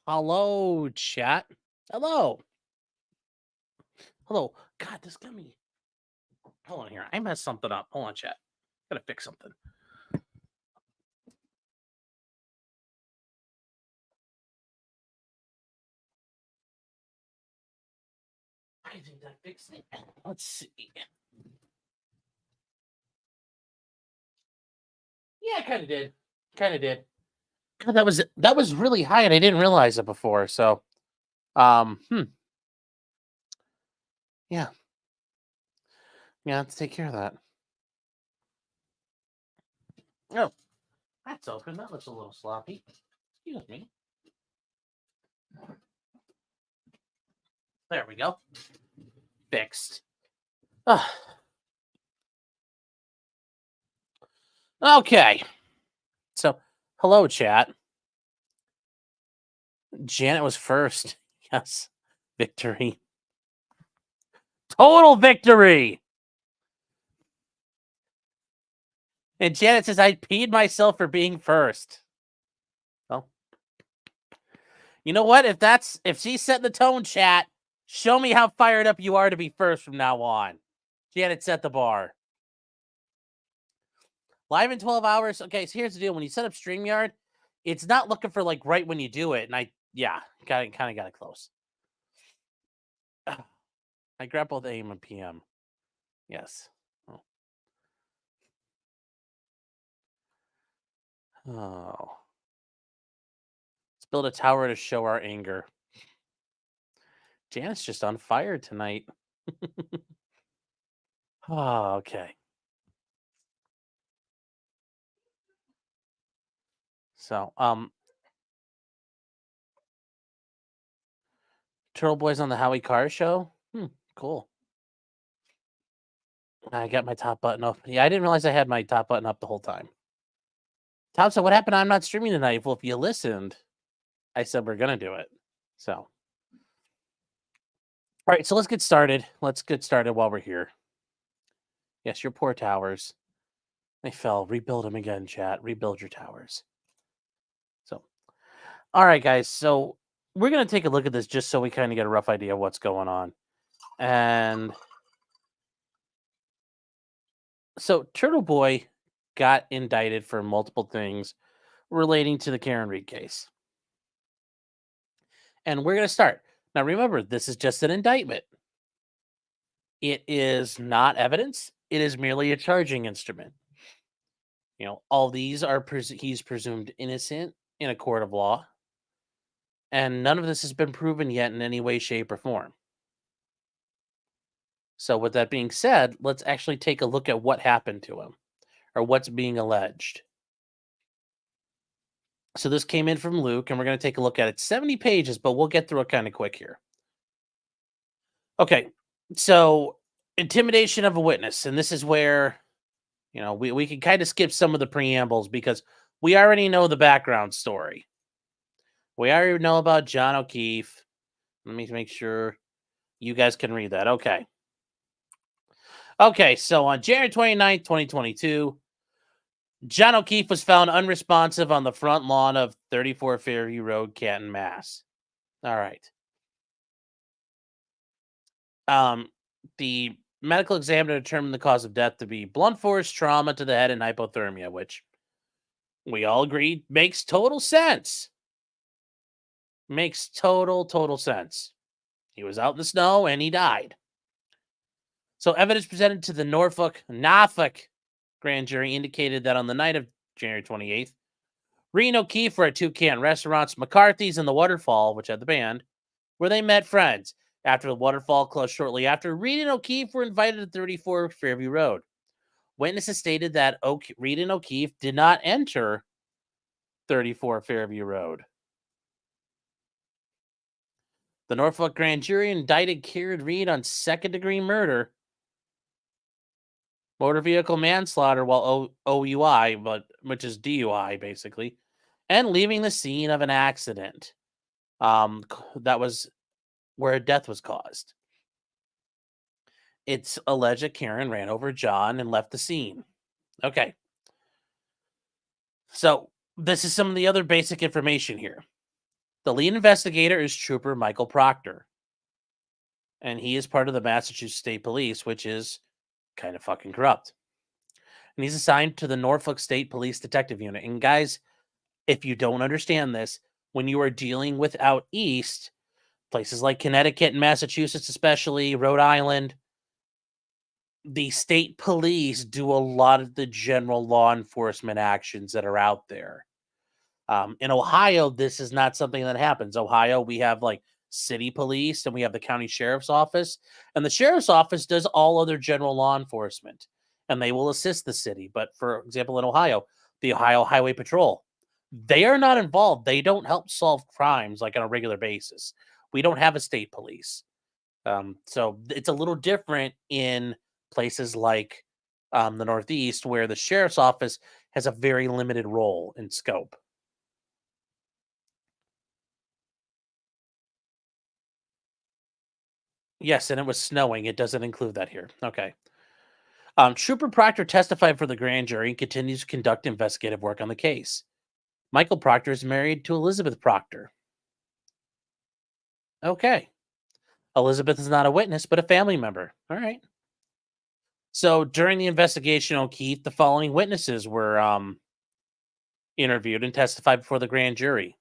Hello, chat. Hello. Hello. God, this got me. Hold on here. I messed something up. Hold on, chat. Gotta fix something. I think that fixed it. Let's see. Yeah, kind of did. Kind of did. God, that was really high, and I didn't realize it before. So, um, hmm. Yeah. Yeah, let's take care of that. Oh, that's open. That looks a little sloppy. Excuse me. There we go. Fixed. Okay. So, hello, chat. Janet was first. Yes. Victory. Total victory. And Janet says, I peed myself for being first. Well, you know what? If she's setting the tone, chat, show me how fired up you are to be first from now on. Janet set the bar. Live in 12 hours. Okay, so here's the deal. When you set up StreamYard, it's not looking for like right when you do it. And I kind of got it close. I grabbed both AM and PM. Yes. Oh. Let's build a tower to show our anger. Janet's just on fire tonight. Oh, okay. So, Turtleboy's on the Howie Carr show? Cool. I got my top button up. Yeah, I didn't realize I had my top button up the whole time. Tom said, what happened? I'm not streaming tonight. Well, if you listened, I said we're going to do it. So, all right, so let's get started. Let's get started while we're here. Yes, your poor towers. They fell. Rebuild them again, chat. Rebuild your towers. So, all right, guys. So, we're going to take a look at this just so we kind of get a rough idea of what's going on. And so, Turtleboy got indicted for multiple things relating to the Karen Reed case. And we're going to start. Now, remember, this is just an indictment. It is not evidence. It is merely a charging instrument. You know, all these are he's presumed innocent in a court of law. And none of this has been proven yet in any way, shape, or form. So, with that being said, let's actually take a look at what happened to him or what's being alleged. So, this came in from Luke, and we're going to take a look at it. 70 pages, but we'll get through it kind of quick here. Okay, so intimidation of a witness. And this is where, you know, we can kind of skip some of the preambles because we already know the background story. We already know about John O'Keefe. Let me make sure you guys can read that. Okay. Okay, so on January 29th, 2022, John O'Keefe was found unresponsive on the front lawn of 34 Fairview Road, Canton, Mass. All right. The medical examiner determined the cause of death to be blunt force trauma to the head and hypothermia, which we all agreed makes total sense. Makes total sense. He was out in the snow and he died. So evidence presented to the Norfolk grand jury indicated that on the night of January 28th, Reed and O'Keefe were at two Canton restaurants, McCarthy's and the Waterfall, which had the band, where they met friends. After the Waterfall closed shortly after, Reed and O'Keefe were invited to 34 Fairview Road. Witnesses stated that Reed and O'Keefe did not enter 34 Fairview Road. The Norfolk grand jury indicted Karen Reed on second-degree murder, motor vehicle manslaughter while OUI, which is DUI basically, and leaving the scene of an accident. That was where a death was caused. It's alleged that Karen ran over John and left the scene. Okay. So this is some of the other basic information here. The lead investigator is Trooper Michael Proctor, and he is part of the Massachusetts State Police, which is kind of fucking corrupt. And he's assigned to the Norfolk State Police Detective Unit. And guys, if you don't understand this, when you are dealing with out east, places like Connecticut and Massachusetts, especially Rhode Island, the state police do a lot of the general law enforcement actions that are out there. In Ohio, this is not something that happens. Ohio, we have like city police and we have the county sheriff's office, and the sheriff's office does all other general law enforcement, and they will assist the city. But for example, in Ohio, the Ohio Highway Patrol, they are not involved. They don't help solve crimes like on a regular basis. We don't have a state police. So it's a little different in places like the Northeast, where the sheriff's office has a very limited role in scope. Yes, and it was snowing. It doesn't include that here. Okay. Trooper Proctor testified for the grand jury and continues to conduct investigative work on the case. Michael Proctor is married to Elizabeth Proctor. Okay. Elizabeth is not a witness, but a family member. All right. So during the investigation, O'Keefe, the following witnesses were interviewed and testified before the grand jury.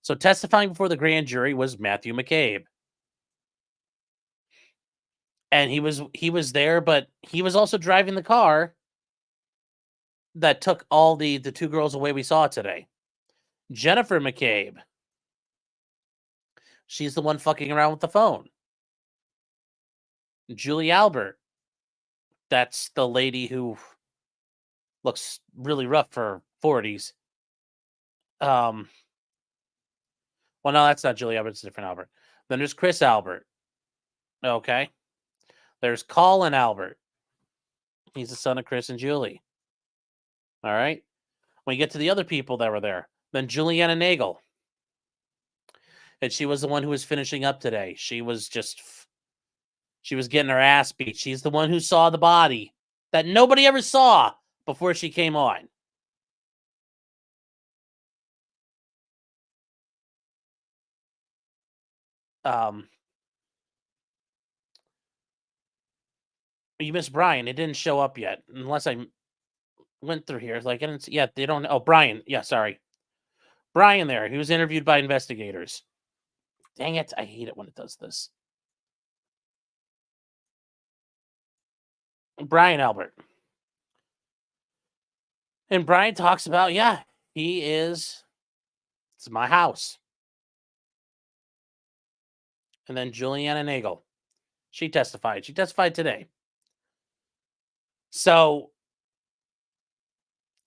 So testifying before the grand jury was Matthew McCabe. And he was there, but he was also driving the car that took all the two girls away we saw today. Jennifer McCabe. She's the one fucking around with the phone. Julie Albert. That's the lady who looks really rough for her 40s. Well, no, that's not Julie Albert. It's a different Albert. Then there's Chris Albert. Okay. There's Colin Albert. He's the son of Chris and Julie. All right. When you get to the other people that were there, then Juliana Nagel. And she was the one who was finishing up today. She was getting her ass beat. She's the one who saw the body that nobody ever saw before she came on. You missed Brian. It didn't show up yet, unless I went through here. Like I didn't see. Yeah, they don't. Oh, Brian. Yeah, sorry, Brian. There, he was interviewed by investigators. Dang it! I hate it when it does this. Brian Albert. And Brian talks about, yeah, it's my house. And then Juliana Nagel, she testified. She testified today. So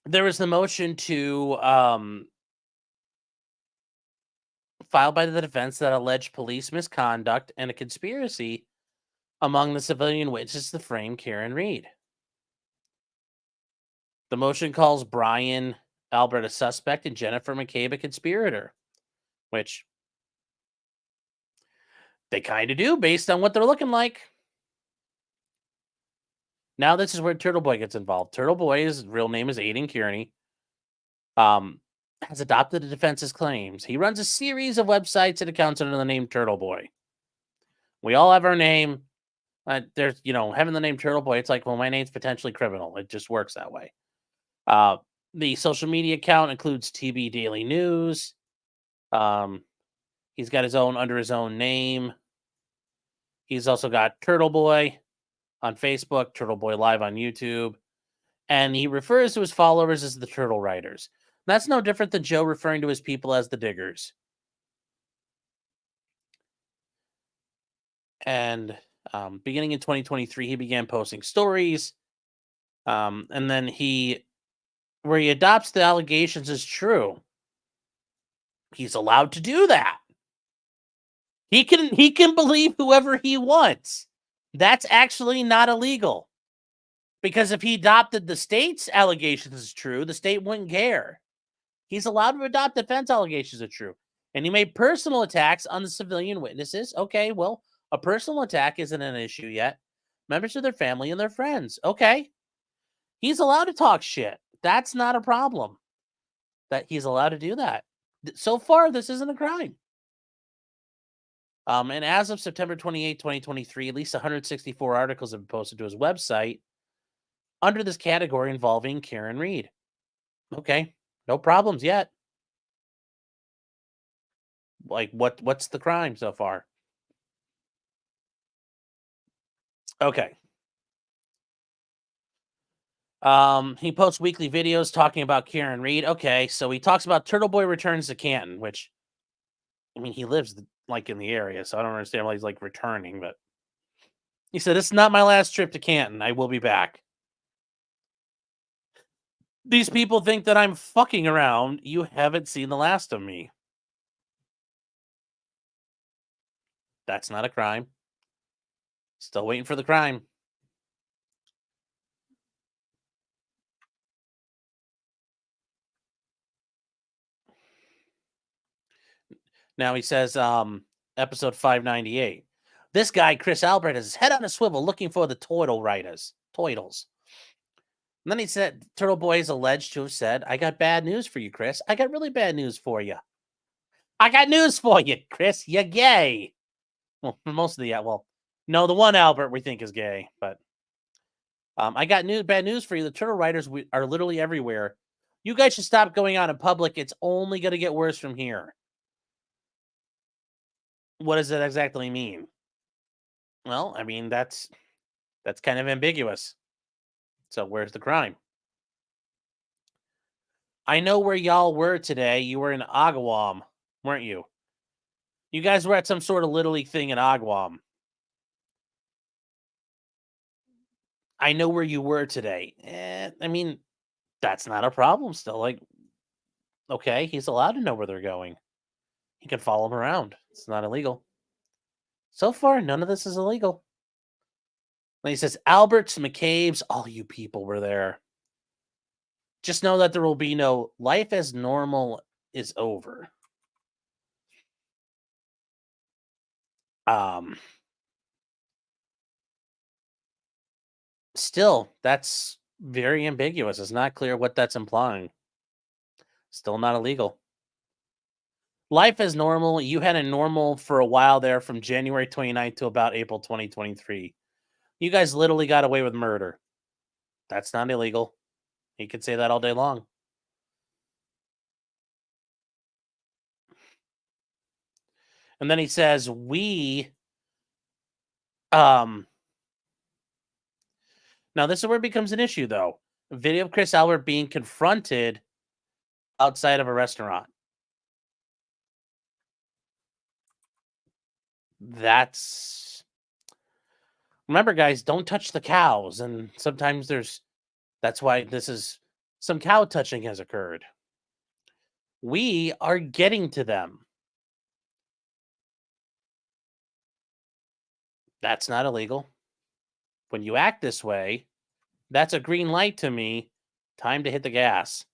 there was the motion to filed by the defense that alleged police misconduct and a conspiracy among the civilian witnesses to frame Karen Reed. The motion calls Brian Albert a suspect and Jennifer McCabe a conspirator, which they kind of do based on what they're looking like. Now this is where Turtleboy gets involved. Turtleboy's real name is Aiden Kearney. Has adopted the defense's claims. He runs a series of websites and accounts under the name Turtleboy. We all have our name. There's, having the name Turtleboy, it's like, well, my name's potentially criminal. It just works that way. The social media account includes TB Daily News. He's got under his own name. He's also got Turtleboy on Facebook, Turtleboy Live on YouTube, and he refers to his followers as the Turtle Riders. That's no different than Joe referring to his people as the Diggers. And beginning in 2023, he began posting stories, and then where he adopts the allegations as true. He's allowed to do that. He can believe whoever he wants. That's actually not illegal. Because if he adopted the state's allegations as true, the state wouldn't care. He's allowed to adopt defense allegations as true. And he made personal attacks on the civilian witnesses. Okay, well, a personal attack isn't an issue yet. Members of their family and their friends. Okay. He's allowed to talk shit. That's not a problem. That he's allowed to do that. So far, this isn't a crime. And as of September 28, 2023, at least 164 articles have been posted to his website under this category involving Karen Reed. Okay, no problems yet. Like, what's the crime so far? Okay. He posts weekly videos talking about Karen Reed. Okay, so he talks about Turtleboy returns to Canton, which, I mean, he lives like in the area, so I don't understand why he's like returning. But he said, "It's not my last trip to Canton. I will be back." These people think that I'm fucking around. You haven't seen the last of me. That's not a crime. Still waiting for the crime. Now he says, episode 598. This guy, Chris Albert, has his head on a swivel looking for the Toidles. And then he said, Turtle Boy is alleged to have said, I got bad news for you, Chris. I got really bad news for you. I got news for you, Chris. You're gay. Well, for most of the, well, no, the one Albert we think is gay, but I got bad news for you. The Turtle Riders are literally everywhere. You guys should stop going out in public. It's only going to get worse from here. What does that exactly mean? Well, I mean, that's kind of ambiguous. So where's the crime? I know where y'all were today. You were in Agawam, weren't you? You guys were at some sort of Little League thing in Agawam. I know where you were today. I mean, that's not a problem still. Like, okay, he's allowed to know where they're going. He can follow them around. It's not illegal. So far, none of this is illegal. And he says, Alberts, McCabe's, all you people were there. Just know that there will be no life as normal is over. Still, that's very ambiguous. It's not clear what that's implying. Still not illegal. Life as normal. You had a normal for a while there from January 29th to about April 2023. You guys literally got away with murder. That's not illegal. He could say that all day long. And then he says, now this is where it becomes an issue, though. A video of Chris Albert being confronted outside of a restaurant. Remember, guys, don't touch the cows. And sometimes that's why some cow touching has occurred. We are getting to them. That's not illegal. When you act this way, that's a green light to me. Time to hit the gas.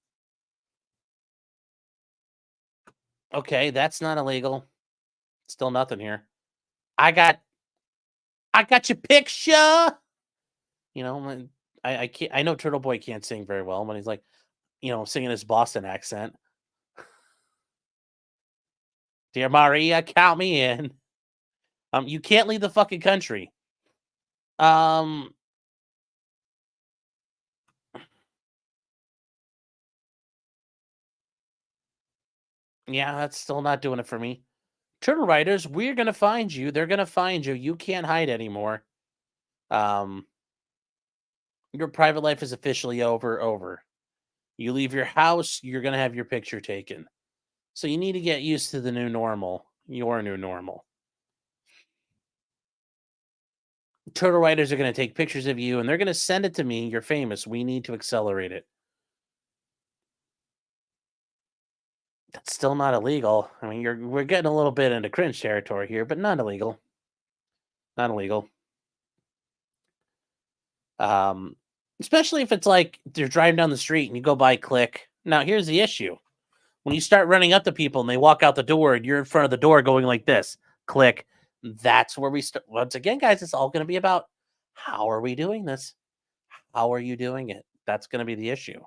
Okay, that's not illegal. Still nothing here. I got your picture. You know, I can't. I know Turtleboy can't sing very well when he's like, singing his Boston accent. Dear Maria, count me in. You can't leave the fucking country. Yeah, that's still not doing it for me. Turtle Riders, we're gonna find you. They're gonna find you. You can't hide anymore. Your private life is officially over. You leave your house, you're gonna have your picture taken. So you need to get used to the new normal. Your new normal. Turtle Riders are gonna take pictures of you and they're gonna send it to me. You're famous. We need to accelerate it. That's still not illegal. I mean, we're getting a little bit into cringe territory here, but not illegal. Not illegal. Especially if it's like you're driving down the street and you go by Click. Now, here's the issue. When you start running up to people and they walk out the door and you're in front of the door going like this, Click, that's where we start. Once again, guys, it's all going to be about how are we doing this? How are you doing it? That's going to be the issue.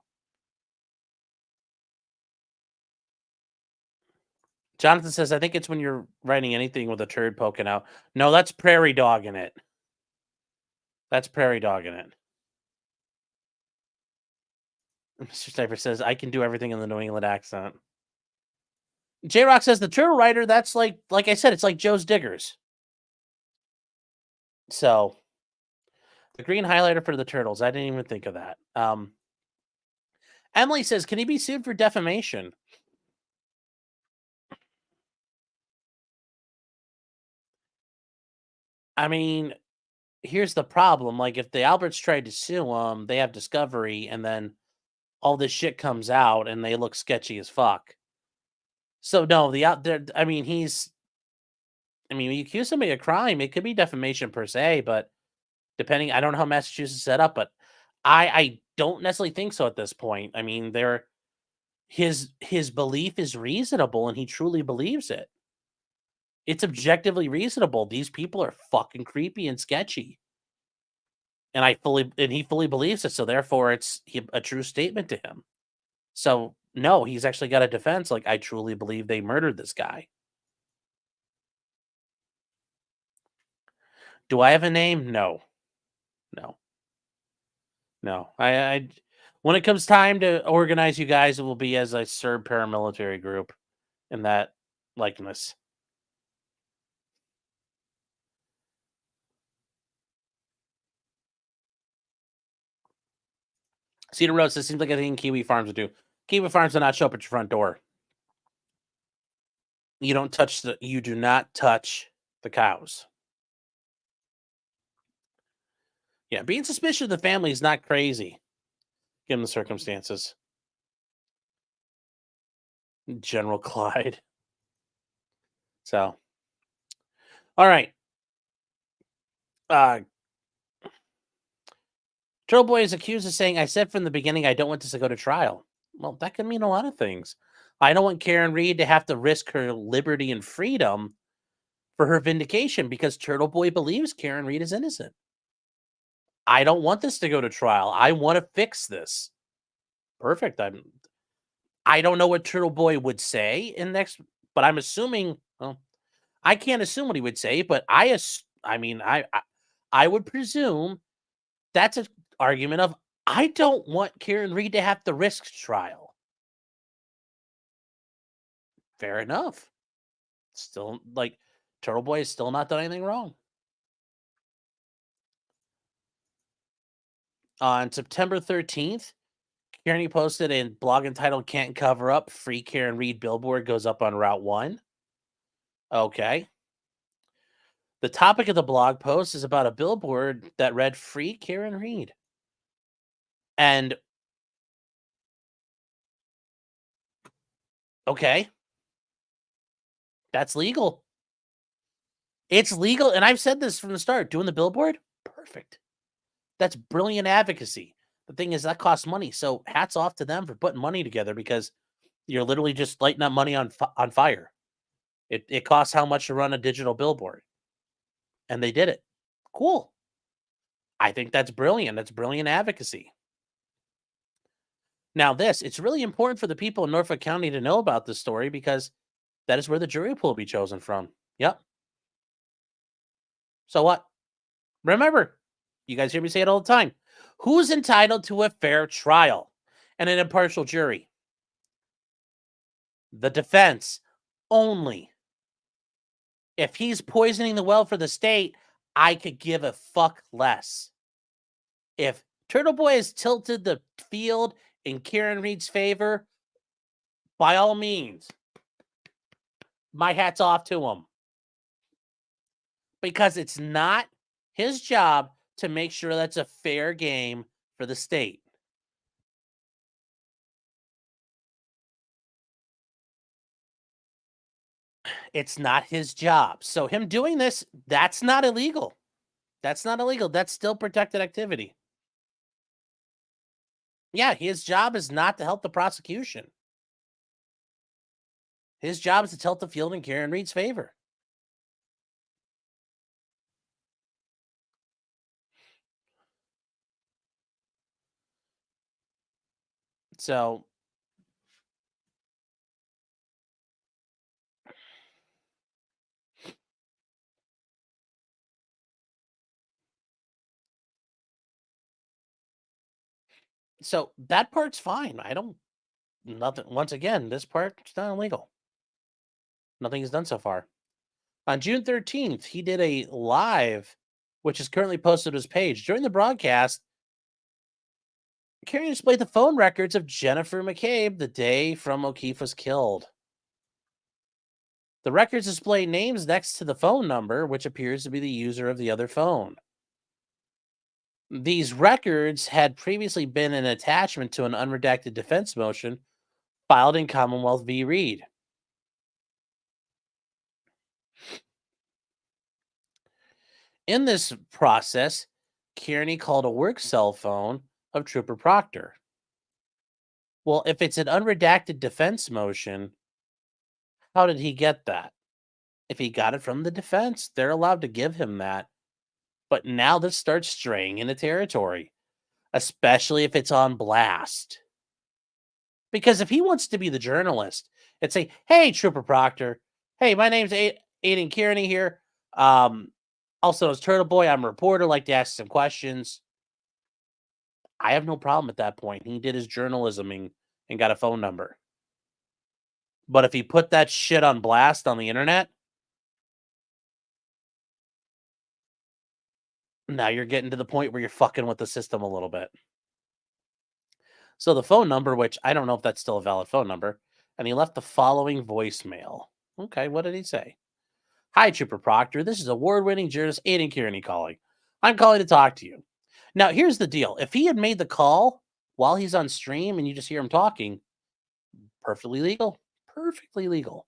Jonathan says, I think it's when you're writing anything with a turd poking out. No, that's prairie dog in it. That's prairie dog in it. Mr. Sniper says, I can do everything in the New England accent. J Rock says, the turtle writer, that's like I said, it's like Joe's Diggers. So, the green highlighter for the turtles. I didn't even think of that. Emily says, can he be sued for defamation? I mean, here's the problem. Like, if the Alberts tried to sue him, they have discovery, and then all this shit comes out, and they look sketchy as fuck. So no, the out there. I mean, when you accuse somebody of crime, it could be defamation per se, but depending, I don't know how Massachusetts is set up, but I don't necessarily think so at this point. I mean, his belief is reasonable, and he truly believes it. It's objectively reasonable. These people are fucking creepy and sketchy. And he fully believes it, so therefore a true statement to him. So, no, he's actually got a defense, like, I truly believe they murdered this guy. Do I have a name? No. No. No. I when it comes time to organize you guys, it will be as a Serb paramilitary group in that likeness. Cedar Road says, seems like a thing Kiwi Farms would do. Kiwi Farms do not show up at your front door. You do not touch the cows. Yeah, being suspicious of the family is not crazy, given the circumstances. General Clyde. So, all right. Turtleboy is accused of saying, I said from the beginning I don't want this to go to trial. Well, that could mean a lot of things. I don't want Karen Reed to have to risk her liberty and freedom for her vindication because Turtleboy believes Karen Reed is innocent. I don't want this to go to trial. I want to fix this. Perfect. I don't know what Turtleboy would say in next, but I'm assuming. Well, I can't assume what he would say, but I would presume that's an argument of I don't want Karen Reed to have to risk trial. Fair enough. Still, like, Turtleboy has still not done anything wrong. On September 13th, Kearney posted a blog entitled Can't Cover Up, Free Karen Reed billboard goes up on Route 1. Okay. The topic of the blog post is about a billboard that read Free Karen Reed. And okay, that's legal. It's legal. And I've said this from the start, doing the billboard, perfect. That's brilliant advocacy. The thing is that costs money. So hats off to them for putting money together because you're literally just lighting up money on fire. It costs how much to run a digital billboard, and they did it. Cool. I think that's brilliant. That's brilliant advocacy. Now, it's really important for the people in Norfolk County to know about this story because that is where the jury pool will be chosen from. Yep. So what? Remember, you guys hear me say it all the time. Who's entitled to a fair trial and an impartial jury? The defense only. If he's poisoning the well for the state, I could give a fuck less. If Turtleboy has tilted the field in Karen Reed's favor, by all means, my hat's off to him. Because it's not his job to make sure that's a fair game for the state. It's not his job. So him doing this, that's not illegal. That's not illegal. That's still protected activity. Yeah, his job is not to help the prosecution. His job is to tilt the field in Karen Reed's favor. So So that part's fine. I don't nothing. Once again, this part's not illegal. Nothing is done so far. On June 13th, he did a live, which is currently posted to his page. During the broadcast, Kearney displayed the phone records of Jennifer McCabe the day from O'Keefe was killed. The records display names next to the phone number, which appears to be the user of the other phone. These records had previously been an attachment to an unredacted defense motion filed in Commonwealth v. Reed. In this process, Kearney called a work cell phone of Trooper Proctor. Well, if it's an unredacted defense motion, how did he get that? If he got it from the defense, they're allowed to give him that. But now this starts straying into territory, especially if it's on blast. Because if he wants to be the journalist and say, "Hey, Trooper Proctor, hey, my name's Aiden Kearney here. Also known as Turtleboy. I'm a reporter. Like to ask some questions." I have no problem at that point. He did his journalism and got a phone number. But if he put that shit on blast on the internet, now you're getting to the point where you're fucking with the system a little bit. So the phone number, which I don't know if that's still a valid phone number, and he left the following voicemail. Okay, what did he say? "Hi, Trooper Proctor. This is award-winning journalist Aiden Kearney calling. I'm calling to talk to you." Now, here's the deal. If he had made the call while he's on stream and you just hear him talking, perfectly legal. Perfectly legal.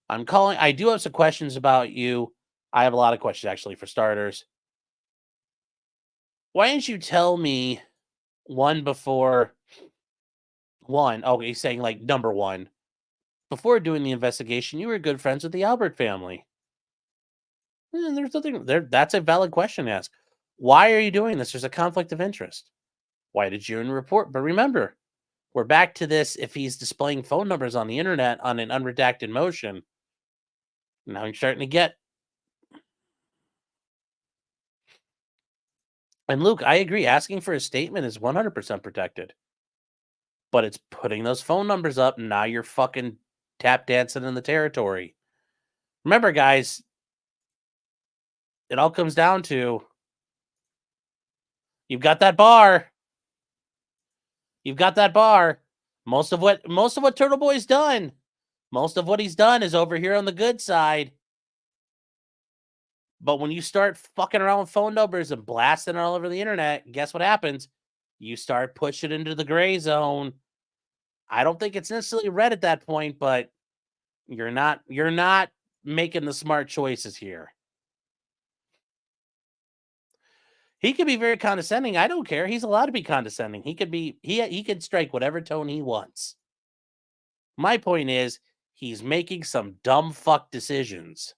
"I'm calling. I do have some questions about you. I have a lot of questions, actually, for starters. Why didn't you tell me one before one?" Oh, he's saying, like, number one. "Before doing the investigation, you were good friends with the Albert family." There's nothing there. That's a valid question to ask. Why are you doing this? There's a conflict of interest. Why did you report? But remember, we're back to this. If he's displaying phone numbers on the internet on an unredacted motion, now you're starting to get. And Luke, I agree. Asking for a statement is 100% protected, but it's putting those phone numbers up. Now you're fucking tap dancing in the territory. Remember, guys, it all comes down to you've got that bar. You've got that bar. Most of what Turtle Boy's done. Most of what he's done is over here on the good side. But when you start fucking around with phone numbers and blasting all over the internet, guess what happens? You start pushing into the gray zone. I don't think it's necessarily red at that point, but you're not making the smart choices here. He could be very condescending. I don't care. He's allowed to be condescending. He could strike whatever tone he wants. My point is he's making some dumb fuck decisions.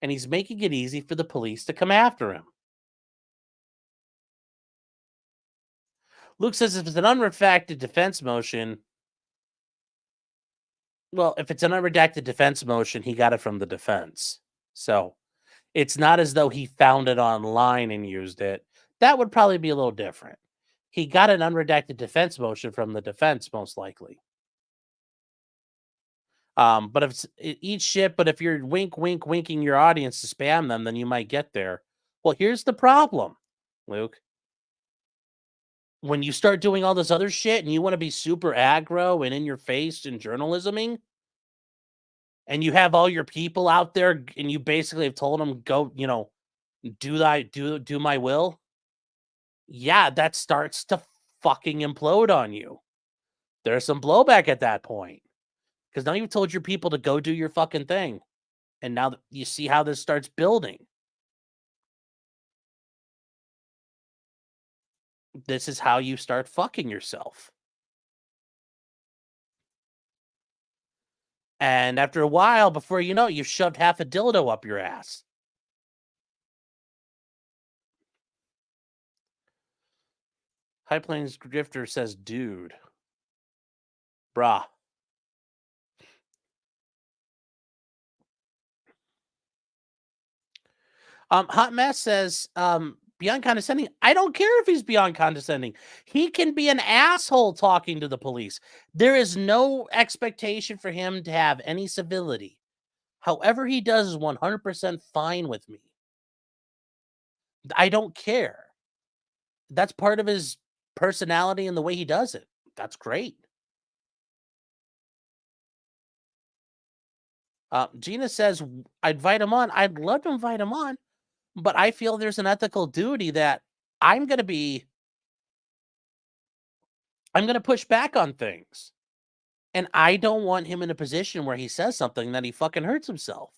And he's making it easy for the police to come after him. Luke says if it's an unredacted defense motion, well, if it's an unredacted defense motion, he got it from the defense. So it's not as though he found it online and used it. That would probably be a little different. He got an unredacted defense motion from the defense, most likely. But if it's eat shit, but if you're winking your audience to spam them, then you might get there. Well, here's the problem, Luke. When you start doing all this other shit and you want to be super aggro and in your face and journalisming, and you have all your people out there and you basically have told them go, do my will. Yeah, that starts to fucking implode on you. There's some blowback at that point. Because now you've told your people to go do your fucking thing. And now you see how this starts building. This is how you start fucking yourself. And after a while, before you know it, you've shoved half a dildo up your ass. High Plains Drifter says, dude. Brah. Hot Mess says, Beyond condescending? I don't care if he's beyond condescending. He can be an asshole talking to the police. There is no expectation for him to have any civility. However he does is 100% fine with me. I don't care. That's part of his personality and the way he does it. That's great. Gina says, I'd invite him on. I'd love to invite him on, but I feel there's an ethical duty that I'm going to push back on things. And I don't want him in a position where he says something that he fucking hurts himself.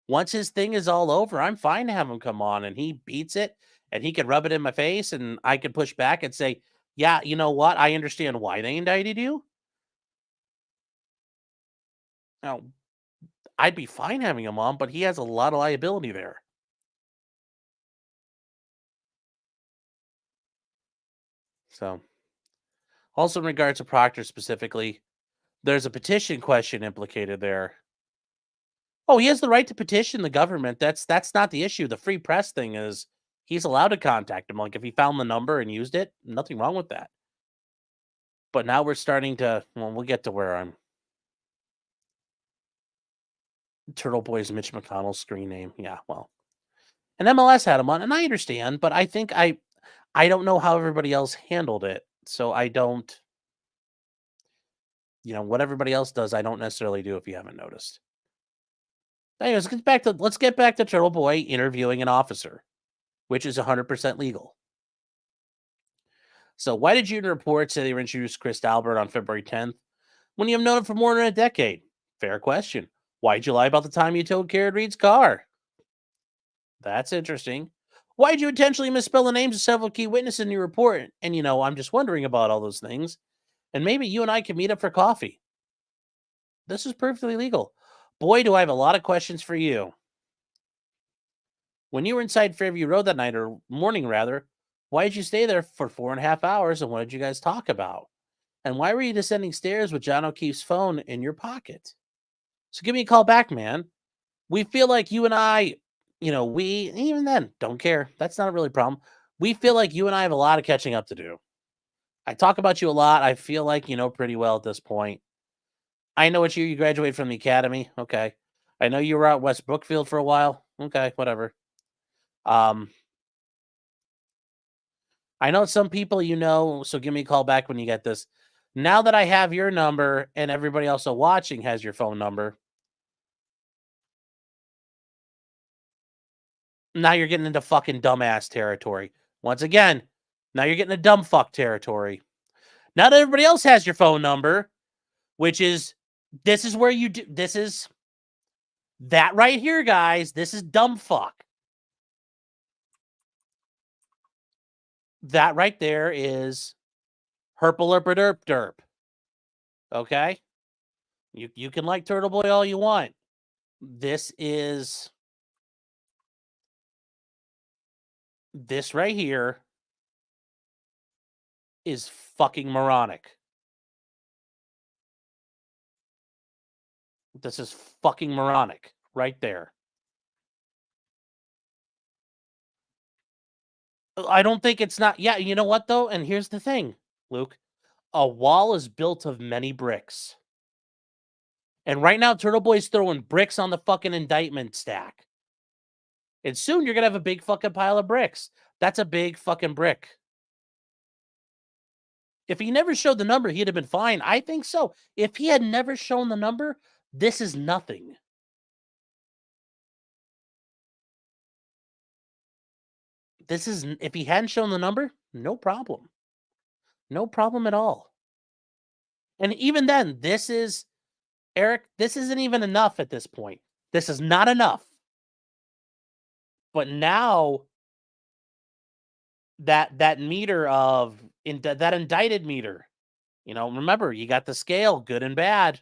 Once his thing is all over, I'm fine to have him come on and he beats it and he can rub it in my face and I can push back and say, yeah, you know what? I understand why they indicted you. Now, I'd be fine having him on, but he has a lot of liability there. So, also in regards to Proctor specifically, there's a petition question implicated there. Oh, he has the right to petition the government. That's not the issue. The free press thing is he's allowed to contact him. Like if he found the number and used it, nothing wrong with that. But now we're starting to, well, we'll get to where I'm. Turtleboy's Mitch McConnell's screen name. Yeah, well. And MLS had him on, and I understand, but I think I don't know how everybody else handled it. So I don't, what everybody else does, I don't necessarily do if you haven't noticed. Anyways, let's get back to Turtleboy interviewing an officer, which is 100% legal. So why did Junior report say they were introduced Chris Albert on February 10th when you have known him for more than a decade? Fair question. Why'd you lie about the time you towed Karen Reed's car? That's interesting. Why'd you intentionally misspell the names of several key witnesses in your report? And, I'm just wondering about all those things. And maybe you and I can meet up for coffee. This is perfectly legal. Boy, do I have a lot of questions for you. When you were inside Fairview Road that night, or morning rather, why did you stay there for 4.5 hours and what did you guys talk about? And why were you descending stairs with John O'Keefe's phone in your pocket? So give me a call back, man. We feel like you and I, even then, don't care. That's not a really problem. We feel like you and I have a lot of catching up to do. I talk about you a lot. I feel like you know pretty well at this point. I know what year you graduated from the academy. Okay. I know you were out West Brookfield for a while. Okay, whatever. I know some people so give me a call back when you get this. Now that I have your number and everybody also watching has your phone number, now you're getting into fucking dumbass territory. Once again, now you're getting into dumb fuck territory. Now that everybody else has your phone number, which is, this is where you do, this is that right here, guys. This is dumb fuck. That right there is herpalurpaderp derp. Okay? You can like Turtleboy all you want. This right here is fucking moronic. This is fucking moronic right there. I don't think it's not. Yeah, you know what, though? And here's the thing, Luke. A wall is built of many bricks. And right now, Turtleboy's throwing bricks on the fucking indictment stack. And soon you're going to have a big fucking pile of bricks. That's a big fucking brick. If he never showed the number, he'd have been fine. I think so. If he had never shown the number, this is nothing. If he hadn't shown the number, no problem. No problem at all. And even then, Eric, this isn't even enough at this point. This is not enough. But now that meter that indicted meter, remember, you got the scale, good and bad.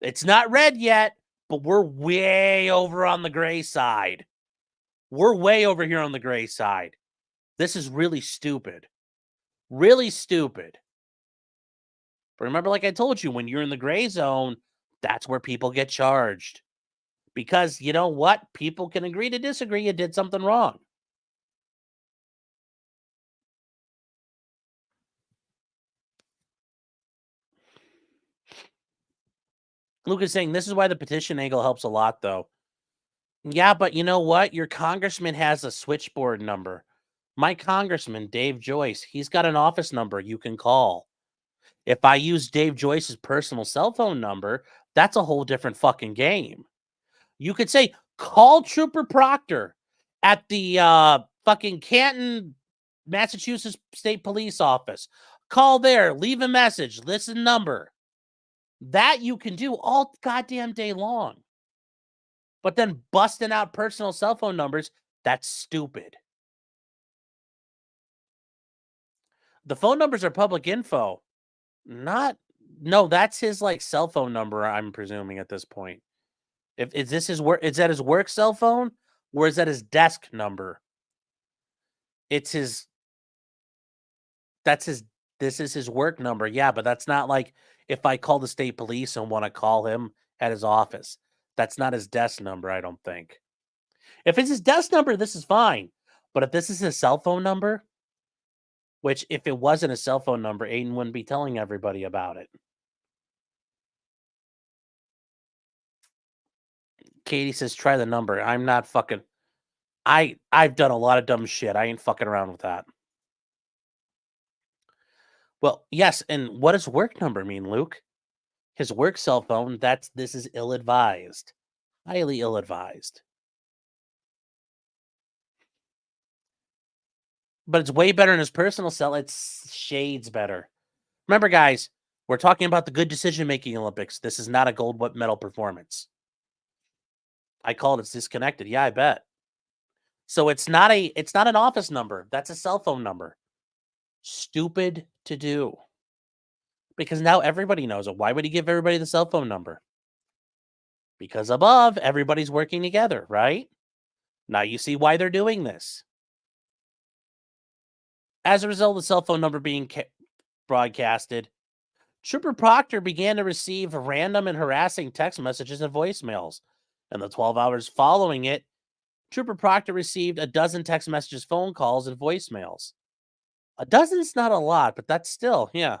It's not red yet, but we're way over on the gray side. We're way over here on the gray side. This is really stupid. Really stupid. But remember, like I told you, when you're in the gray zone, that's where people get charged. Because you know what? People can agree to disagree. You did something wrong. Luke is saying this is why the petition angle helps a lot, though. Yeah, but you know what? Your congressman has a switchboard number. My congressman, Dave Joyce, he's got an office number you can call. If I use Dave Joyce's personal cell phone number, that's a whole different fucking game. You could say, call Trooper Proctor at the fucking Canton, Massachusetts State Police Office. Call there, leave a message, listen number. That you can do all goddamn day long. But then busting out personal cell phone numbers, that's stupid. The phone numbers are public info. No, that's his like cell phone number, I'm presuming at this point. If is this his work, is that his work cell phone or is that his desk number? It's his that's his this is his work number. Yeah, but that's not like if I call the state police and want to call him at his office. That's not his desk number, I don't think. If it's his desk number, this is fine. But if this is his cell phone number, which if it wasn't a cell phone number, Aiden wouldn't be telling everybody about it. Katie says, try the number. I'm not fucking. I've done a lot of dumb shit. I ain't fucking around with that. Well, yes, and what does work number mean, Luke? His work cell phone, this is ill-advised. Highly ill-advised. But it's way better in his personal cell. It's shades better. Remember, guys, we're talking about the good decision-making Olympics. This is not a gold medal performance. I called it's disconnected. Yeah, I bet. So it's not an office number. That's a cell phone number. Stupid to do. Because now everybody knows it. Why would he give everybody the cell phone number? Because above, everybody's working together, right? Now you see why they're doing this. As a result of the cell phone number being broadcasted, Trooper Proctor began to receive random and harassing text messages and voicemails. In the 12 hours following it, Trooper Proctor received a dozen text messages, phone calls, and voicemails. A dozen's not a lot, but that's still, yeah.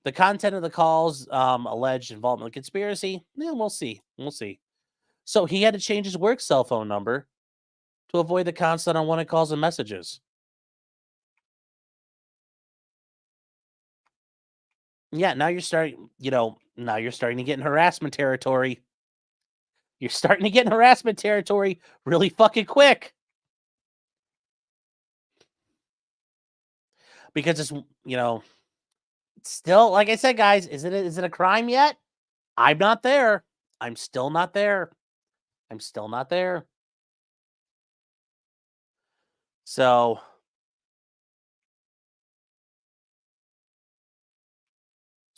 The content of the calls alleged involvement in conspiracy. Yeah, we'll see. We'll see. So he had to change his work cell phone number to avoid the constant unwanted calls and messages. Yeah, now you're starting, now you're starting to get in harassment territory. You're starting to get in harassment territory really fucking quick. Because it's, still, like I said, guys, is it a crime yet? I'm not there. I'm still not there. I'm still not there. So,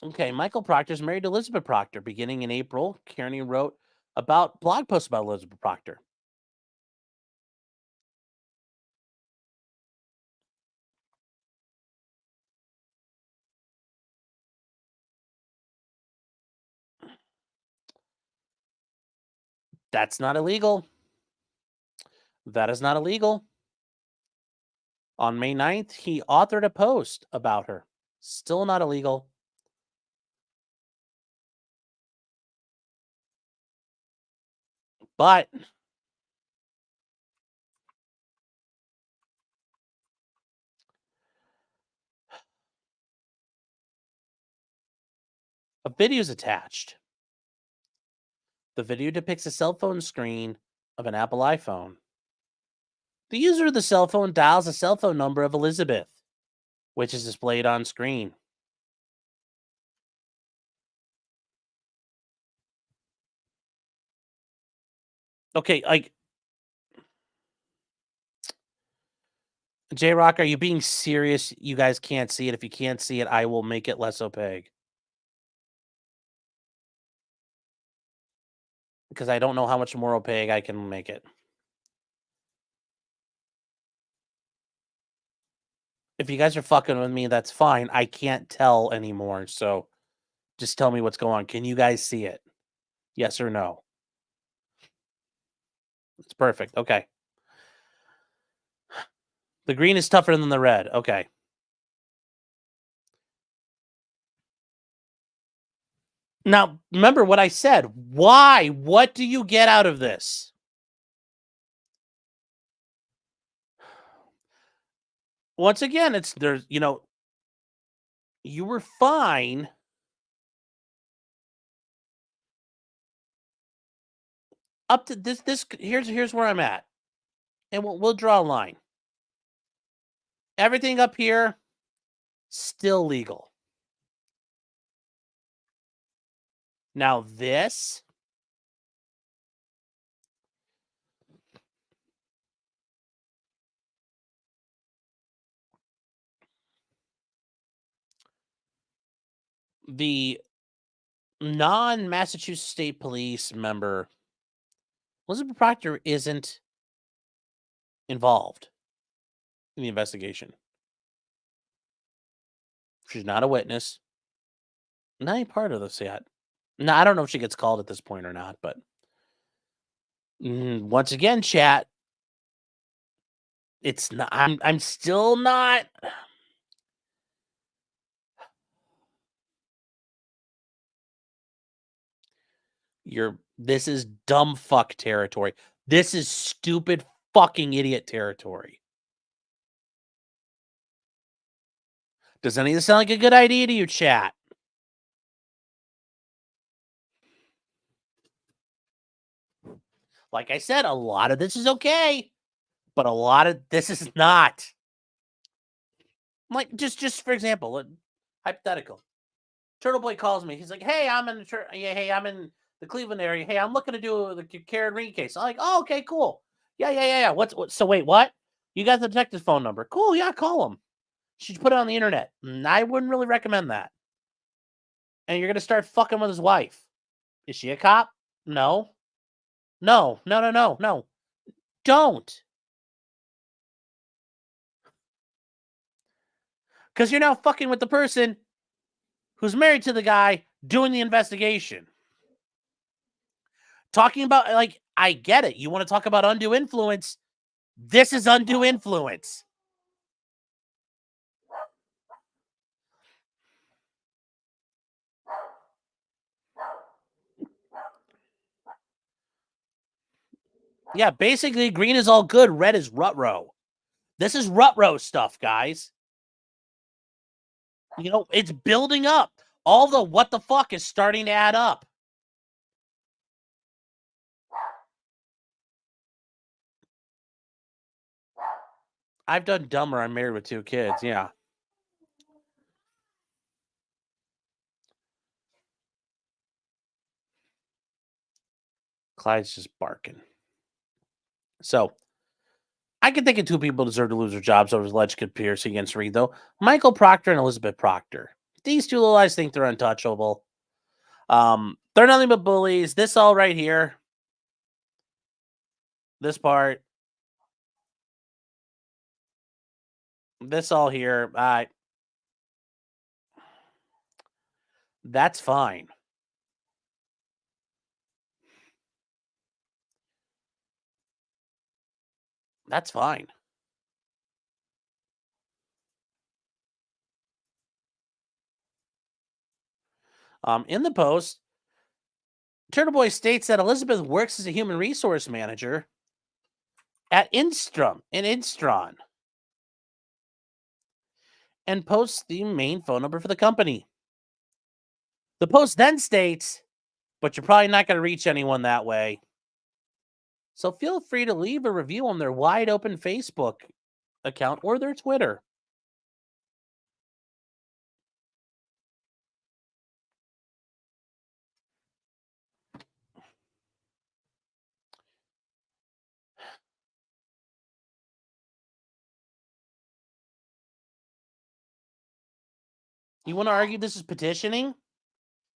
okay, Michael Proctor is married to Elizabeth Proctor. Beginning in April, Kearney wrote about blog posts about Elizabeth Proctor. That's not illegal. That is not illegal. On May 9th, he authored a post about her. Still not illegal. But a video is attached. The video depicts a cell phone screen of an Apple iPhone. The user of the cell phone dials the cell phone number of Elizabeth, which is displayed on screen. Okay, like J-Rock, are you being serious? You guys can't see it. If you can't see it, I will make it less opaque. Because I don't know how much more opaque I can make it. If you guys are fucking with me, that's fine. I can't tell anymore, so just tell me what's going on. Can you guys see it? Yes or no? It's perfect. Okay. The green is tougher than the red. Okay. Now, remember what I said. Why? What do you get out of this? Once again, you were fine. Up to here's where I'm at. And we'll draw a line. Everything up here, still legal. Now this, the non-Massachusetts State Police member, Elizabeth Proctor, isn't involved in the investigation. She's not a witness. Not any part of this yet. No, I don't know if she gets called at this point or not, but once again, chat, it's not. I'm still not. This is dumb fuck territory. This is stupid fucking idiot territory. Does any of this sound like a good idea to you, chat? Like I said, a lot of this is okay, but a lot of this is not. Like just for example, hypothetical. Turtleboy calls me. He's like, "Hey, I'm in the Cleveland area. Hey, I'm looking to do the Karen Reed case." I'm like, "Oh, okay, cool. Yeah. What? So wait, what? You got the detective's phone number? Cool. Yeah, call him. She'd put it on the internet. I wouldn't really recommend that. And you're gonna start fucking with his wife. Is she a cop? No. No. Don't. Because you're now fucking with the person who's married to the guy doing the investigation. Talking about, like, I get it. You want to talk about undue influence? This is undue influence. Yeah, basically, green is all good. Red is rut-row. This is rut-row stuff, guys. It's building up. All the what the fuck is starting to add up. I've done dumber. I'm married with 2 kids. Yeah. Clyde's just barking. So, I can think of 2 people deserve to lose their jobs over alleged conspiracy against Reed, though. Michael Proctor and Elizabeth Proctor. These 2 little guys think they're untouchable. They're nothing but bullies. This all right here. This part. This all here. That's fine. That's fine. In the post, Turtleboy states that Elizabeth works as a human resource manager at Instron and posts the main phone number for the company. The post then states, but you're probably not going to reach anyone that way. So feel free to leave a review on their wide open Facebook account or their Twitter. You want to argue this is petitioning?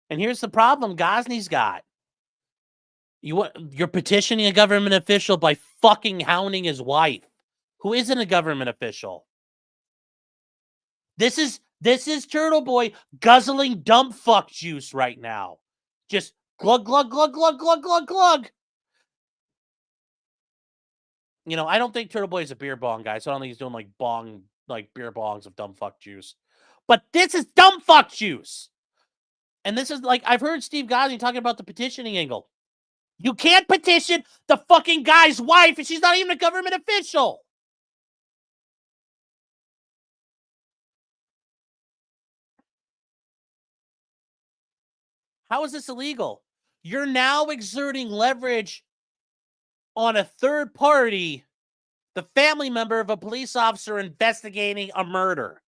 And here's the problem Gosney's got. You're petitioning a government official by fucking hounding his wife, who isn't a government official. This is Turtleboy guzzling dump fuck juice right now. Just glug glug glug glug glug glug glug. I don't think Turtleboy's a beer bong guy, so I don't think he's doing like beer bongs of dumb fuck juice. But this is dumb fuck juice. And this is like, I've heard Steve Gosney talking about the petitioning angle. You can't petition the fucking guy's wife, and she's not even a government official. How is this illegal? You're now exerting leverage on a third party, the family member of a police officer investigating a murder.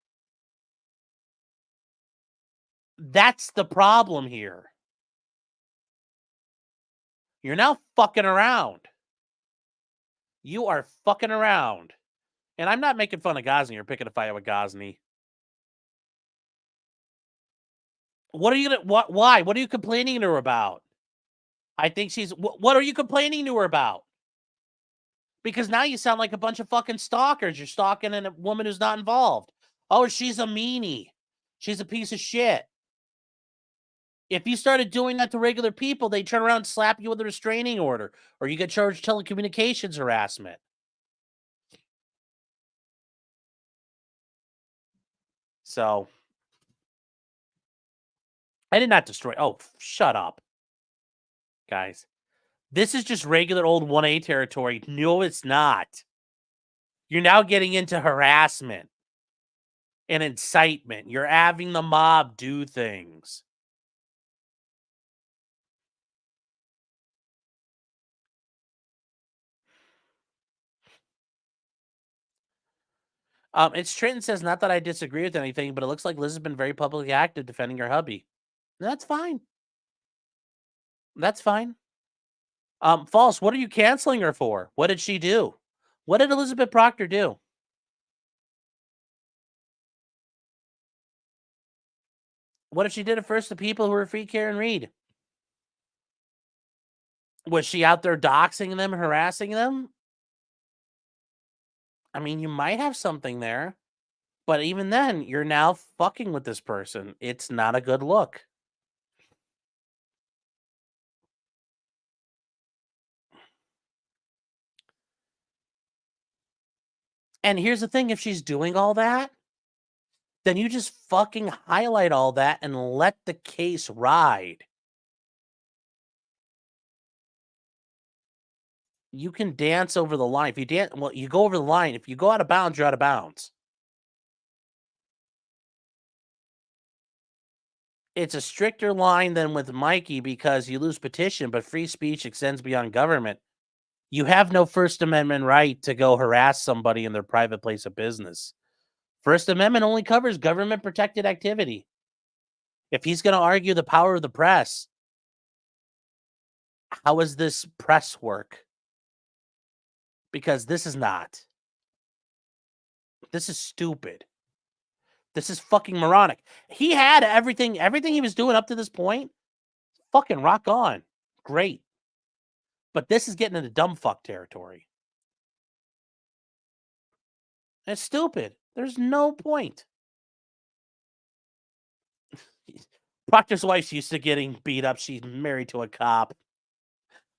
That's the problem here. You're now fucking around. You are fucking around. And I'm not making fun of Gosney or picking a fight with Gosney. What are you gonna? Why? What are you complaining to her about? I think she's. What are you complaining to her about? Because now you sound like a bunch of fucking stalkers. You're stalking a woman who's not involved. Oh, she's a meanie. She's a piece of shit. If you started doing that to regular people, they turn around and slap you with a restraining order, or you get charged telecommunications harassment. So, I did not destroy. Oh, shut up, guys. This is just regular old 1A territory. No, it's not. You're now getting into harassment and incitement. You're having the mob do things. It's Trenton says, not that I disagree with anything, but it looks like Liz has been very publicly active defending her hubby. That's fine. That's fine. False, what are you canceling her for? What did she do? What did Elizabeth Proctor do? What if she did it first to people who were free, care, and read? Was she out there doxing them, harassing them? I mean, you might have something there. But even then, you're now fucking with this person. It's not a good look. And here's the thing, if she's doing all that, then you just fucking highlight all that and let the case ride. You can dance over the line. If you dance, well, you go over the line. If you go out of bounds, you're out of bounds. It's a stricter line than with Mikey because you lose petition, but free speech extends beyond government. You have no First Amendment right to go harass somebody in their private place of business. First Amendment only covers government protected activity. If he's going to argue the power of the press, how is this press work? Because this is not. This is stupid. This is fucking moronic. He had everything he was doing up to this point. Fucking rock on. Great. But this is getting into dumb fuck territory. It's stupid. There's no point. Proctor's wife's used to getting beat up. She's married to a cop.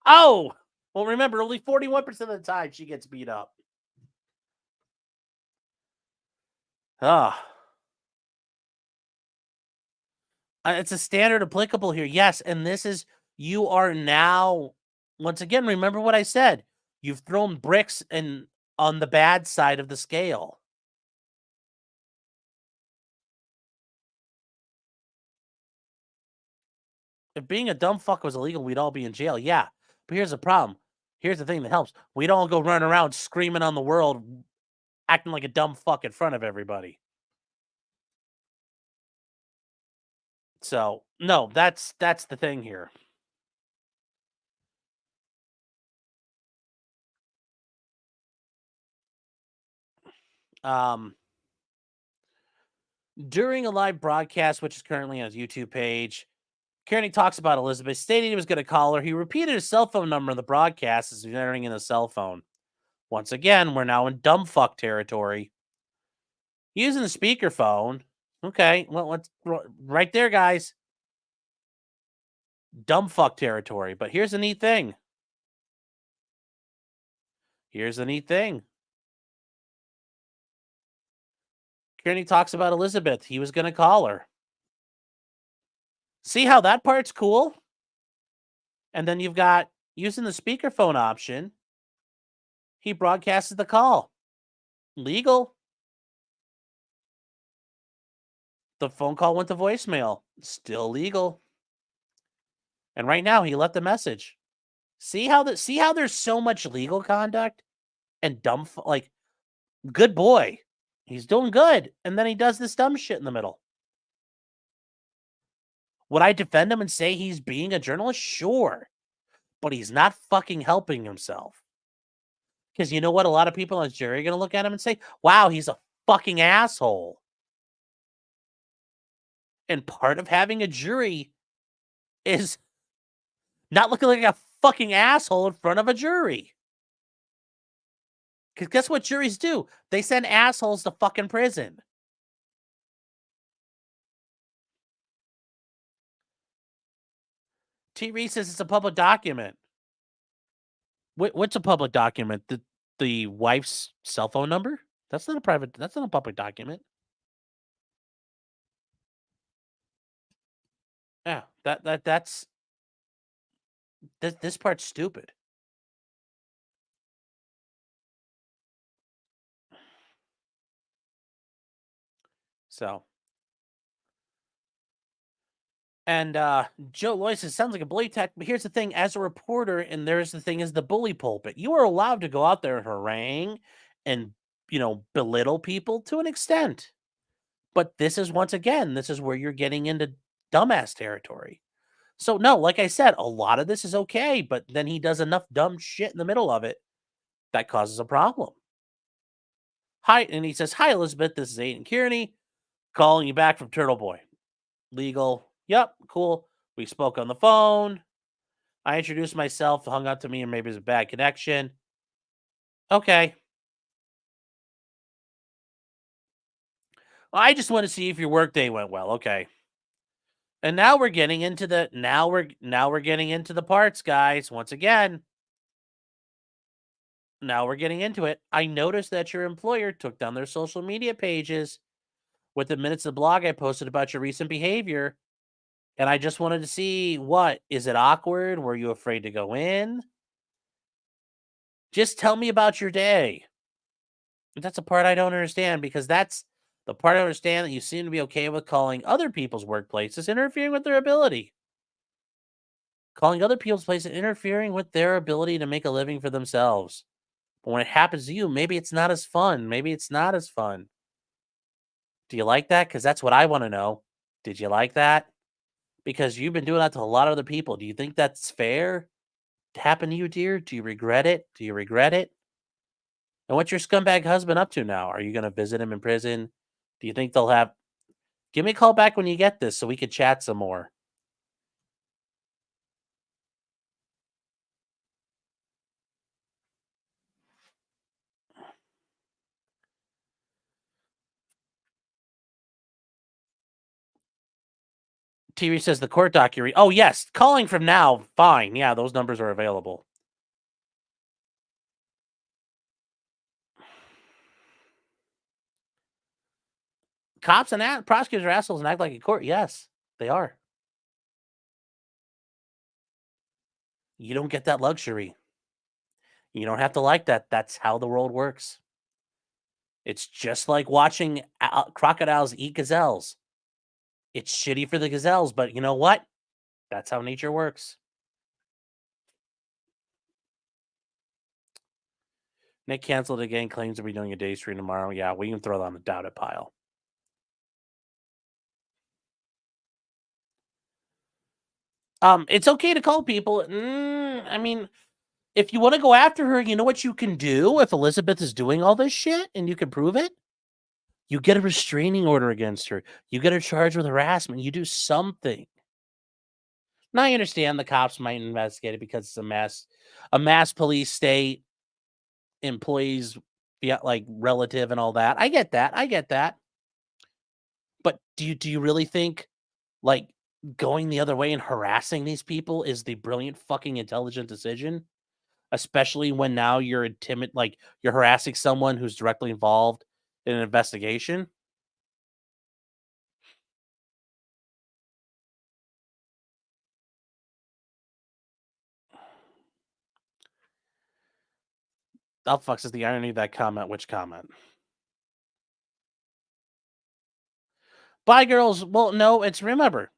Oh! Well, remember, only 41% of the time she gets beat up. Ah. It's a standard applicable here. Yes, and this is, you are now, once again, remember what I said. You've thrown bricks on the bad side of the scale. If being a dumb fuck was illegal, we'd all be in jail. Yeah, but here's the problem. Here's the thing that helps. We don't go running around screaming on the world, acting like a dumb fuck in front of everybody. So, no, that's the thing here. During a live broadcast, which is currently on his YouTube page, Kearney talks about Elizabeth, stating he was going to call her. He repeated his cell phone number in the broadcast as he's entering in a cell phone. Once again, we're now in dumb fuck territory. Using the speakerphone. Okay, well, let's right there, guys. Dumb fuck territory. But here's the neat thing. Kearney talks about Elizabeth. He was going to call her. See how that part's cool? And then you've got using the speakerphone option, he broadcasted the call. Legal. The phone call went to voicemail. Still legal. And right now he left a message. See how there's so much legal conduct and like good boy. He's doing good. And then he does this dumb shit in the middle. Would I defend him and say he's being a journalist? Sure. But he's not fucking helping himself. Because you know what? A lot of people on his jury are going to look at him and say, wow, he's a fucking asshole. And part of having a jury is not looking like a fucking asshole in front of a jury. Because guess what juries do? They send assholes to fucking prison. T. Reese says it's a public document. What's a public document? The wife's cell phone number? That's not a public document. Yeah, that's this part's stupid. So, and Joe Loy says sounds like a bully attack, but here's the thing: as a reporter, and there's the thing is the bully pulpit. You are allowed to go out there and harangue and belittle people to an extent. But this is once again, this is where you're getting into dumbass territory. So no, like I said, a lot of this is okay, but then he does enough dumb shit in the middle of it that causes a problem. Hi, and he says, "Hi, Elizabeth. This is Aiden Kearney calling you back from Turtleboy. Legal. Yep, cool. We spoke on the phone. I introduced myself, hung up to me, and maybe it's a bad connection. Okay. Well, I just want to see if your workday went well. Okay. And now we're getting into the now we're getting into the parts, guys. Once again, now we're getting into it. I noticed that your employer took down their social media pages with the minutes of the blog I posted about your recent behavior. And I just wanted to see what is it awkward? Were you afraid to go in? Just tell me about your day. That's a part I don't understand because that's the part I understand that you seem to be okay with calling other people's workplaces interfering with their ability. Calling other people's places interfering with their ability to make a living for themselves. But when it happens to you, maybe it's not as fun. Maybe it's not as fun. Do you like that? Because that's what I want to know. Did you like that? Because you've been doing that to a lot of other people. Do you think that's fair to happen to you, dear? Do you regret it? Do you regret it? And what's your scumbag husband up to now? Are you going to visit him in prison? Do you think they'll have? Give me a call back when you get this so we could chat some more. TV says the court document. Oh, yes. Calling from now. Fine. Yeah, those numbers are available. Cops and prosecutors are assholes and act like a court. Yes, they are. You don't get that luxury. You don't have to like that. That's how the world works. It's just like watching crocodiles eat gazelles. It's shitty for the gazelles, but you know what? That's how nature works. Nick canceled again, claims to be doing a day stream tomorrow. Yeah, we can throw that on the doubted pile. It's okay to call people. I mean, if you want to go after her, you know what you can do if Elizabeth is doing all this shit and you can prove it? You get a restraining order against her. You get her charged with harassment. You do something. Now I understand the cops might investigate it because it's a mass police state, employees, yeah, like relative and all that. I get that. I get that. But do you really think like going the other way and harassing these people is the brilliant fucking intelligent decision? Especially when now you're like you're harassing someone who's directly involved in an investigation. Oh, fuck, is the irony of that comment. Which comment? Bye, girls. Well, no, it's remember,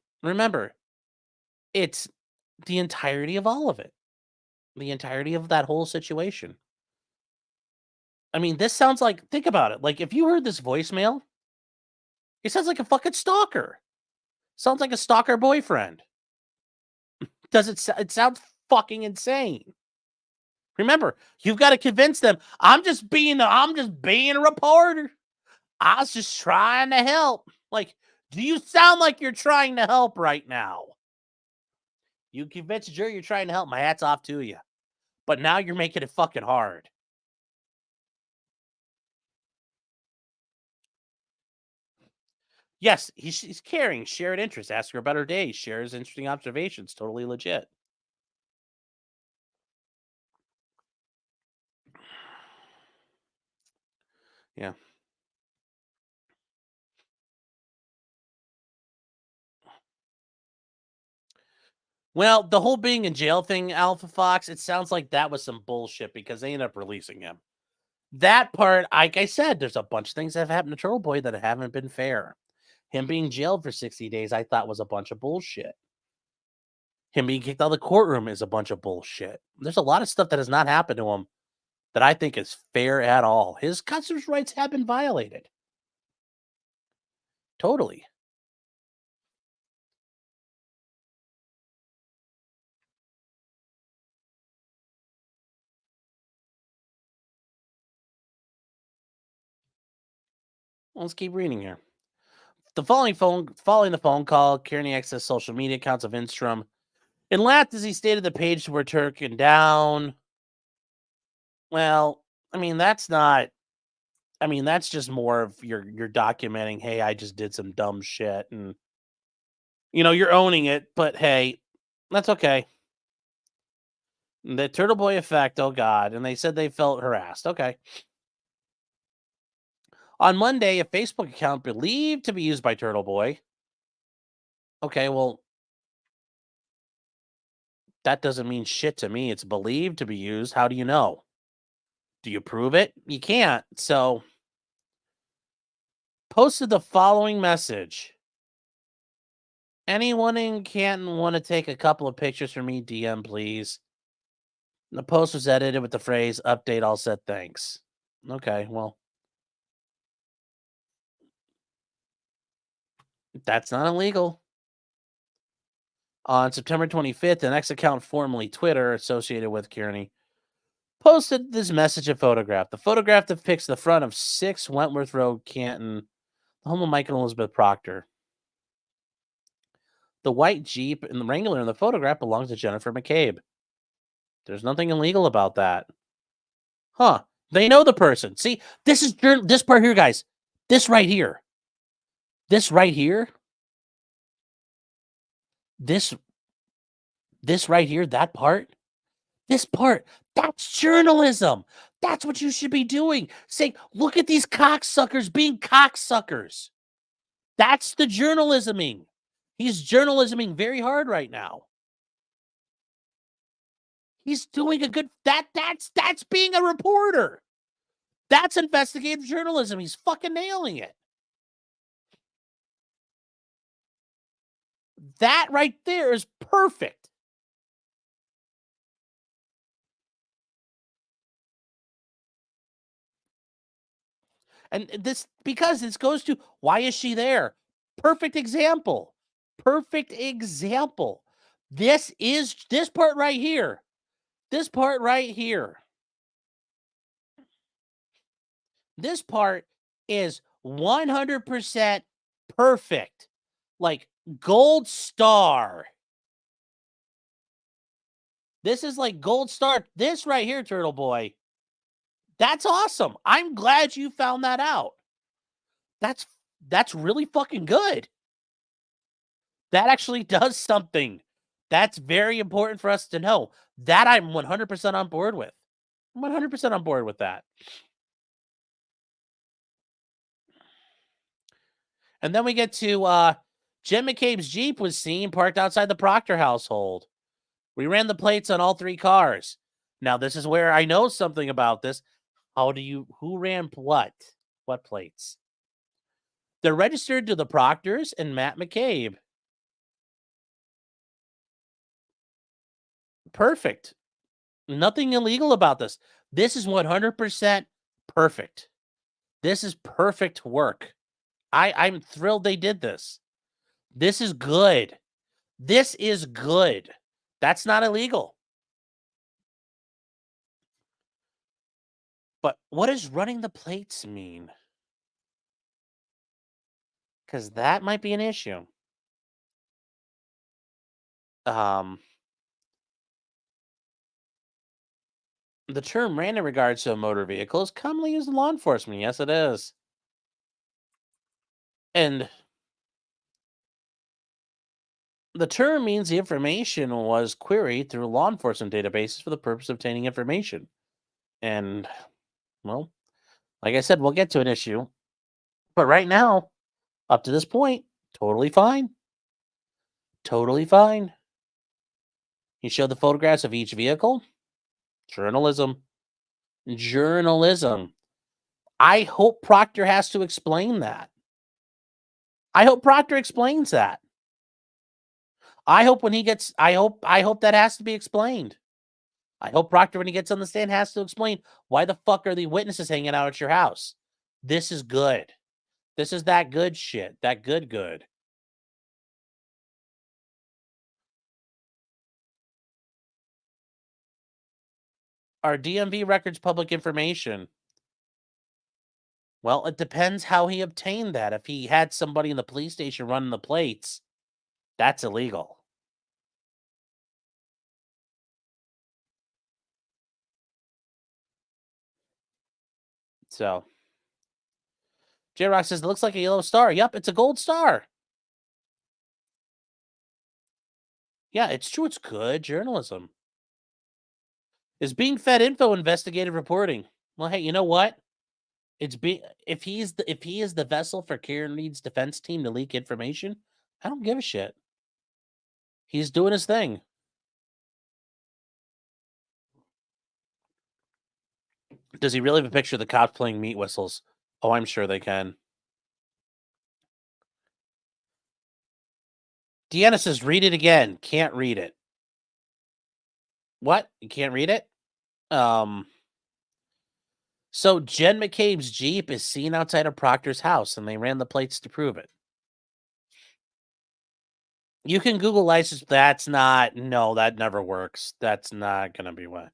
it's the entirety of all of it. The entirety of that whole situation. I mean, this sounds like, think about it. Like, if you heard this voicemail, it sounds like a fucking stalker. Sounds like a stalker boyfriend. It sounds fucking insane. Remember, you've got to convince them. I'm just being a reporter. I was just trying to help. Like, do you sound like you're trying to help right now? You convince a jury you're trying to help. My hat's off to you. But now you're making it fucking hard. Yes, he's carrying shared interests. Ask her about her day. Shares interesting observations. Totally legit. Yeah. Well, the whole being in jail thing, Alpha Fox, it sounds like that was some bullshit because they ended up releasing him. That part, like I said, there's a bunch of things that have happened to Turtleboy that haven't been fair. Him being jailed for 60 days, I thought was a bunch of bullshit. Him being kicked out of the courtroom is a bunch of bullshit. There's a lot of stuff that has not happened to him that I think is fair at all. His customers' rights have been violated. Totally. Let's keep reading here. Following the phone call, Kearney accessed social media accounts of Instrom and laughed as he stated the page were taken down. Well, I mean, that's not. I mean, that's just more of you're documenting. Hey, I just did some dumb shit, and you're owning it. But hey, that's okay. The Turtleboy effect. Oh God, and they said they felt harassed. Okay. On Monday, a Facebook account believed to be used by Turtleboy. Okay, well, that doesn't mean shit to me. It's believed to be used. How do you know? Do you prove it? You can't. So, posted the following message. Anyone in Canton want to take a couple of pictures for me? DM, please. The post was edited with the phrase update all set, thanks. Okay, well, that's not illegal. On September 25th, an X account, formerly Twitter, associated with Kearney, posted this message and photograph. The photograph depicts the front of 6 Wentworth Road, Canton, the home of Michael and Elizabeth Proctor. The white Jeep and the Wrangler in the photograph belongs to Jennifer McCabe. There's nothing illegal about that. Huh. They know the person. See, this part here, guys. This right here. This right here. This right here, that part. This part, that's journalism. That's what you should be doing. Saying, look at these cocksuckers being cocksuckers. That's the journalisming. He's journalisming very hard right now. He's doing a good that's being a reporter. That's investigative journalism. He's fucking nailing it. That right there is perfect. And because this goes to why is she there? Perfect example. Perfect example. This part right here. This part right here. This part is 100% perfect. Like gold star. This is like gold star. This right here, Turtleboy. That's awesome. I'm glad you found that out. That's really fucking good. That actually does something. That's very important for us to know. That I'm 100% on board with. I'm 100% on board with that. And then we get to Jen McCabe's Jeep was seen parked outside the Proctor household. We ran the plates on all 3 cars. Now, this is where I know something about this. Who ran what? What plates? They're registered to the Proctors and Matt McCabe. Perfect. Nothing illegal about this. This is 100% perfect. This is perfect work. I'm thrilled they did this. This is good. This is good. That's not illegal. But what does running the plates mean? Because that might be an issue. The term ran in regards to a motor vehicle is commonly used in law enforcement. Yes, it is. And the term means the information was queried through law enforcement databases for the purpose of obtaining information. And, well, like I said, we'll get to an issue. But right now, up to this point, totally fine. Totally fine. You show the photographs of each vehicle. Journalism. Journalism. I hope Proctor has to explain that. I hope Proctor explains that. I hope when he gets, I hope that has to be explained. I hope Proctor, when he gets on the stand, has to explain why the fuck are the witnesses hanging out at your house? This is good. This is that good shit. That good. Are DMV records public information? Well, it depends how he obtained that. If he had somebody in the police station running the plates, that's illegal. So, J Rock says it looks like a yellow star. Yep, it's a gold star. Yeah, it's true. It's good journalism. Is being fed info investigative reporting? Well, hey, you know what? If he is the vessel for Kearney's defense team to leak information, I don't give a shit. He's doing his thing. Does he really have a picture of the cops playing meat whistles? Oh, I'm sure they can. Deanna says, read it again. Can't read it. What? You can't read it? So Jen McCabe's Jeep is seen outside of Proctor's house, and they ran the plates to prove it. You can Google license. No, that never works. That's not going to be what.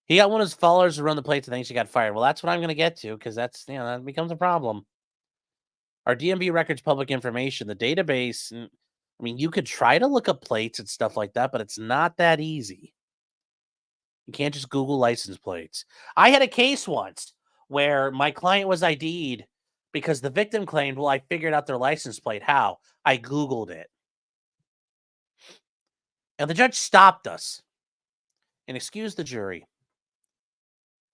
He got one of his followers to run the plates and thinks he got fired. Well, that's what I'm going to get to because that becomes a problem. Our DMV records public information. The database, I mean, you could try to look up plates and stuff like that, but it's not that easy. You can't just Google license plates. I had a case once where my client was ID'd because the victim claimed, well, I figured out their license plate. How? I Googled it. And the judge stopped us and excused the jury.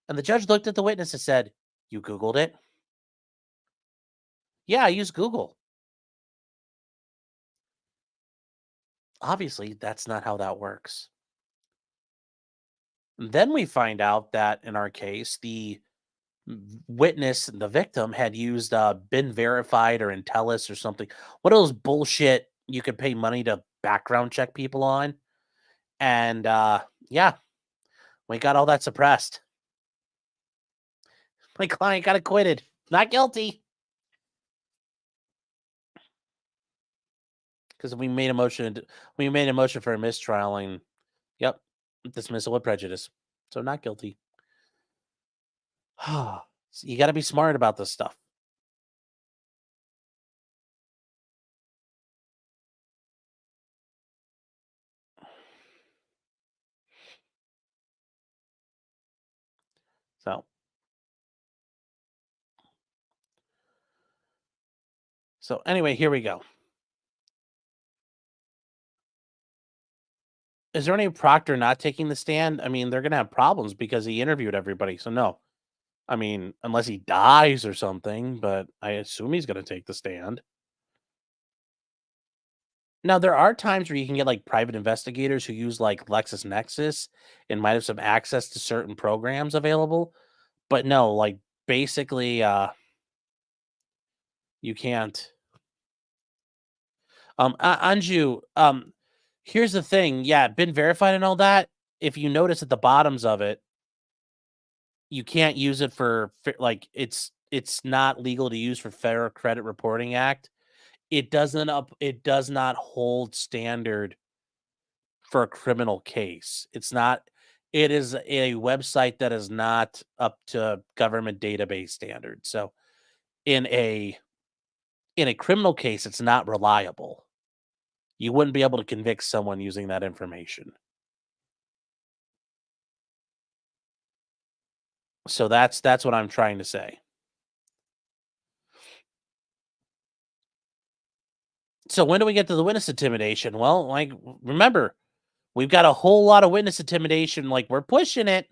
And the judge looked at the witness and said, you Googled it? Yeah, I use Google. Obviously, that's not how that works. And then we find out that in our case, the witness, the victim, had used been verified or Intellis or something. What are those bullshit you could pay money to background check people on? And yeah, we got all that suppressed. My client got acquitted. Not guilty. Because we made a motion for a mistrial and yep, dismissal with prejudice. So not guilty. So you got to be smart about this stuff. So anyway, here we go. Is there any Proctor not taking the stand? I mean, they're gonna have problems because he interviewed everybody. So no. I mean, unless he dies or something, but I assume he's gonna take the stand. Now, there are times where you can get like private investigators who use like LexisNexis and might have some access to certain programs available. But no, like, basically, you can't. Anju, here's the thing. Yeah, been verified and all that. If you notice at the bottoms of it, you can't use it for like it's not legal to use for Fair Credit Reporting Act. It does not hold standard for a criminal case. It's not. It is a website that is not up to government database standards. So in a criminal case, it's not reliable. You wouldn't be able to convict someone using that information. So that's what I'm trying to say. So when do we get to the witness intimidation? Well, like remember, we've got a whole lot of witness intimidation. Like we're pushing it.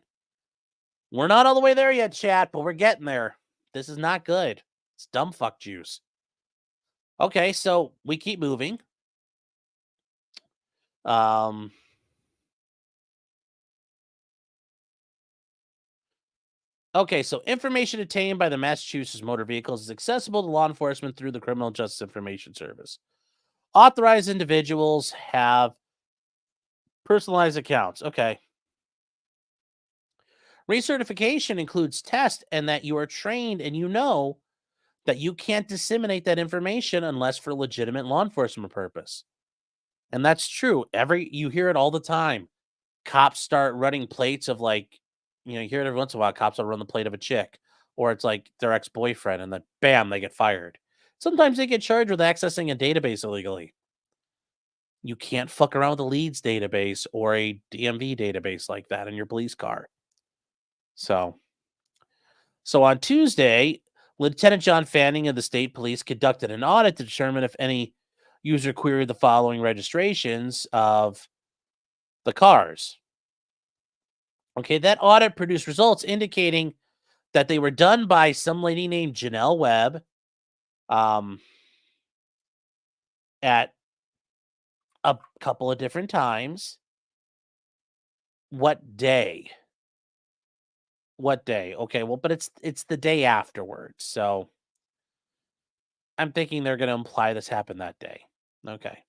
We're not all the way there yet, chat, but we're getting there. This is not good. It's dumb fuck juice. Okay, so we keep moving. Um Okay, so information obtained by the Massachusetts Motor Vehicles is accessible to law enforcement through the Criminal Justice Information Service. Authorized individuals have personalized accounts. Okay. Recertification includes tests and that you are trained and you know that you can't disseminate that information unless for legitimate law enforcement purpose. And that's true. You hear it all the time. Cops start running plates of like, you hear it every once in a while. Cops will run the plate of a chick, or it's like their ex-boyfriend, and then bam, they get fired. Sometimes they get charged with accessing a database illegally. You can't fuck around with a leads database or a DMV database like that in your police car. So on Tuesday, Lieutenant John Fanning of the state police conducted an audit to determine if any user queried the following registrations of the cars. Okay, that audit produced results indicating that they were done by some lady named Janelle Webb at a couple of different times. What day? What day? Okay, well, but it's the day afterwards. So I'm thinking they're going to imply this happened that day. Okay.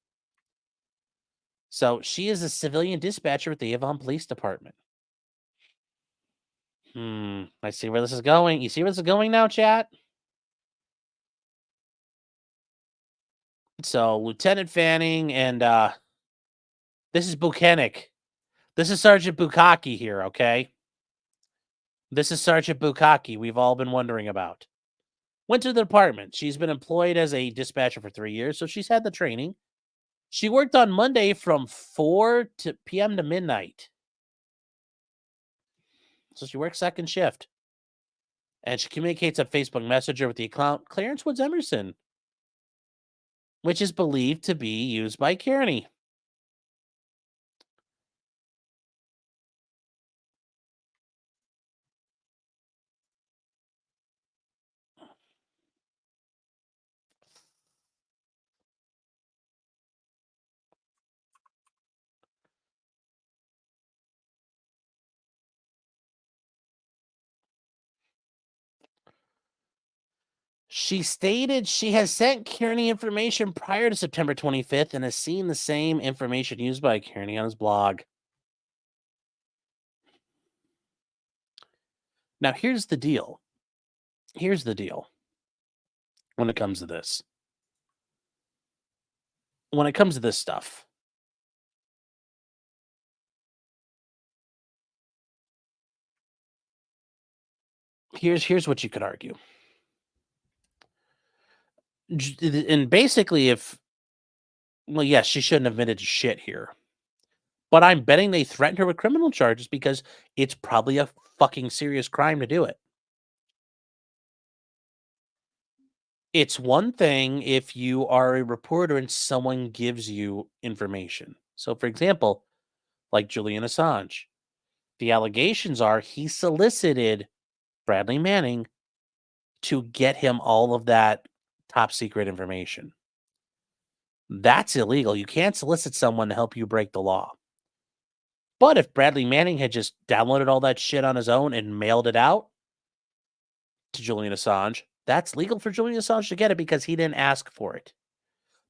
So she is a civilian dispatcher with the Avon Police Department. I see where this is going. You see where this is going now, chat? So Lieutenant Fanning and this is Buchanan. This is Sergeant Bukaki here, okay? This is Sergeant Bukaki we've all been wondering about. Went to the department. She's been employed as a dispatcher for 3 years, so she's had the training. She worked on Monday from 4 p.m. to midnight. So she works second shift. And she communicates on Facebook Messenger with the account Clarence Woods Emerson, which is believed to be used by Kearney. She stated she has sent Kearney information prior to September 25th and has seen the same information used by Kearney on his blog. Now, here's the deal. Here's the deal when it comes to this. When it comes to this stuff, here's what you could argue. And basically, yes, she shouldn't have admitted to shit here. But I'm betting they threatened her with criminal charges because it's probably a fucking serious crime to do it. It's one thing if you are a reporter and someone gives you information. So, for example, like Julian Assange, the allegations are he solicited Bradley Manning to get him all of that top secret information. That's illegal. You can't solicit someone to help you break the law. But if Bradley Manning had just downloaded all that shit on his own and mailed it out, to Julian Assange, that's legal for Julian Assange to get it because he didn't ask for it.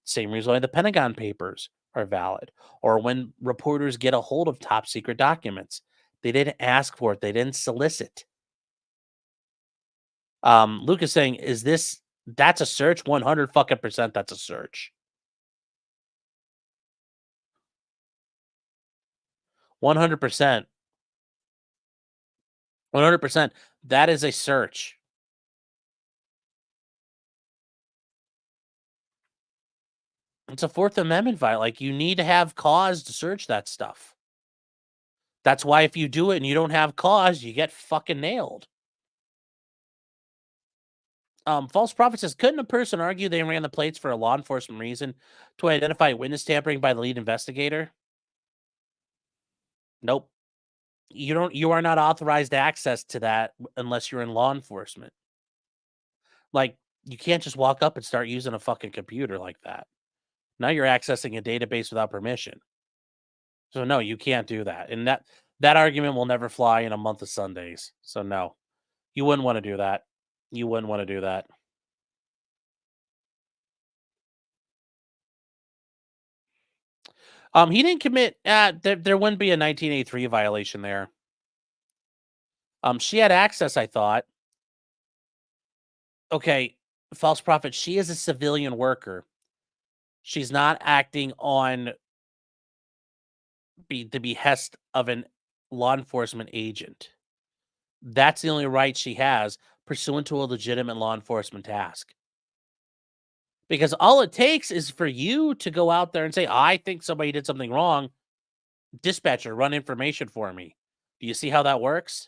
Same reason why the Pentagon Papers are valid, or when reporters get a hold of top secret documents. They didn't ask for it. They didn't solicit. Luke is saying, is this, that's a search? 100 fucking percent that's a search. 100%. 100%. That is a search. It's a Fourth Amendment violation. Like, you need to have cause to search that stuff. That's why if you do it and you don't have cause, you get fucking nailed. False Prophet says, couldn't a person argue they ran the plates for a law enforcement reason to identify witness tampering by the lead investigator? Nope. You are not authorized access to that unless you're in law enforcement. Like, you can't just walk up and start using a fucking computer like that. Now you're accessing a database without permission. So no, you can't do that. And that argument will never fly in a month of Sundays. So no. You wouldn't want to do that. You wouldn't want to do that. He didn't commit. There wouldn't be a 1983 violation there. She had access, I thought. Okay, false prophet. She is a civilian worker. She's not acting on the behest of an law enforcement agent. That's the only right she has pursuant to a legitimate law enforcement task. Because all it takes is for you to go out there and say, I think somebody did something wrong. Dispatcher, run information for me. Do you see how that works?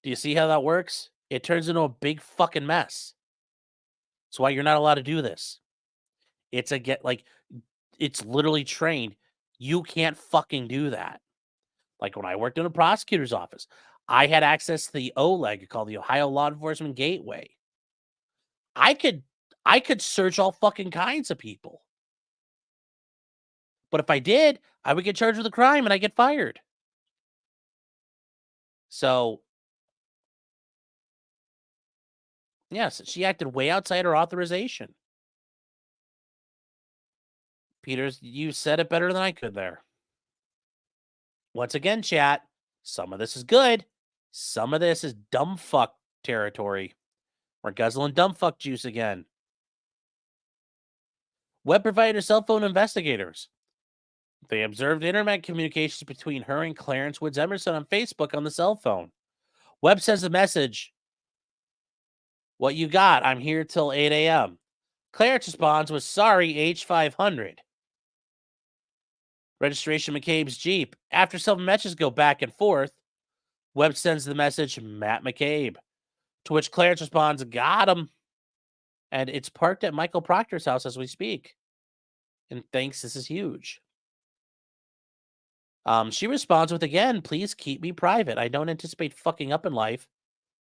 Do you see how that works? It turns into a big fucking mess. That's why you're not allowed to do this. It's it's literally trained. You can't fucking do that. Like when I worked in a prosecutor's office, I had access to the OLEG called the Ohio Law Enforcement Gateway. I could search all fucking kinds of people. But if I did, I would get charged with a crime and I get fired. So, yes, she acted way outside her authorization. Peters, you said it better than I could there. Once again, chat, some of this is good. Some of this is dumb fuck territory. We're guzzling dumb fuck juice again. Web provider cell phone investigators. They observed internet communications between her and Clarence Woods Emerson on Facebook on the cell phone. Webb says the message, what you got? I'm here till 8 a.m. Clarence responds with, sorry, H500. Registration McCabe's Jeep. After some messages go back and forth, Webb sends the message, Matt McCabe. To which Clarence responds, got him. And it's parked at Michael Proctor's house as we speak. And thanks, this is huge. She responds with, again, please keep me private. I don't anticipate fucking up in life,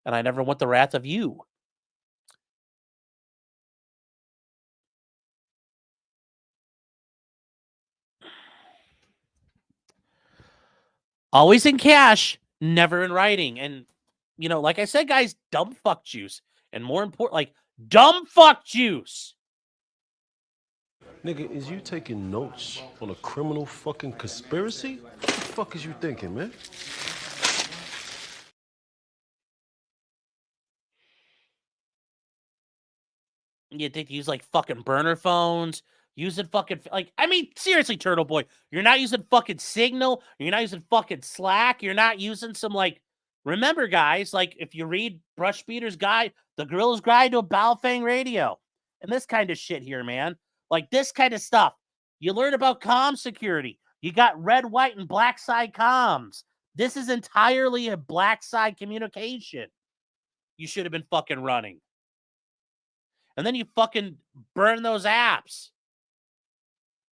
and I never want the wrath of you. Always in cash, never in writing. And, like I said, guys, dumb fuck juice. And more important, like, dumb fuck juice. Nigga, is you taking notes on a criminal fucking conspiracy? What the fuck is you thinking, man? You think use like fucking burner phones, using fucking seriously, Turtleboy, you're not using fucking Signal, you're not using fucking Slack, you're not using some remember guys, like if you read Brush Beater's guide, the Gorilla's Guide to a Baofeng Radio, and this kind of shit here, man, like this kind of stuff, you learn about comm security. You got red, white, and black side comms. This is entirely a black side communication. You should have been fucking running. And then you fucking burn those apps.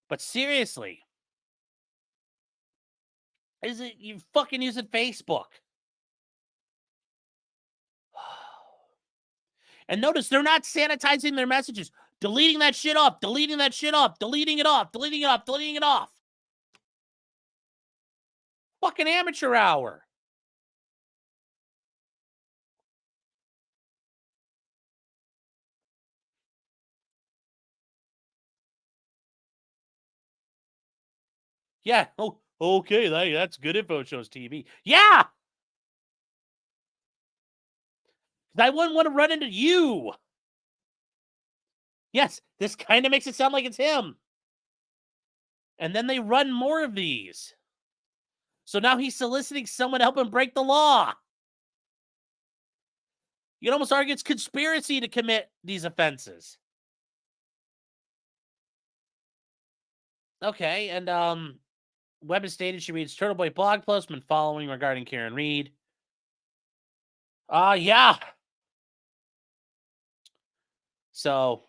But seriously, is it you fucking using Facebook? And notice they're not sanitizing their messages, deleting that shit off, deleting that shit off, deleting it off, deleting it off, deleting it off. Fucking amateur hour. Yeah. Oh, okay. That's good info, shows TV. Yeah. I wouldn't want to run into you. Yes, this kind of makes it sound like it's him. And then they run more of these. So now he's soliciting someone to help him break the law. You can almost argue it's conspiracy to commit these offenses. Okay, and Webb stated she reads Turtleboy blog post been following regarding Karen Reed. Yeah. So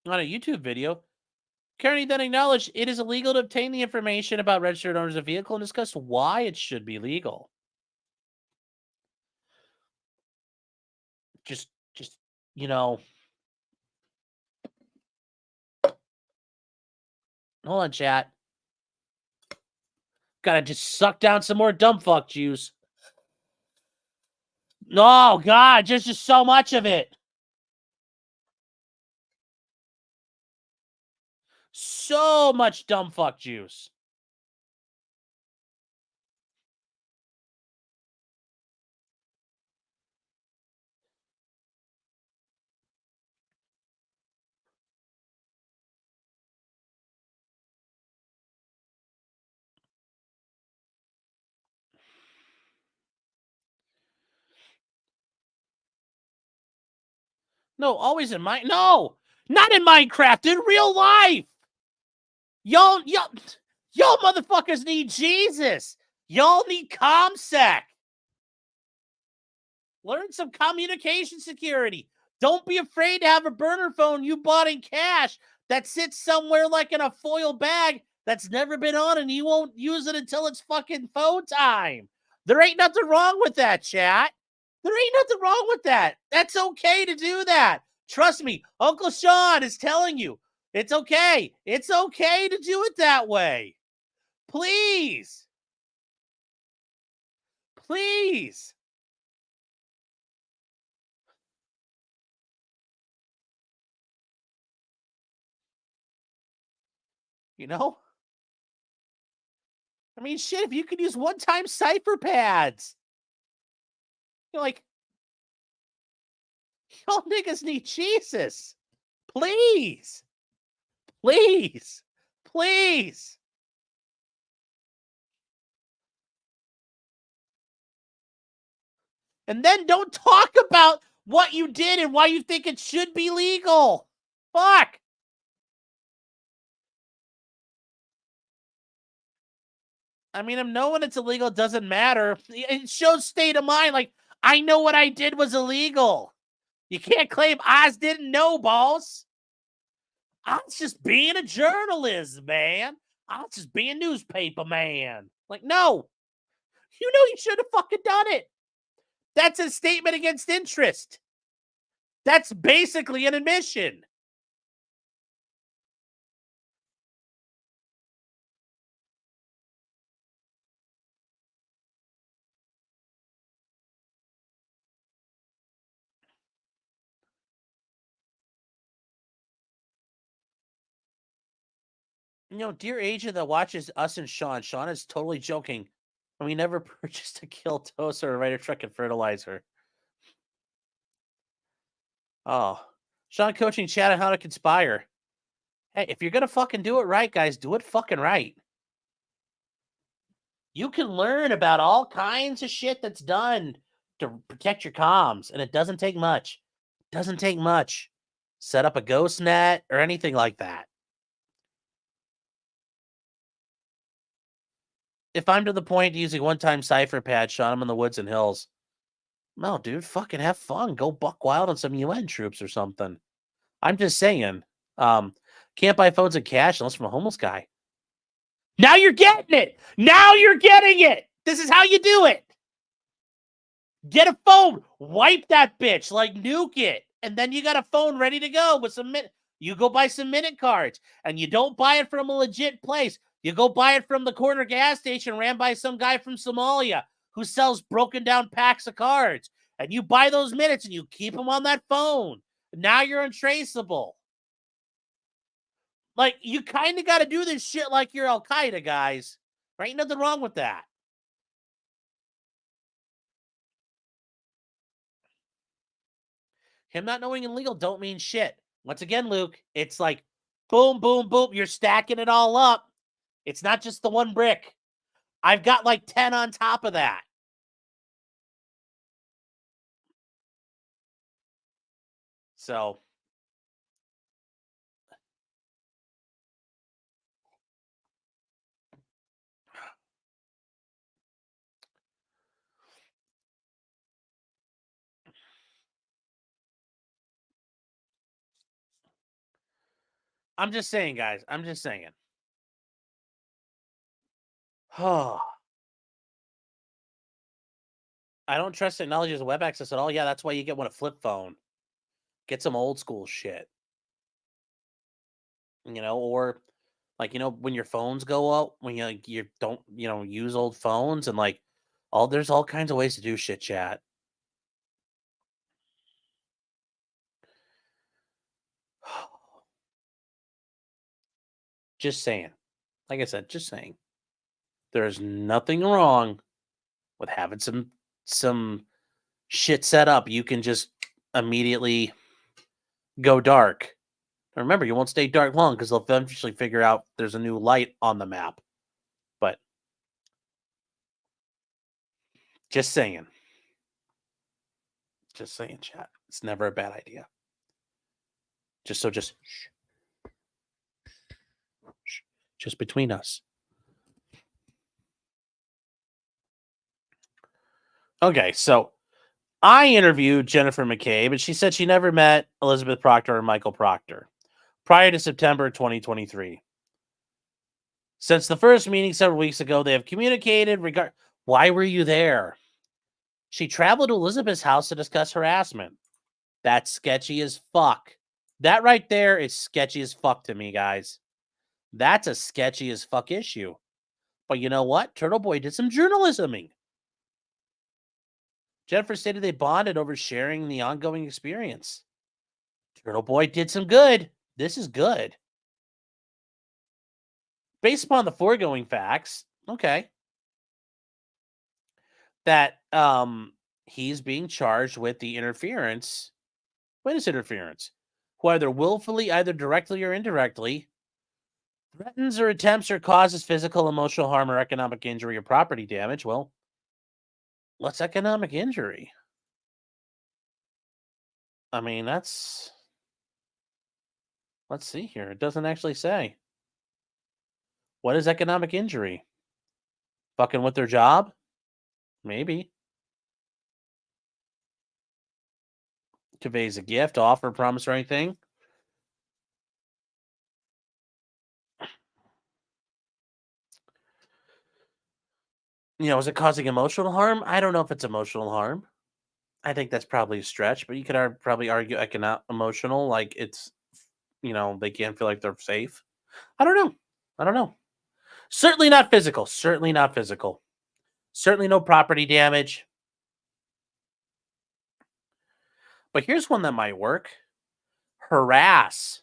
on a YouTube video, Kearney then acknowledged it is illegal to obtain the information about registered owners of vehicle and discussed why it should be legal. Just, you know, hold on, chat. Gotta just suck down some more dumb fuck juice. Oh, God, just so much of it. So much dumb fuck juice. No, always in no, not in Minecraft, in real life. Y'all motherfuckers need Jesus. Y'all need ComSec. Learn some communication security. Don't be afraid to have a burner phone you bought in cash that sits somewhere like in a foil bag that's never been on and you won't use it until it's fucking phone time. There ain't nothing wrong with that, chat. There ain't nothing wrong with that. That's okay to do that. Trust me, Uncle Sean is telling you. It's okay. It's okay to do it that way. Please. Please. You know? I mean, shit, if you could use one-time cipher pads. You're like, y'all niggas need Jesus. Please. Please. Please. And then don't talk about what you did and why you think it should be legal. Fuck. I mean, if knowing it's illegal doesn't matter. It shows state of mind. Like, I know what I did was illegal. You can't claim Oz didn't know, boss. I was just being a journalist, man. I was just being a newspaper man. Like, no. You know you should have fucking done it. That's a statement against interest. That's basically an admission. You know, dear agent that watches us and Sean is totally joking. And we never purchased a kill toast or a Ryder truck and fertilizer. Oh. Sean coaching chat on how to conspire. Hey, if you're gonna fucking do it right, guys, do it fucking right. You can learn about all kinds of shit that's done to protect your comms, and it doesn't take much. It doesn't take much. Set up a ghost net or anything like that. If I'm to the point using one-time cipher pad, Sean, I'm in the woods and hills. No, dude, fucking have fun. Go buck wild on some UN troops or something. I'm just saying. Can't buy phones in cash unless from a homeless guy. Now you're getting it. Now you're getting it. This is how you do it. Get a phone. Wipe that bitch. Like, nuke it. And then you got a phone ready to go with some minute. You go buy some minute cards. And you don't buy it from a legit place. You go buy it from the corner gas station ran by some guy from Somalia who sells broken down packs of cards. And you buy those minutes and you keep them on that phone. Now you're untraceable. Like, you kind of got to do this shit like you're Al Qaeda, guys. There ain't nothing wrong with that. Him not knowing illegal don't mean shit. Once again, Luke, it's like boom, boom, boom. You're stacking it all up. It's not just the one brick. I've got like 10 on top of that. So, I'm just saying, guys. I'm just saying. Oh. I don't trust technology as web access at all. Yeah, that's why you get one a flip phone. Get some old school shit. Or like, when your phones go out, when you don't, use old phones and like there's all kinds of ways to do shit, chat. Just saying. Like I said, just saying. There's nothing wrong with having some shit set up. You can just immediately go dark. Remember, you won't stay dark long because they'll eventually figure out there's a new light on the map. But just saying. Just saying, chat. It's never a bad idea. Just between us. Okay, so I interviewed Jennifer McCabe, and she said she never met Elizabeth Proctor or Michael Proctor prior to September 2023. Since the first meeting several weeks ago, they have communicated regard. Why were you there? She traveled to Elizabeth's house to discuss harassment. That's sketchy as fuck. That right there is sketchy as fuck to me, guys. That's a sketchy as fuck issue. But you know what? Turtleboy did some journalisming. Jennifer stated they bonded over sharing the ongoing experience. Turtleboy did some good. This is good. Based upon the foregoing facts, okay, that he's being charged with the witness interference, who either willfully, either directly or indirectly, threatens or attempts or causes physical, emotional harm or economic injury or property damage. Well, what's economic injury? I mean, let's see here. It doesn't actually say. What is economic injury? Fucking with their job? Maybe. Conveys a gift, offer, promise, or anything. Is it causing emotional harm? I don't know if it's emotional harm. I think that's probably a stretch, but you could probably argue emotional, like it's, they can't feel like they're safe. I don't know. Certainly not physical. Certainly not physical. Certainly no property damage. But here's one that might work. Harass.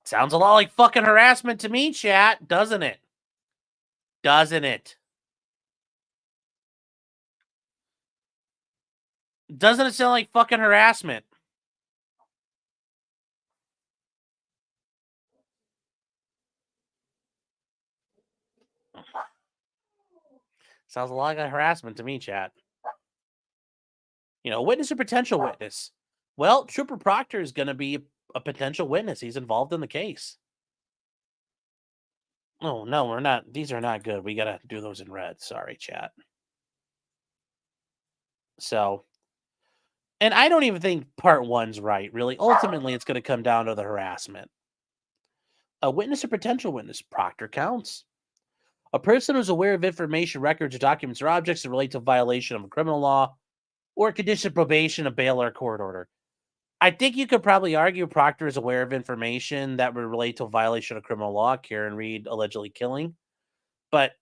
Sounds a lot like fucking harassment to me, chat, doesn't it? Doesn't it? Doesn't it sound like fucking harassment? Sounds a lot like harassment to me, chat. Witness or potential witness. Well, Trooper Proctor is going to be a potential witness. He's involved in the case. Oh, no, we're not. These are not good. We got to do those in red. Sorry, chat. So, and I don't even think part one's right, really. Ultimately, it's going to come down to the harassment. A witness or potential witness. Proctor counts. A person who's aware of information, records, or documents or objects that relate to violation of a criminal law or a condition of probation, a bail, or a court order. I think you could probably argue Proctor is aware of information that would relate to a violation of criminal law, Karen Reed allegedly killing. But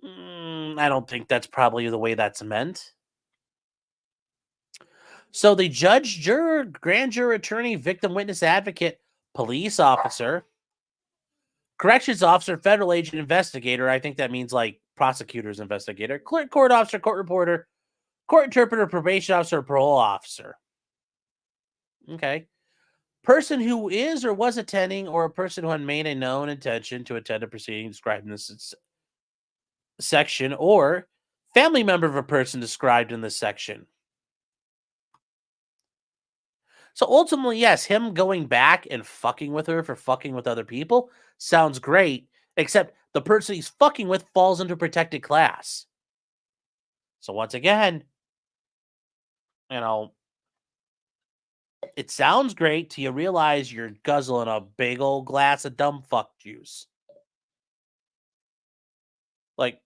I don't think that's probably the way that's meant. So the judge, juror, grand juror, attorney, victim, witness, advocate, police officer, corrections officer, federal agent, investigator. I think that means like prosecutor's investigator, court officer, court reporter, court interpreter, probation officer, parole officer. Okay. Person who is or was attending, or a person who had made a known intention to attend a proceeding described in this section, or family member of a person described in this section. So ultimately, yes, him going back and fucking with her for fucking with other people sounds great, except the person he's fucking with falls into protected class. So once again, you know, it sounds great till you realize you're guzzling a big old glass of dumb fuck juice. Like,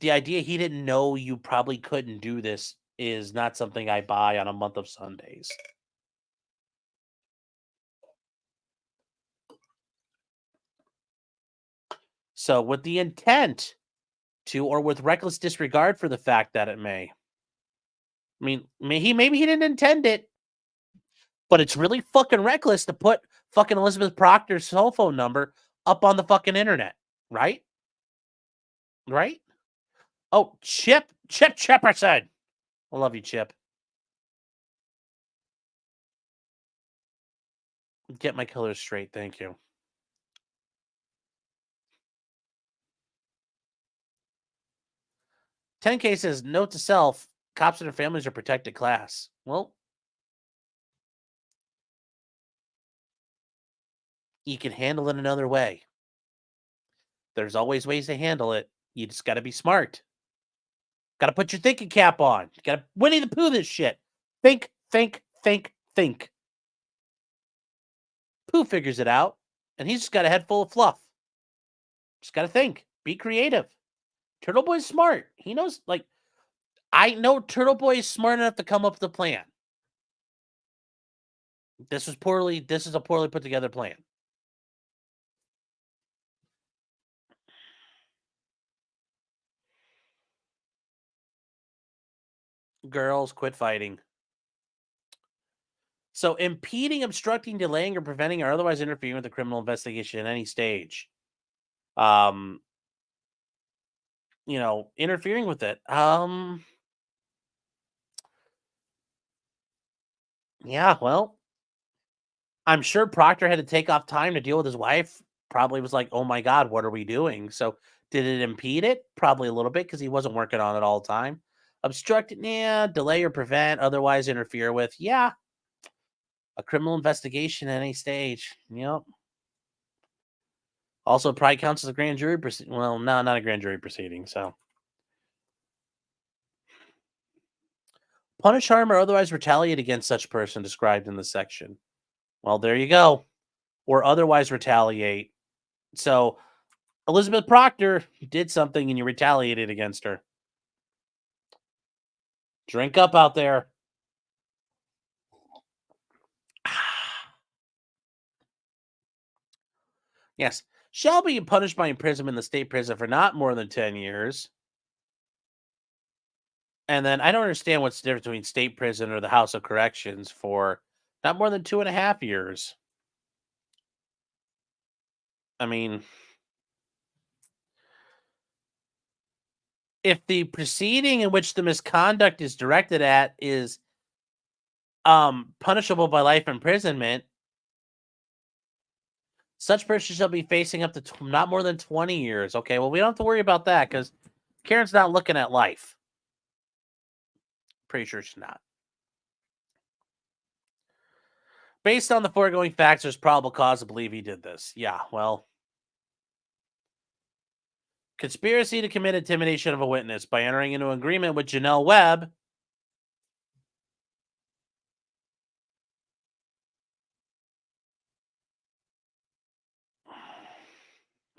the idea he didn't know you probably couldn't do this is not something I buy on a month of Sundays. So with the intent to, or with reckless disregard for the fact that it may. I mean, maybe he didn't intend it, but it's really fucking reckless to put fucking Elizabeth Proctor's cell phone number up on the fucking internet, right? Right? Oh, Chip Chipperson. I love you, Chip. Get my colors straight, thank you. Ten cases, note to self, cops and their families are protected class. Well, you can handle it another way. There's always ways to handle it. You just got to be smart. Got to put your thinking cap on. You got to Winnie the Pooh this shit. Think, think, think, think. Pooh figures it out, and he's just got a head full of fluff. Just got to think. Be creative. Turtleboy's smart. He knows, like, I know Turtleboy is smart enough to come up with a plan. This is a poorly put together plan. Girls, quit fighting. So impeding, obstructing, delaying, or preventing, or otherwise interfering with a criminal investigation at any stage. Interfering with it. Yeah, well, I'm sure Proctor had to take off time to deal with his wife. Probably was like, oh my God, what are we doing? So did it impede it? Probably a little bit because he wasn't working on it all the time. Obstruct it, yeah. Delay or prevent, otherwise interfere with, yeah. A criminal investigation at any stage. Yep. Also, probably counts as a grand jury proceeding. Well, no, not a grand jury proceeding. So, punish, harm, or otherwise retaliate against such person described in this section. Well, there you go. Or otherwise retaliate. So, Elizabeth Proctor did something and you retaliated against her. Drink up out there. Yes. Shall be punished by imprisonment in the state prison for not more than 10 years. And then I don't understand what's the difference between state prison or the House of Corrections for not more than 2.5 years. I mean, if the proceeding in which the misconduct is directed at is punishable by life imprisonment, such person shall be facing up to not more than 20 years. Okay, well, we don't have to worry about that because Karen's not looking at life. Pretty sure she's not. Based on the foregoing facts, there's probable cause to believe he did this. Yeah, well. Conspiracy to commit intimidation of a witness by entering into an agreement with Janelle Webb.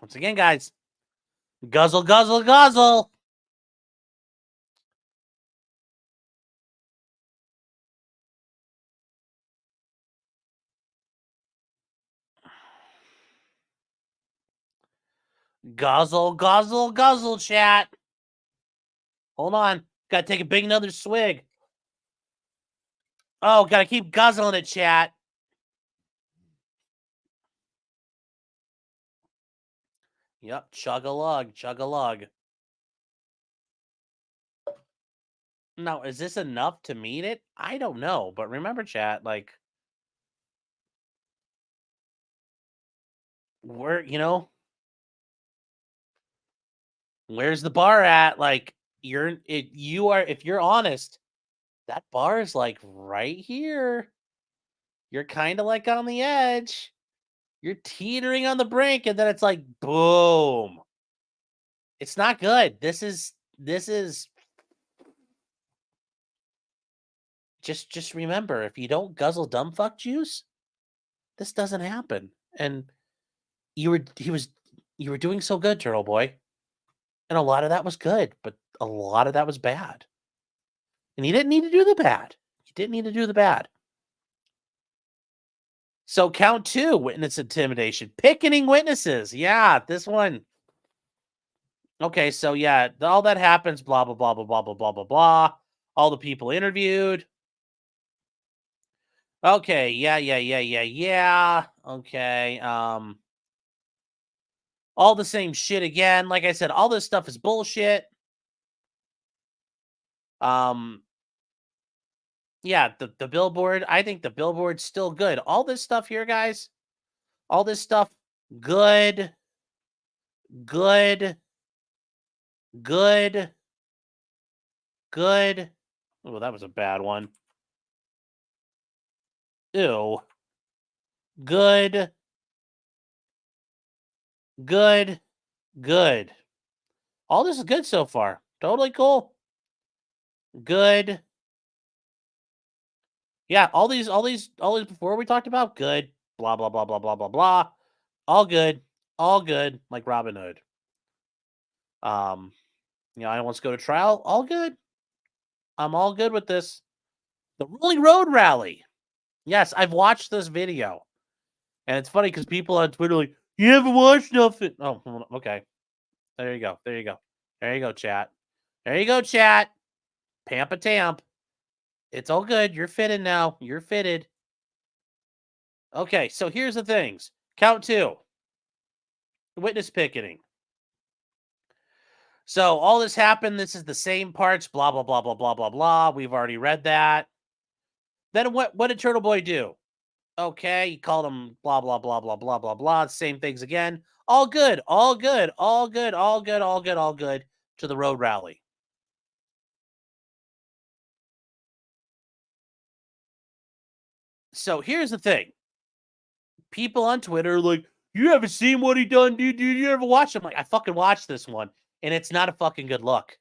Once again, guys, guzzle, guzzle, guzzle. Guzzle, guzzle, guzzle, chat. Hold on. Got to take a big another swig. Oh, gotta keep guzzling it, chat. Yep, chug a lug, chug a lug. Now, is this enough to meet it? I don't know, but remember, chat, like, we're, where's the bar at? Like, if you're honest, that bar is like right here. You're kind of like on the edge. You're teetering on the brink, and then it's like boom. It's not good. This is just remember, if you don't guzzle dumb fuck juice, this doesn't happen. And you were doing so good, Turtle Boy. And a lot of that was good, but a lot of that was bad. And you didn't need to do the bad. You didn't need to do the bad. So count 2, witness intimidation. Picketing witnesses. Yeah, this one. Okay, so yeah, all that happens, blah, blah, blah, blah, blah, blah, blah, blah, blah. All the people interviewed. Okay, yeah. Okay. All the same shit again. Like I said, all this stuff is bullshit. Yeah, the billboard, I think the billboard's still good. All this stuff here, guys, all this stuff, good, good, good, good. Oh, that was a bad one. Ew. Good, good, good. All this is good so far. Totally cool. Good. Yeah, all these before we talked about, good. Blah, blah, blah, blah, blah, blah, blah. All good. All good, like Robin Hood. I don't want to go to trial. All good. I'm all good with this. The Rolling Road Rally. Yes, I've watched this video. And it's funny because people on Twitter are like, you haven't watched nothing. Oh, okay. There you go. There you go. There you go, chat. There you go, chat. Pampa Tamp. It's all good. You're fitted now. You're fitted. Okay, so here's the things. Count 2. Witness picketing. So all this happened. This is the same parts. Blah, blah, blah, blah, blah, blah, blah. We've already read that. Then what did Turtle Boy do? Okay, he called him blah, blah, blah, blah, blah, blah, blah. Same things again. All good, all good, all good, all good, all good, all good to the road rally. So here's the thing. People on Twitter are like, you haven't seen what he done, dude. You ever watch him? Like, I fucking watched this one, and it's not a fucking good look.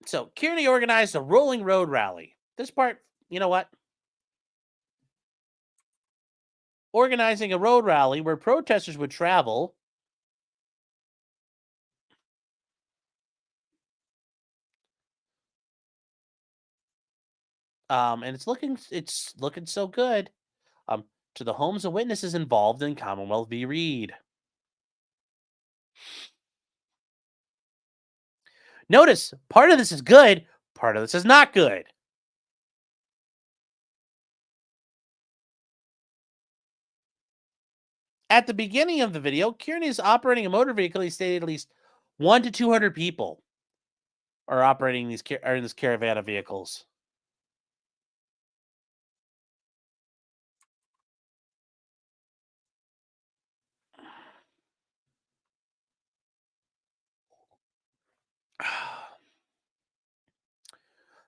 So Kearney organized a rolling road rally. This part, you know what? Organizing a road rally where protesters would travel. And it's looking so good. To the homes of witnesses involved in Commonwealth v. Reed. Notice, part of this is good, part of this is not good. At the beginning of the video, Kearney is operating a motor vehicle. He stated at least 1 to 200 people are operating in this caravan of vehicles.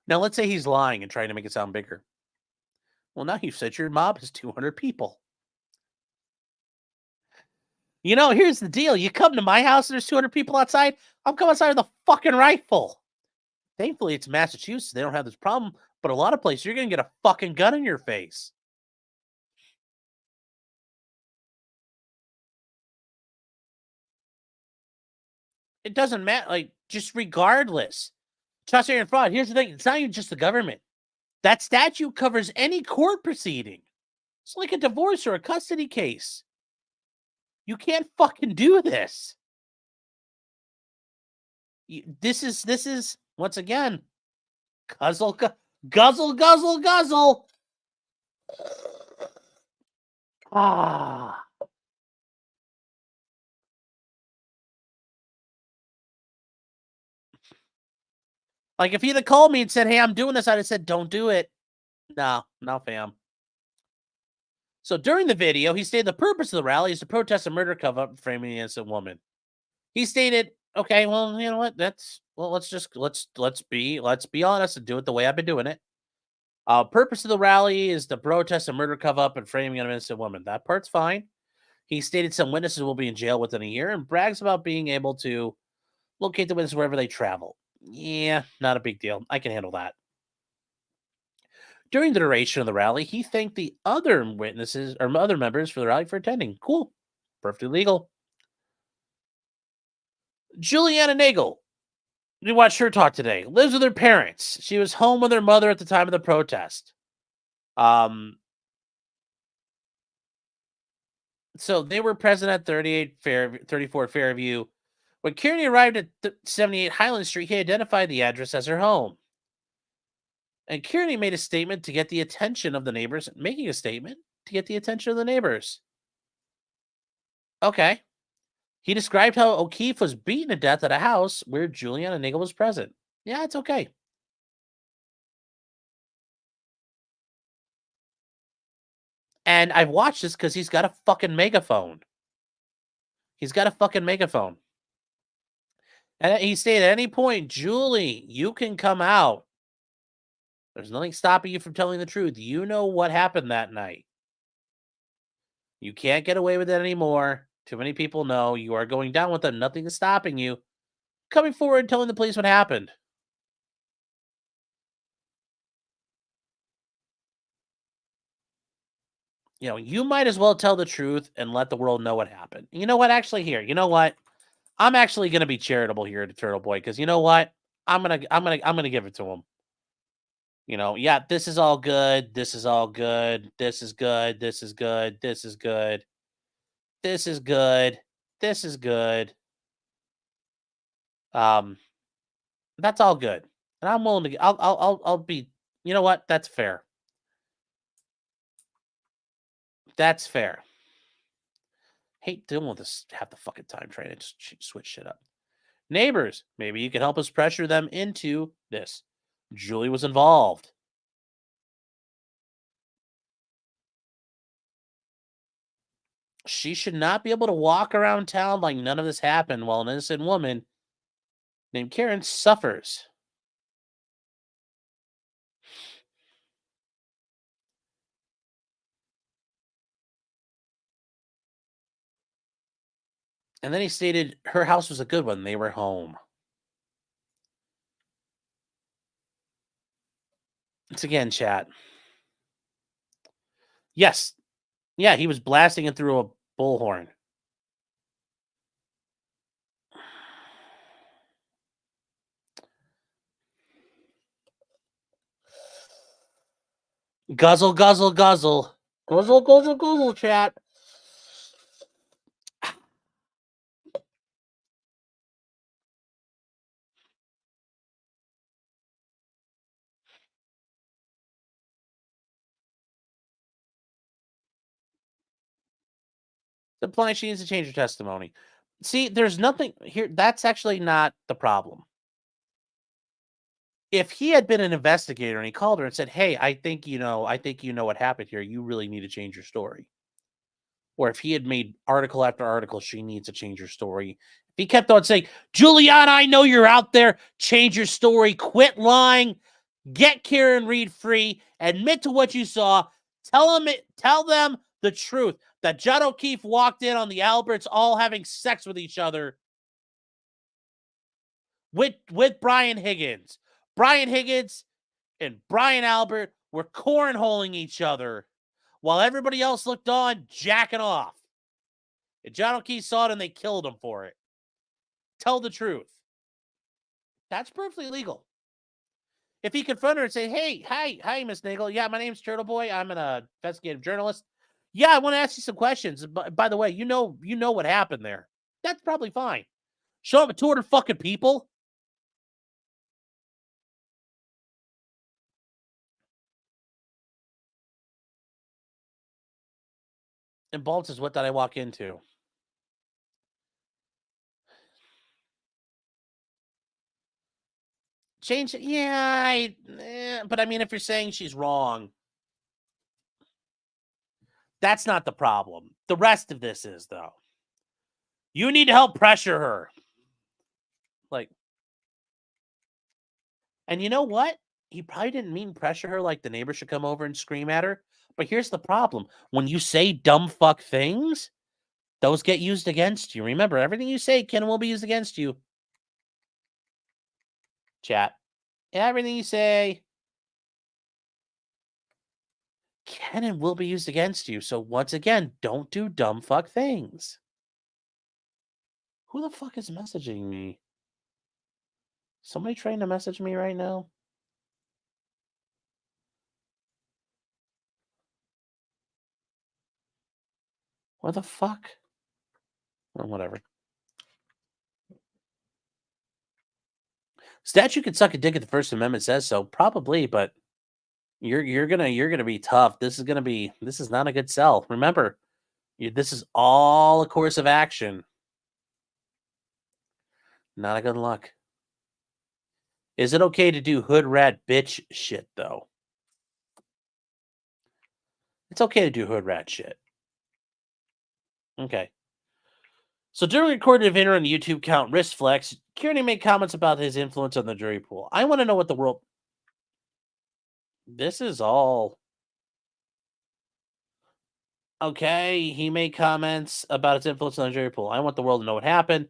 Now, let's say he's lying and trying to make it sound bigger. Well, now you've said your mob is 200 people. Here's the deal. You come to my house and there's 200 people outside, I'm coming outside with a fucking rifle. Thankfully, it's Massachusetts. They don't have this problem. But a lot of places, you're going to get a fucking gun in your face. It doesn't matter. Like, just regardless. Trust and fraud. Here's the thing. It's not even just the government. That statute covers any court proceeding. It's like a divorce or a custody case. You can't fucking do this. This is once again, Guzzle, guzzle, guzzle, guzzle. Ah. Like, if he'd have called me and said, hey, I'm doing this, I'd have said, don't do it. No, fam. So during the video, he stated the purpose of the rally is to protest a murder cover-up framing the innocent woman. He stated, okay, well, you know what? Let's be honest and do it the way I've been doing it. Purpose of the rally is to protest a murder cover-up and framing an innocent woman. That part's fine. He stated some witnesses will be in jail within a year and brags about being able to locate the witness wherever they travel. Yeah, not a big deal. I can handle that. During the duration of the rally, he thanked the other witnesses or other members for the rally for attending. Cool. Perfectly legal. Juliana Nagel. We watched her talk today. Lives with her parents. She was home with her mother at the time of the protest. So they were present at 34 Fairview. When Kearney arrived at 78 Highland Street, he identified the address as her home. And Kearney made a statement to get the attention of the neighbors, making a statement to get the attention of the neighbors. Okay. He described how O'Keefe was beaten to death at a house where Juliana Nagel was present. Yeah, it's okay. And I've watched this because he's got a fucking megaphone. He's got a fucking megaphone. And he stated at any point, Julie, you can come out. There's nothing stopping you from telling the truth. You know what happened that night. You can't get away with it anymore. Too many people know. You are going down with them. Nothing is stopping you coming forward and telling the police what happened. You know, you might as well tell the truth and let the world know what happened. You know what? Actually, here, you know what? I'm actually going to be charitable here to Turtleboy because you know what? I'm gonna give it to him. You know, yeah, this is all good. This is all good. This is good. This is good. This is good. This is good. This is good. Um, that's all good, and I'm willing to. I'll be. You know what? That's fair. That's fair. Hate dealing with this half the fucking time trying to just switch shit up. Neighbors, maybe you can help us pressure them into this. Julie was involved. She should not be able to walk around town like none of this happened while an innocent woman named Karen suffers. And then he stated her house was a good one. They were home. It's again, chat. Yes. Yeah, he was blasting it through a bullhorn. Guzzle, guzzle, guzzle. Guzzle, guzzle, guzzle, chat. Implying she needs to change her testimony. See, there's nothing here. That's actually not the problem. If he had been an investigator and he called her and said, "Hey, I think you know what happened here. You really need to change your story." Or if he had made article after article, she needs to change her story. If he kept on saying, "Juliana, I know you're out there. Change your story. Quit lying. Get Karen Reed free. Admit to what you saw. Tell them the truth that Judd O'Keefe walked in on the Alberts all having sex with each other with Brian Higgins. Brian Higgins and Brian Albert were cornholing each other while everybody else looked on jacking off. And John O'Keefe saw it and they killed him for it. Tell the truth. That's perfectly legal. If he confronted her and say, "Hey, hi, Miss Nagel. Yeah, my name's Turtleboy. I'm an investigative journalist. Yeah, I want to ask you some questions. But by the way, you know what happened there." That's probably fine. Show up with 200 fucking people. And Bolt says, what did I walk into? Change it? Yeah, but I mean, if you're saying she's wrong, that's not the problem. The rest of this is, though. You need to help pressure her. Like, and you know what? He probably didn't mean pressure her like the neighbor should come over and scream at her. But here's the problem. When you say dumb fuck things, those get used against you. Remember, everything you say can and will be used against you. Chat. Everything you say can and will be used against you. So once again, don't do dumb fuck things. Who the fuck is messaging me? Somebody trying to message me right now? What the fuck? Well, whatever. Statute could suck a dick if the First Amendment says so. Probably, but you're gonna be tough. This is not a good sell. Remember, this is all a course of action. Not a good luck. Is it okay to do hood rat bitch shit though? It's okay to do hood rat shit. Okay. So during a recorded event on the YouTube account Wrist Flex, Kearney made comments about his influence on the jury pool. I want to know what the world. This is all. Okay, he made comments about his influence on the jury pool. I want the world to know what happened.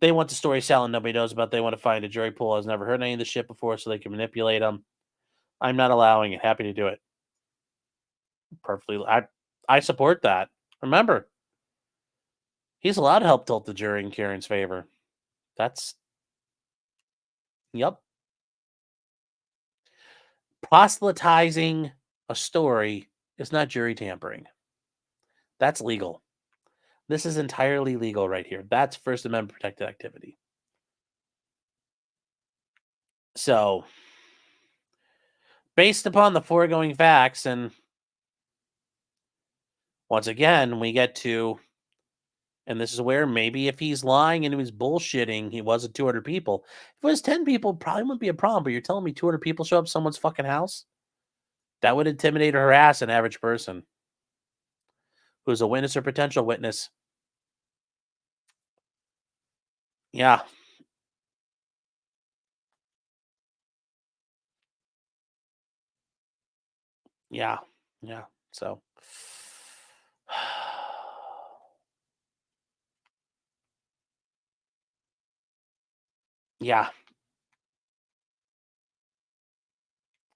They want the story selling nobody knows about. They want to find a jury pool has never heard any of this shit before so they can manipulate them. I'm not allowing it. Happy to do it. Perfectly. I support that. Remember, he's allowed to help tilt the jury in Kieran's favor. That's. Yep. Proselytizing a story is not jury tampering. That's legal. This is entirely legal right here. That's First Amendment protected activity. So, based upon the foregoing facts, and once again, we get to, and this is where maybe if he's lying and he was bullshitting, he wasn't 200 people. If it was 10 people, probably wouldn't be a problem. But you're telling me 200 people show up someone's fucking house? That would intimidate or harass an average person who's a witness or potential witness. Yeah. Yeah. Yeah. So. Yeah.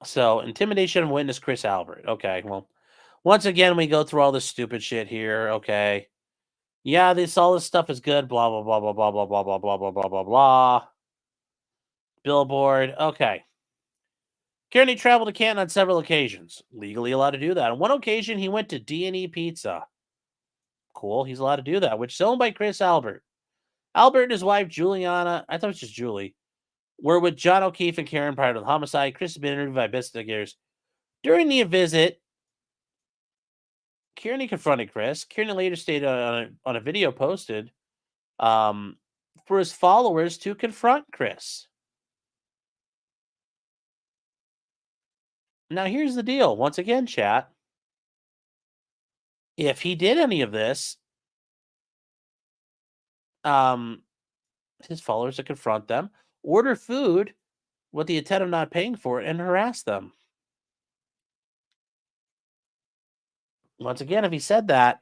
So, intimidation of witness Chris Albert. Okay. Well, once again, we go through all this stupid shit here. Okay. Yeah, all this stuff is good. Blah, blah, blah, blah, blah, blah, blah, blah, blah, blah, blah, blah, blah. Billboard. Okay. Kearney traveled to Canton on several occasions. Legally allowed to do that. On one occasion, he went to D&E Pizza. Cool. He's allowed to do that, which is owned by Chris Albert. Albert and his wife, Juliana, I thought it was just Julie, were with John O'Keefe and Karen prior to the homicide. Chris has been interviewed by investigators. During the visit, Kearney confronted Chris. Kearney later stated on a video posted for his followers to confront Chris. Now, here's the deal. Once again, chat. If he did any of this, his followers to confront them, order food with the intent of not paying for it, and harass them. Once again, if he said that,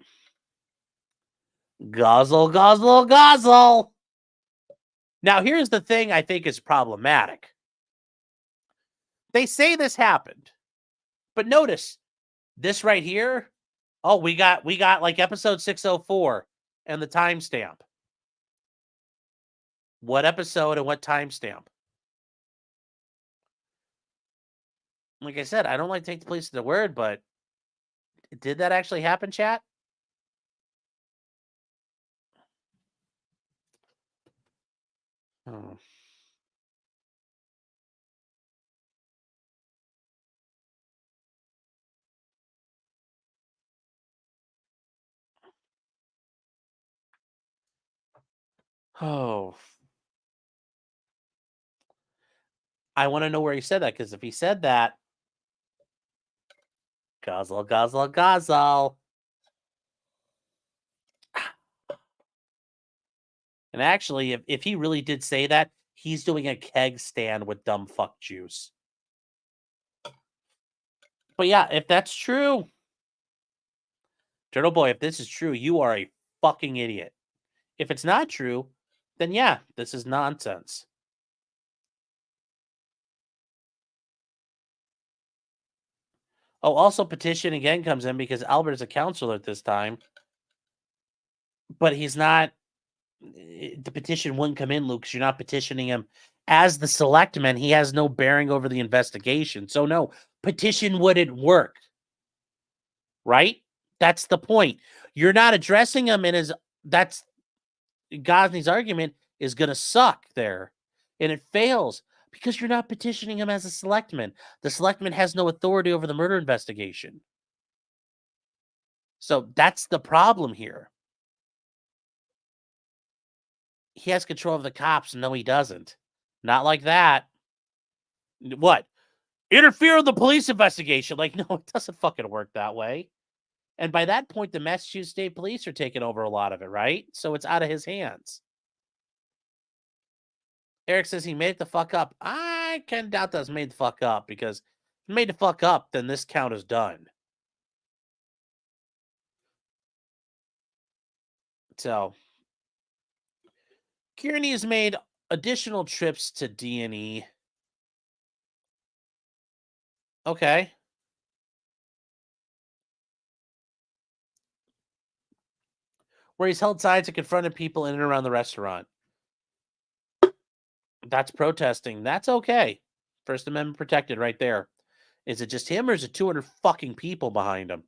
guzzle, guzzle, guzzle. Now, here's the thing I think is problematic. They say this happened, but notice this right here. Oh, we got like episode 604 and the timestamp. What episode and what timestamp? Like I said, I don't like to take the place of the word, but did that actually happen, chat? Oh. Oh. I want to know where he said that, because if he said that, guzzle, guzzle, guzzle. And actually, if he really did say that, he's doing a keg stand with dumb fuck juice. But yeah, if that's true, Turtleboy, if this is true, you are a fucking idiot. If it's not true, then yeah, this is nonsense. Oh, also petition again comes in because Albert is a counselor at this time. But he's not. The petition wouldn't come in, Luke, because you're not petitioning him as the selectman. He has no bearing over the investigation. So no, petition wouldn't work. Right? That's the point. You're not addressing him in his. That's Gosney's argument is going to suck there. And it fails because you're not petitioning him as a selectman. The selectman has no authority over the murder investigation. So that's the problem here. He has control of the cops. No, he doesn't. Not like that. What? Interfere with the police investigation. Like, no, it doesn't fucking work that way. And by that point, the Massachusetts State Police are taking over a lot of it, right? So it's out of his hands. Eric says he made the fuck up. I can doubt that's made the fuck up, because if he made the fuck up, then this count is done. So Kearney has made additional trips to D&E. Okay. Where he's held signs and confronted people in and around the restaurant. That's protesting. That's okay. First Amendment protected right there. Is it just him, or is it 200 fucking people behind him?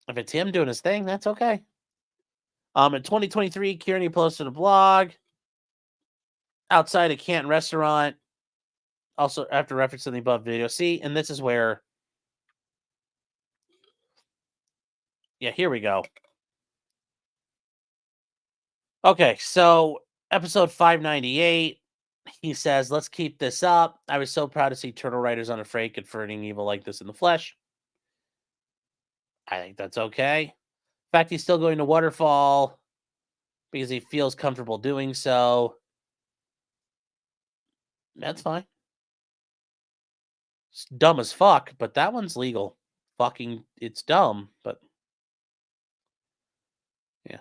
If it's him doing his thing, that's okay. In 2023, Kearney posted a blog outside a Canton restaurant, also after referencing the above video. See, and this is where, yeah, here we go. Okay, so episode 598, he says, let's keep this up. I was so proud to see Turtle Riders Unafraid confronting evil like this in the flesh. I think that's okay. In fact, he's still going to Waterfall because he feels comfortable doing so. That's fine. It's dumb as fuck, but that one's legal. Fucking, it's dumb, but yeah.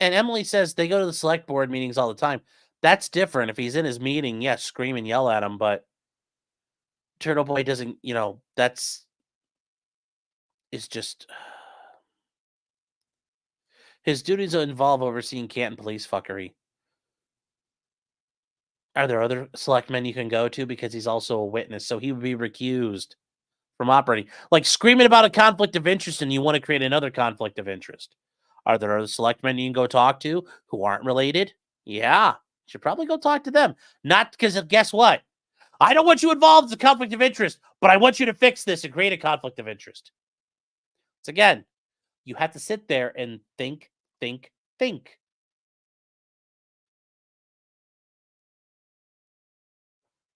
And Emily says they go to the select board meetings all the time. That's different. If he's in his meeting, yes, scream and yell at him, but Turtleboy doesn't, that's is just his duties involve overseeing Canton police fuckery. Are there other selectmen you can go to? Because he's also a witness, so he would be recused from operating. Like screaming about a conflict of interest, and you want to create another conflict of interest. Are there other selectmen you can go talk to who aren't related? Yeah, should probably go talk to them. Not because guess what? I don't want you involved in a conflict of interest, but I want you to fix this and create a conflict of interest. So again, you have to sit there and think.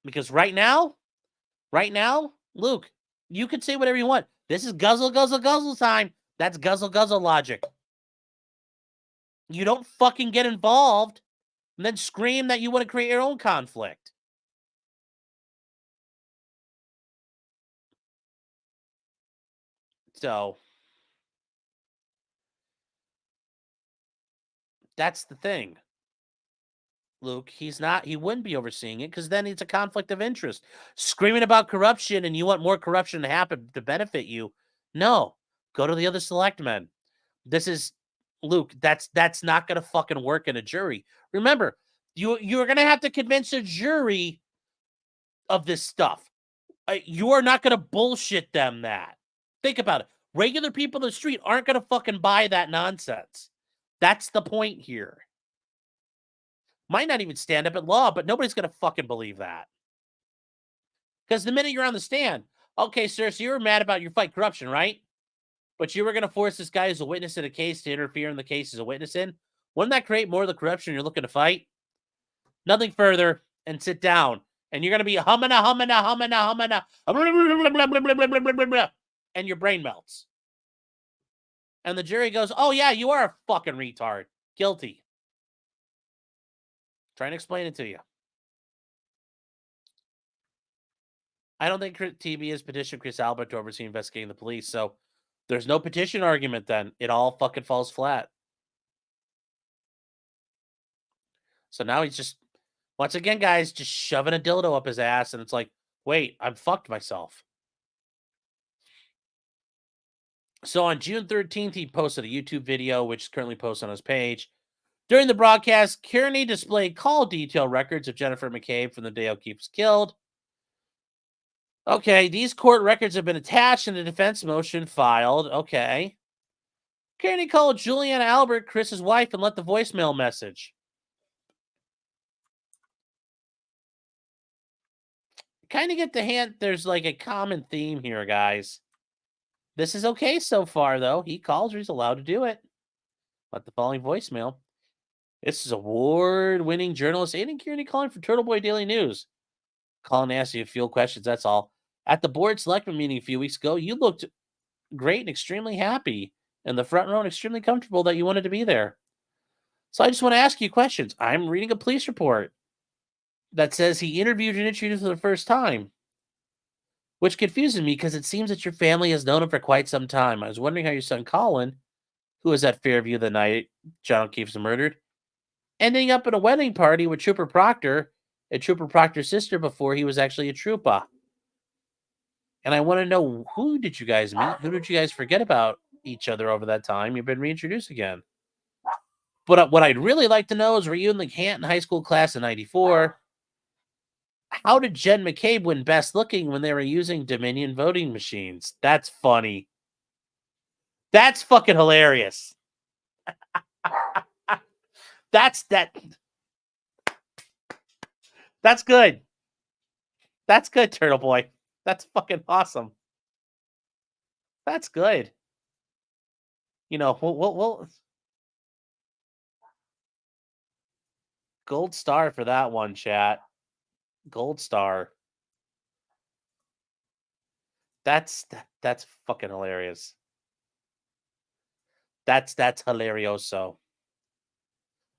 Because right now, Luke, you can say whatever you want. This is guzzle, guzzle, guzzle time. That's guzzle, guzzle logic. You don't fucking get involved and then scream that you want to create your own conflict. So that's the thing, Luke. He wouldn't be overseeing it, because then it's a conflict of interest. Screaming about corruption and you want more corruption to happen to benefit you. No, go to the other selectmen. This is, Luke, that's not going to fucking work in a jury. Remember, you're going to have to convince a jury of this stuff. You are not going to bullshit them that. Think about it. Regular people in the street aren't going to fucking buy that nonsense. That's the point here. Might not even stand up at law, but nobody's going to fucking believe that. Because the minute you're on the stand, okay, sir, so you were mad about your fight corruption, right? but you were going to force this guy who's a witness in a case to interfere in the case as a witness in. Wouldn't that create more of the corruption you're looking to fight? Nothing further, and sit down. And you're going to be humming, and your brain melts. And the jury goes, oh, yeah, you are a fucking retard. Guilty. Trying to explain it to you. I don't think TV has petitioned Chris Albert to oversee investigating the police, so there's no petition argument then. It all fucking falls flat. So now he's just, once again, guys, just shoving a dildo up his ass, and it's like, wait, I'm fucked myself. So on June 13th, he posted a YouTube video, which is currently posted on his page. During the broadcast, Kearney displayed call detail records of Jennifer McCabe from the day O'Keefe was killed. Okay, these court records have been attached in a defense motion filed. Okay. Kearney called Juliana Albert, Chris's wife, and left the voicemail message. Kind of get the hint there's like a common theme here, guys. This is okay so far, though. He calls her. He's allowed to do it. Let the following voicemail. This is award-winning journalist Aiden Kearney calling for Turtleboy Daily News. Calling to ask you a few questions, that's all. At the board selectment meeting a few weeks ago, you looked great and extremely happy in the front row and extremely comfortable that you wanted to be there. So I just want to ask you questions. I'm reading a police report that says he interviewed and introduced for the first time, which confuses me because it seems that your family has known him for quite some time. I was wondering how your son Colin, who was at Fairview the night John O'Keefe was murdered, ending up at a wedding party with Trooper Proctor and Trooper Proctor's sister before he was actually a trooper. And I want to know, who did you guys meet? Who did you guys forget about each other over that time? You've been reintroduced again. But what I'd really like to know is, were you in the Canton High School class in 94? How did Jen McCabe win Best Looking when they were using Dominion voting machines? That's funny. That's fucking hilarious. That's good. That's good, Turtle Boy. That's fucking awesome. That's good. You know, we'll gold star for that one, chat. Gold star. That's fucking hilarious. That's hilarioso.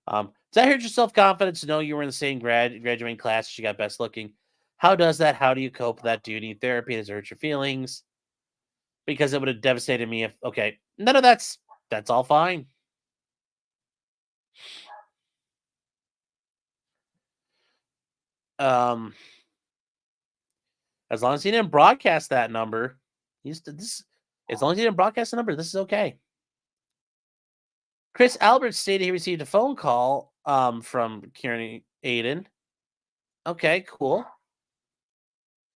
Does that hurt your self-confidence to know you were in the same graduating class as you got Best Looking? How does that? How do you cope with that? Do you need therapy? Does it hurt your feelings? Because it would have devastated me if, okay, none of that's all fine. As long as he didn't broadcast that number, as long as he didn't broadcast the number, this is okay. Chris Albert stated he received a phone call from Kearney Aiden. Okay, cool.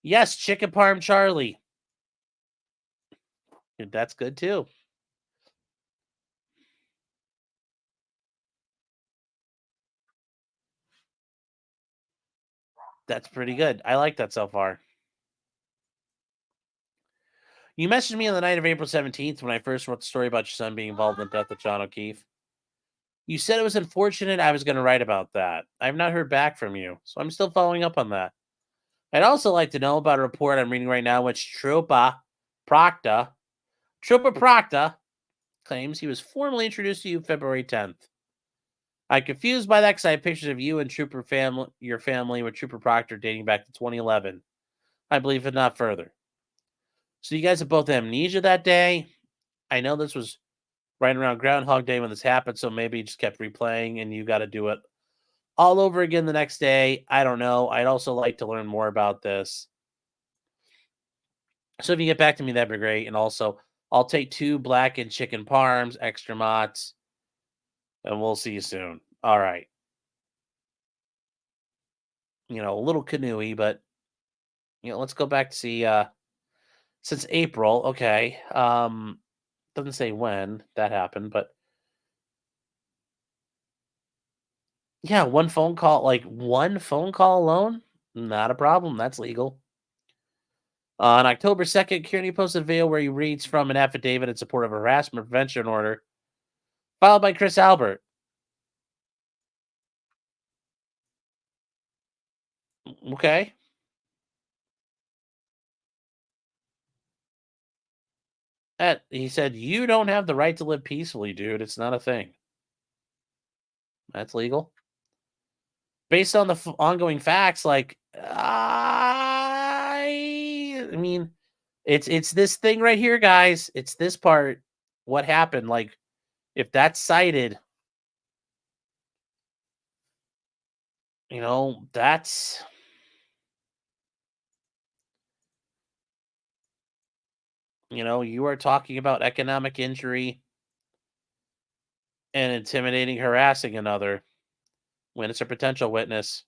Yes, Chicken Parm Charlie. That's good too. That's pretty good. I like that so far. You messaged me on the night of April 17th when I first wrote the story about your son being involved in the death of John O'Keefe. You said it was unfortunate I was going to write about that. I have not heard back from you, so I'm still following up on that. I'd also like to know about a report I'm reading right now, which Trooper Proctor claims he was formally introduced to you February 10th. I'm confused by that because I have pictures of you and your family with Trooper Proctor dating back to 2011. I believe it not further. So you guys have both amnesia that day. I know this was right around Groundhog Day when this happened, so maybe you just kept replaying and you got to do it all over again the next day. I don't know. I'd also like to learn more about this. So if you get back to me, that'd be great. And also, I'll take 2 blackened chicken parms, extra mozz, and we'll see you soon. All right. You know, a little canoey, but, you know, let's go back to see, since April. Okay. Doesn't say when that happened, but yeah, one phone call alone, not a problem. That's legal. On October 2nd, Kearney posted a video where he reads from an affidavit in support of a harassment prevention order filed by Chris Albert. Okay. He said, "You don't have the right to live peacefully, dude. It's not a thing." That's legal. Based on the ongoing facts, like, I mean, it's this thing right here, guys. It's this part. What happened? Like, if that's cited, that's you are talking about economic injury and intimidating, harassing another when it's a potential witness.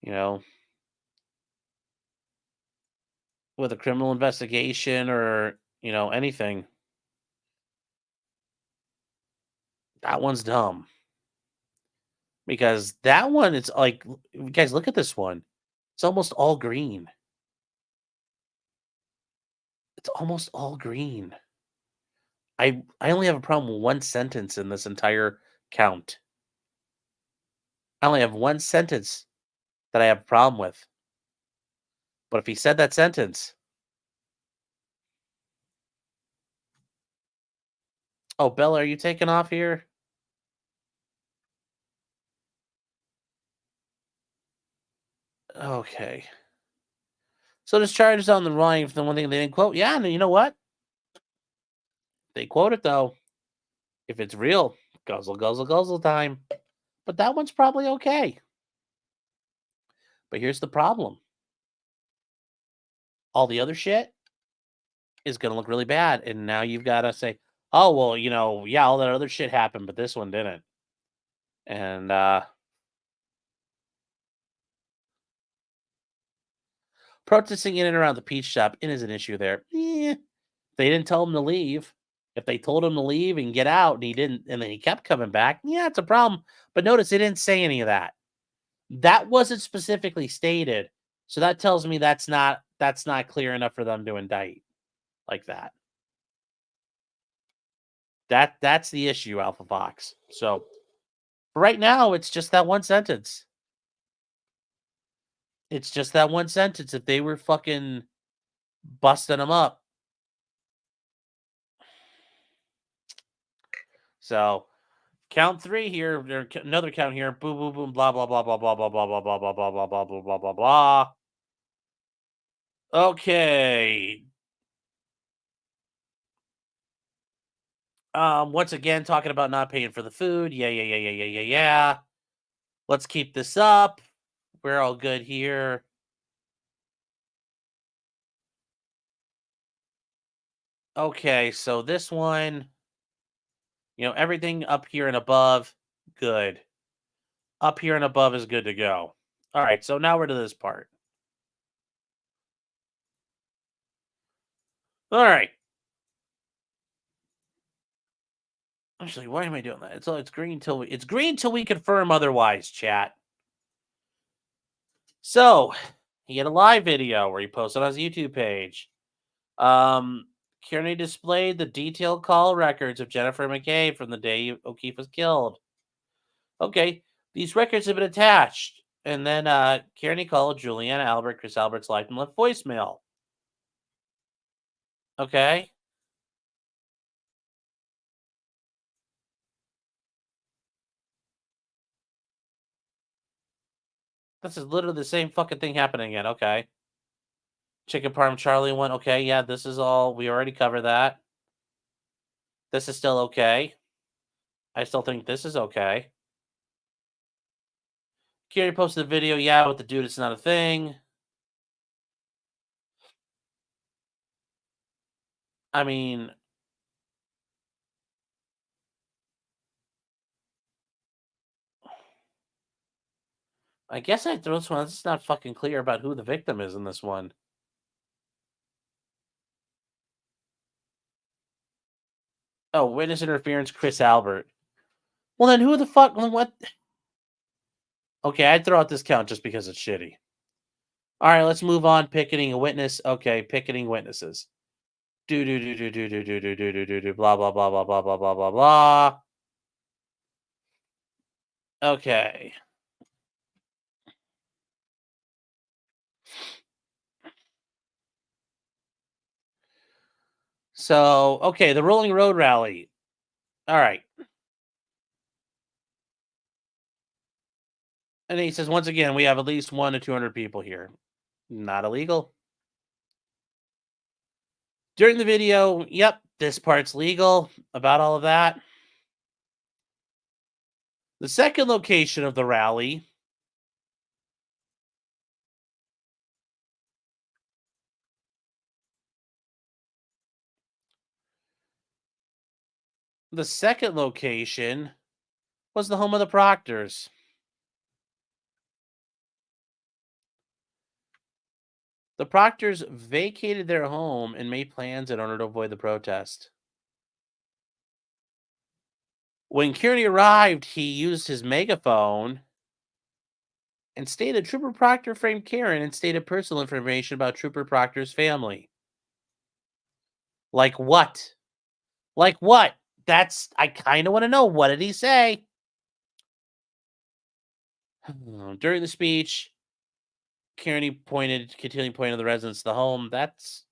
You know, with a criminal investigation or anything. That one's dumb. Because that one, it's like, guys, look at this one. It's almost all green. It's almost all green. I only have a problem with one sentence in this entire count. I only have one sentence that I have a problem with. But if he said that sentence, oh, Bella, are you taking off here? Okay. So this charge is on the line for the one thing they didn't quote. Yeah, and you know what? They quote it though. If it's real, guzzle, guzzle, guzzle time. But that one's probably okay. But here's the problem. All the other shit is going to look really bad. And now you've got to say, oh, well, yeah, all that other shit happened, but this one didn't. And protesting in and around the peach shop is an issue there. They didn't tell him to leave. If they told him to leave and get out and he didn't, and then he kept coming back, yeah, it's a problem. But notice they didn't say any of that. That wasn't specifically stated. So that tells me that's not clear enough for them to indict like that. That's the issue, Alpha Fox. So right now, it's just that one sentence. It's just that one sentence. If they were fucking busting them up. So count three here. Another count here. Boom, boom, boom. Blah, blah, blah, blah, blah, blah, blah, blah, blah, blah, blah, blah, blah, blah, blah, blah, blah. Okay. Once again, talking about not paying for the food. Yeah. Let's keep this up. We're all good here. Okay, so this one, everything up here and above, good. Up here and above is good to go. All right, so now we're to this part. All right. Actually, why am I doing that? It's green till we confirm otherwise, chat. So he had a live video where he posted on his YouTube page. Kearney displayed the detailed call records of Jennifer McKay from the day O'Keefe was killed. Okay, these records have been attached. And then Kearney called Juliana Albert, Chris Albert's life, and left voicemail. Okay. This is literally the same fucking thing happening again. Okay. Chicken Parm Charlie one. Okay, yeah, this is all. We already covered that. This is still okay. I still think this is okay. Kearney posted the video. Yeah, with the dude, it's not a thing. I mean, I guess I throw this one. It's not fucking clear about who the victim is in this one. Oh, witness interference, Chris Albert. Well, then who the fuck? What? Okay, I'd throw out this count just because it's shitty. All right, let's move on. Picketing a witness. Okay, picketing witnesses. Do blah blah blah blah blah blah blah blah blah. Okay. So, okay, the Rolling Road Rally. All right. And he says, once again, we have at least 1 to 200 people here. Not illegal. During the video, yep, this part's legal about all of that. The second location of the rally. The second location was the home of the Proctors. The Proctors vacated their home and made plans in order to avoid the protest. When Kearney arrived, he used his megaphone and stated Trooper Proctor framed Karen and stated personal information about Trooper Proctor's family. Like what? Like what? I kind of want to know. What did he say? During the speech, Kearney continued pointing to the residents of the home. That's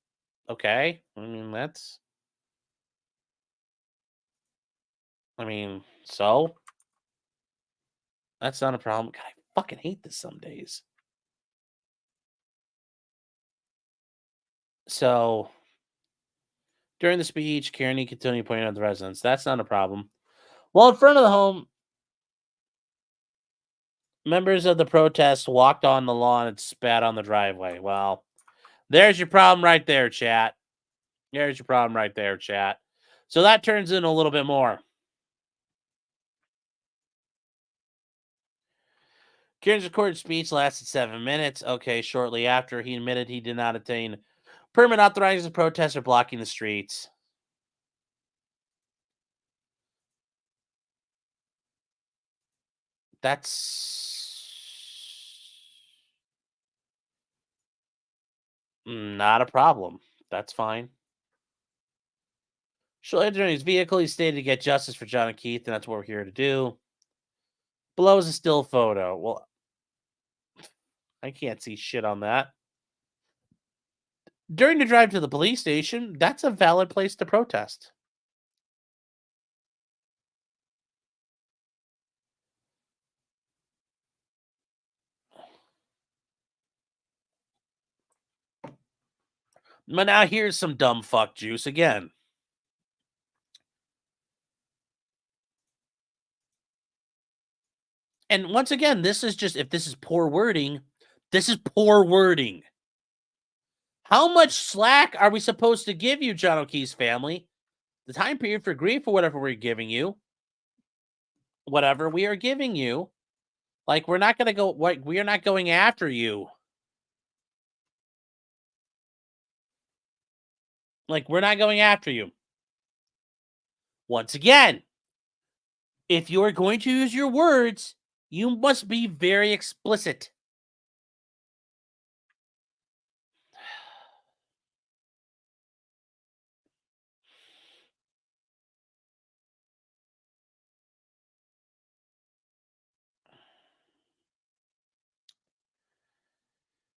okay. So that's not a problem. God, I fucking hate this some days. So during the speech, Kearney continued pointing out the residents. That's not a problem. Well, in front of the home, members of the protest walked on the lawn and spat on the driveway. Well, there's your problem right there, chat. There's your problem right there, chat. So that turns in a little bit more. Kearney's recorded speech lasted 7 minutes. Okay, shortly after, he admitted he did not obtain permit authorizing the protest or blocking the streets. That's not a problem. That's fine. Shortly after his vehicle, he stated to get justice for John and Keith, and that's what we're here to do. Below is a still photo. Well, I can't see shit on that. During the drive to the police station, that's a valid place to protest. But now here's some dumb fuck juice again. And once again, this is just, if this is poor wording, this is poor wording. How much slack are we supposed to give you, John O'Keefe's family? The time period for grief or whatever we're giving you. Whatever we are giving you. Like, we're not going to go, we are not going after you. Like, we're not going after you. Once again, if you're going to use your words, you must be very explicit.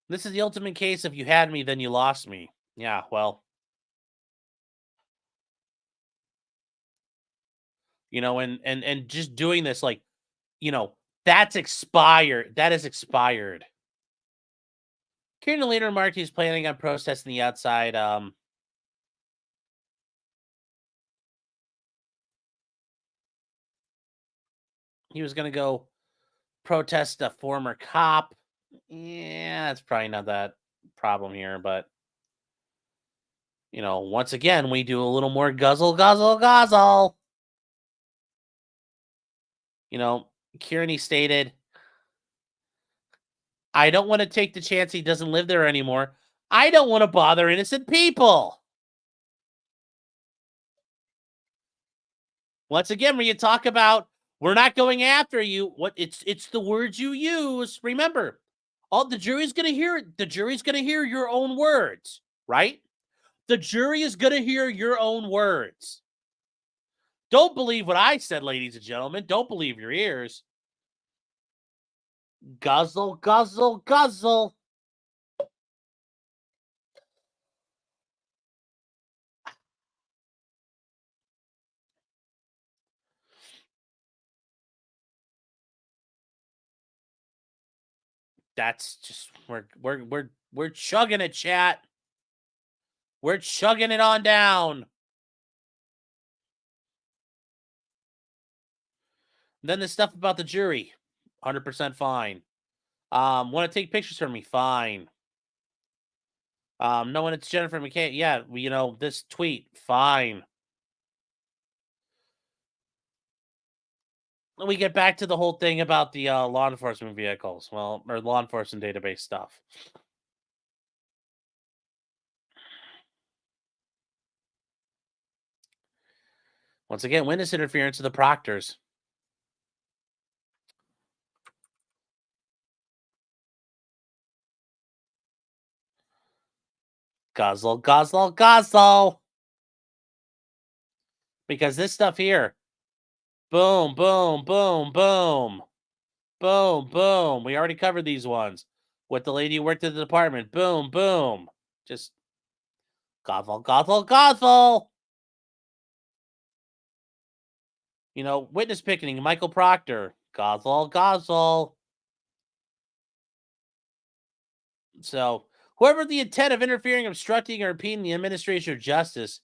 This is the ultimate case of you had me, then you lost me. Yeah, well. And just doing this, like, that's expired. That is expired. Kearney later remarked he's planning on protesting the outside. He was going to go protest a former cop. Yeah, that's probably not that problem here, but once again, we do a little more guzzle, guzzle, guzzle. Kearney stated, I don't want to take the chance he doesn't live there anymore. I don't want to bother innocent people. Once again, when you talk about we're not going after you, it's the words you use. Remember, All the jury's gonna hear. The jury's gonna hear your own words, right? The jury is gonna hear your own words. Don't believe what I said, ladies and gentlemen. Don't believe your ears. Guzzle, guzzle, guzzle. That's just we're chugging it, chat. We're chugging it on down. Then the stuff about the jury, 100% fine. Want to take pictures from me? Fine. Knowing it's Jennifer McKay, yeah, this tweet, fine. We get back to the whole thing about the law enforcement vehicles, or law enforcement database stuff. Once again, witness interference of the proctors. Guzzle, guzzle, guzzle. Because this stuff here, boom, boom, boom, boom. Boom, boom. We already covered these ones. With the lady who worked at the department. Boom, boom. Just gobble, gobble, gobble. Witness picketing, Michael Proctor. Gobble, gobble. So, whoever the intent of interfering, obstructing, or impeding the administration of justice,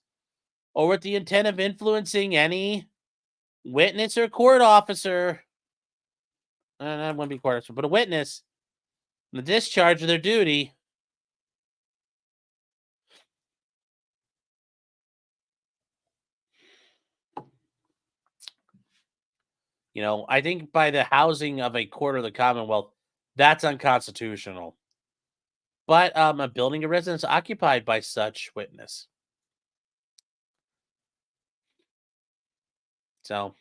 or with the intent of influencing any witness or court officer, I wouldn't be court officer, but a witness, in the discharge of their duty, I think by the housing of a court of the Commonwealth, that's unconstitutional. But a building or residence occupied by such witness. So,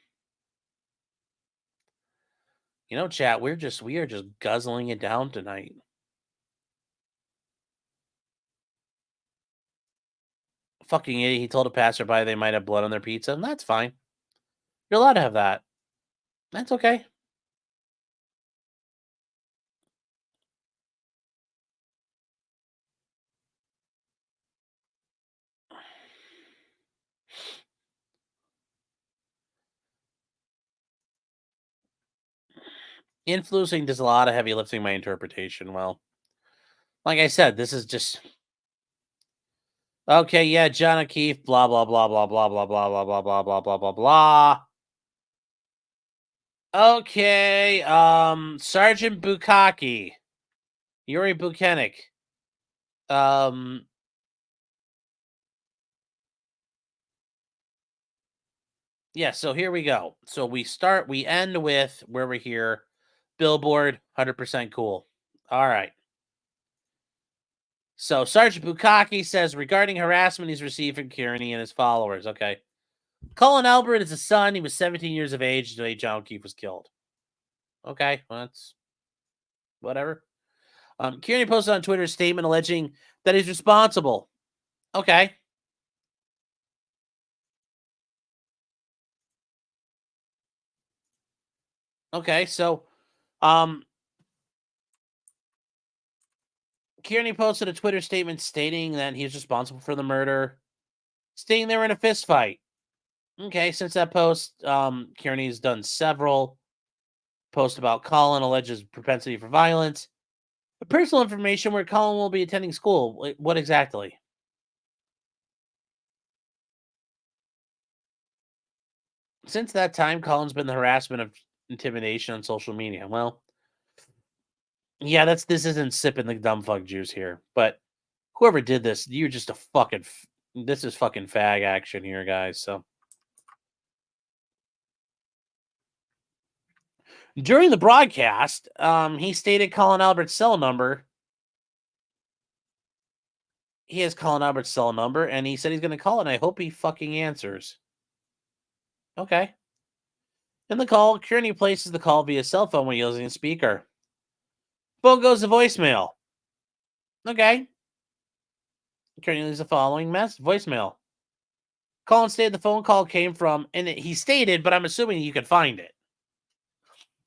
chat, we are just guzzling it down tonight. Fucking idiot. He told a passerby they might have blood on their pizza, and that's fine. You're allowed to have that. That's okay. Influencing does a lot of heavy lifting my interpretation. Well, like I said, this is just okay. Yeah, John O'Keefe. Blah blah blah blah blah blah blah blah blah blah blah blah blah blah. Okay. Sergeant Bukaki, Yuri Buchanek. Yeah. So here we go. So we end with where we're here. Billboard, 100% cool. All right. So Sergeant Bukaki says regarding harassment he's received from Kearney and his followers. Okay. Colin Albert is a son. He was 17 years of age the day John O'Keefe was killed. Okay. Well, that's whatever. Kearney posted on Twitter a statement alleging that he's responsible. Okay. Okay. So, Kearney posted a Twitter statement stating that he's responsible for the murder, stating they were in a fist fight. Okay, since that post, Kearney's done several posts about Colin, alleges propensity for violence. The personal information where Colin will be attending school. What exactly? Since that time, Colin's been the harassment of intimidation on social media. Well, yeah, this isn't sipping the dumb fuck juice here, but whoever did this, you're just a fucking. This is fucking fag action here, guys. So. During the broadcast, he stated Colin Albert's cell number. He has Colin Albert's cell number, and he said he's going to call it, and I hope he fucking answers. Okay. In the call, Kearney places the call via cell phone when using a speaker. Phone goes to voicemail. Okay. Kearney leaves the following voicemail. Colin stated the phone call came from, and he stated, but I'm assuming you could find it.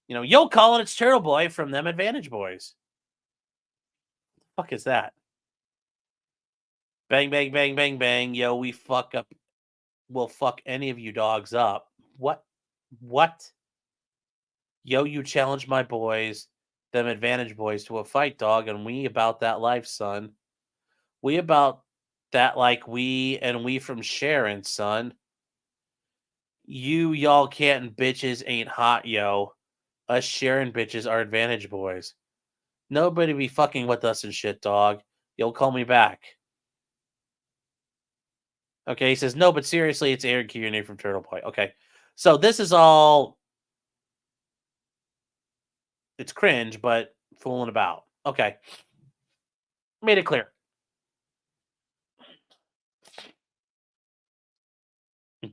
Yo, Colin, it's Turtleboy from them Advantage Boys. The fuck is that? Bang, bang, bang, bang, bang. Yo, we fuck up. We'll fuck any of you dogs up. What? What? Yo, you challenge my boys, them Advantage Boys, to a fight, dog, and we about that life, son. We about that like we from Sharon, son. Y'all can't bitches ain't hot, yo. Us Sharon bitches are Advantage Boys. Nobody be fucking with us and shit, dog. You'll call me back. Okay, he says, no, but seriously, it's Aiden Kearney from Turtleboy. Okay, so this is all... It's cringe, but fooling about. Okay. Made it clear.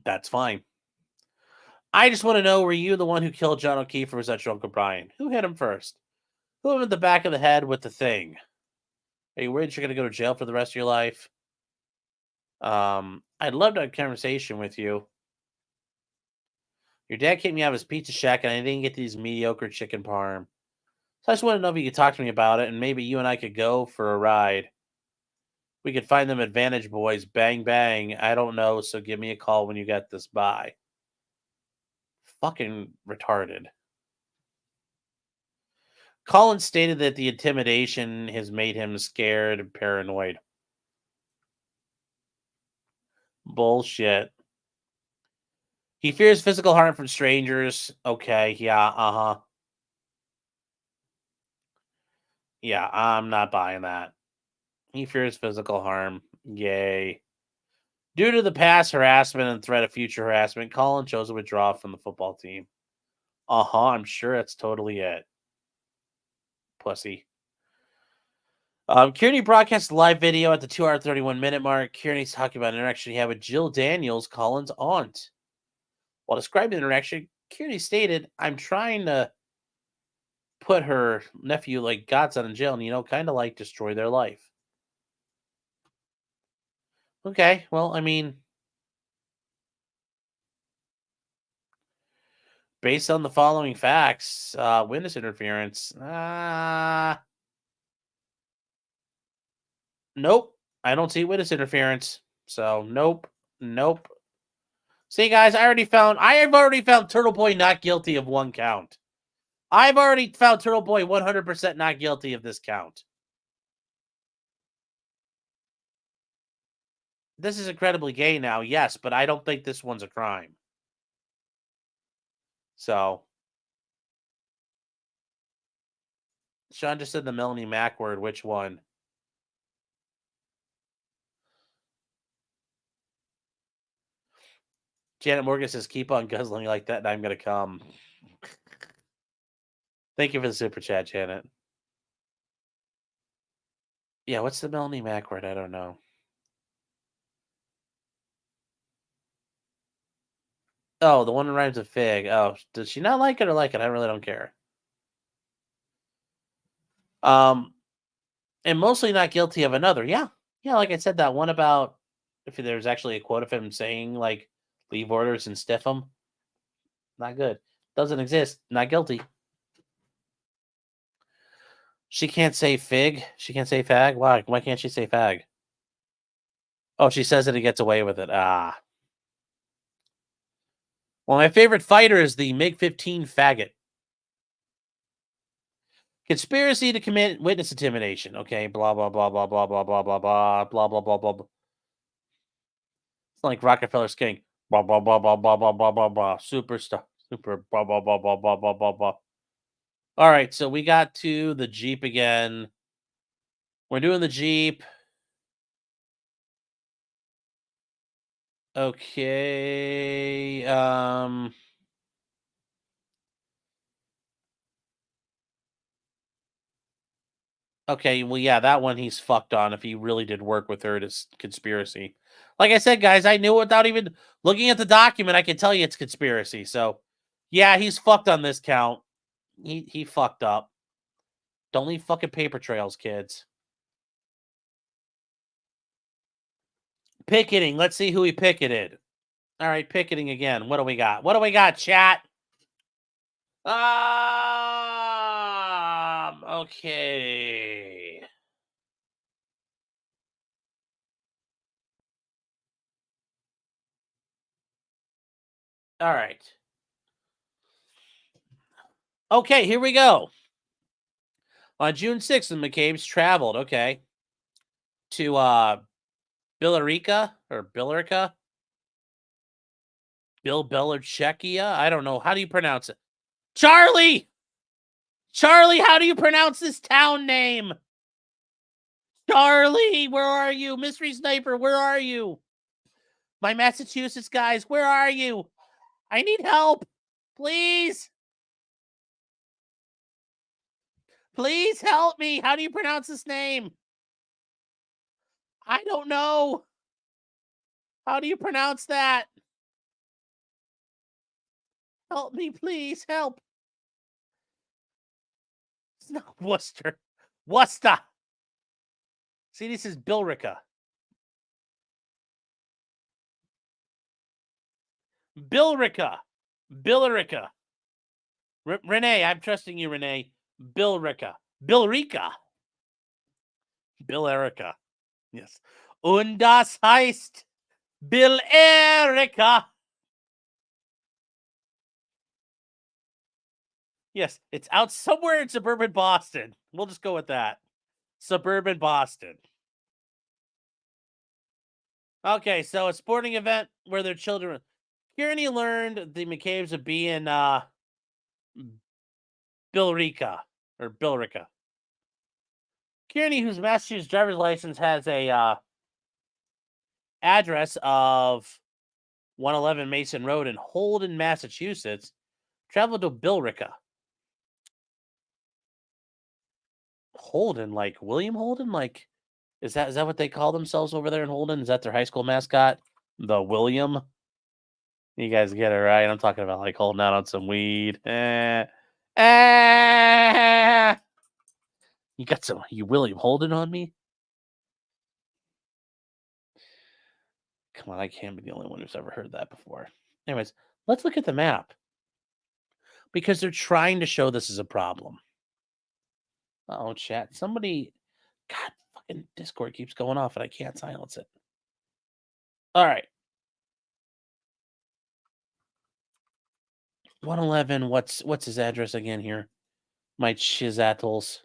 That's fine. I just want to know, were you the one who killed John O'Keefe, or was that your Uncle Brian? Who hit him first? Who hit him in the back of the head with the thing? Are you worried you're going to go to jail for the rest of your life? I'd love to have a conversation with you. Your dad kicked me out of his pizza shack, and I didn't get these mediocre chicken parm. So I just want to know if you could talk to me about it, and maybe you and I could go for a ride. We could find them Advantage Boys. Bang, bang. I don't know, so give me a call when you get this by. Fucking retarded. Colin stated that the intimidation has made him scared and paranoid. Bullshit. He fears physical harm from strangers. Okay, yeah, uh-huh. Yeah, I'm not buying that. He fears physical harm. Yay. Due to the past harassment and threat of future harassment, Colin chose to withdraw from the football team. Uh-huh, I'm sure that's totally it. Pussy. Kearney broadcast a live video at the 2-hour 31-minute mark. Kearney's talking about an interaction he had with Jill Daniels, Colin's aunt. While describing the interaction, Kearney stated, I'm trying to put her nephew like godson in jail and, kind of like destroy their life. Okay, well, I mean, based on the following facts, witness interference, nope. I don't see witness interference. So, nope. See, guys, I have already found Turtleboy not guilty of one count. I've already found Turtleboy 100% not guilty of this count. This is incredibly gay now, yes, but I don't think this one's a crime. So, Sean just said the Melanie Mac word. Which one? Janet Morgan says, keep on guzzling like that and I'm going to come. Thank you for the super chat, Janet. Yeah, what's the Melanie Mac word? I don't know. Oh, the one that rhymes with fig. Oh, does she not like it or like it? I really don't care. And mostly not guilty of another. Yeah. Yeah, like I said, that one about if there's actually a quote of him saying, like, leave orders and stiff them. Not good. Doesn't exist. Not guilty. She can't say fig. She can't say fag. Why? Why can't she say fag? Oh, she says that he gets away with it. Ah. Well, my favorite fighter is the MiG-15 faggot. Conspiracy to commit witness intimidation. Okay, blah, blah, blah, blah, blah, blah, blah, blah, blah, blah, blah, blah, blah. It's like Rockefeller's King. Blah, blah, blah, blah, blah, blah, blah, blah, blah. Superstar. Super, blah, blah, blah, blah, blah, blah, blah, blah. All right, so we got to the Jeep again. We're doing the Jeep. Okay. Okay, well, yeah, that one he's fucked on if he really did work with her. It's conspiracy. Like I said, guys, I knew without even looking at the document, I can tell you it's conspiracy. So, yeah, he's fucked on this count. He fucked up. Don't leave fucking paper trails, kids. Picketing. Let's see who he picketed. All right, picketing again. What do we got? What do we got, chat? Okay. All right. Okay, here we go. On June 6th, the McCabe's traveled, to Billerica or Billerica? Billerica? I don't know. How do you pronounce it? Charlie! Charlie, how do you pronounce this town name? Charlie, where are you? Mystery Sniper, where are you? My Massachusetts guys, where are you? I need help. Please. Please help me. How do you pronounce this name? I don't know. How do you pronounce that? Help me, please. Help. It's not Worcester. Worcester. See, this is Billerica. Billerica. Billerica. Renee, I'm trusting you, Renee. Billerica. Billerica. Billerica. Yes. Und das heißt Billerica. Yes, it's out somewhere in suburban Boston. We'll just go with that. Suburban Boston. Okay, so a sporting event where their children. Kearney learned the McCabe's would be in Billerica or Billerica. Kearney, whose Massachusetts driver's license has a address of 111 Mason Road in Holden, Massachusetts, traveled to Billerica. Holden, like William Holden, like is that what they call themselves over there in Holden? Is that their high school mascot? The William? You guys get it right. I'm talking about like holding out on some weed. You got some William Holden on me? Come on, I can't be the only one who's ever heard that before. Anyways, let's look at the map. Because they're trying to show this is a problem. Oh, chat. Somebody. God, fucking Discord keeps going off and I can't silence it. All right. 111. What's his address again here? My chizattles.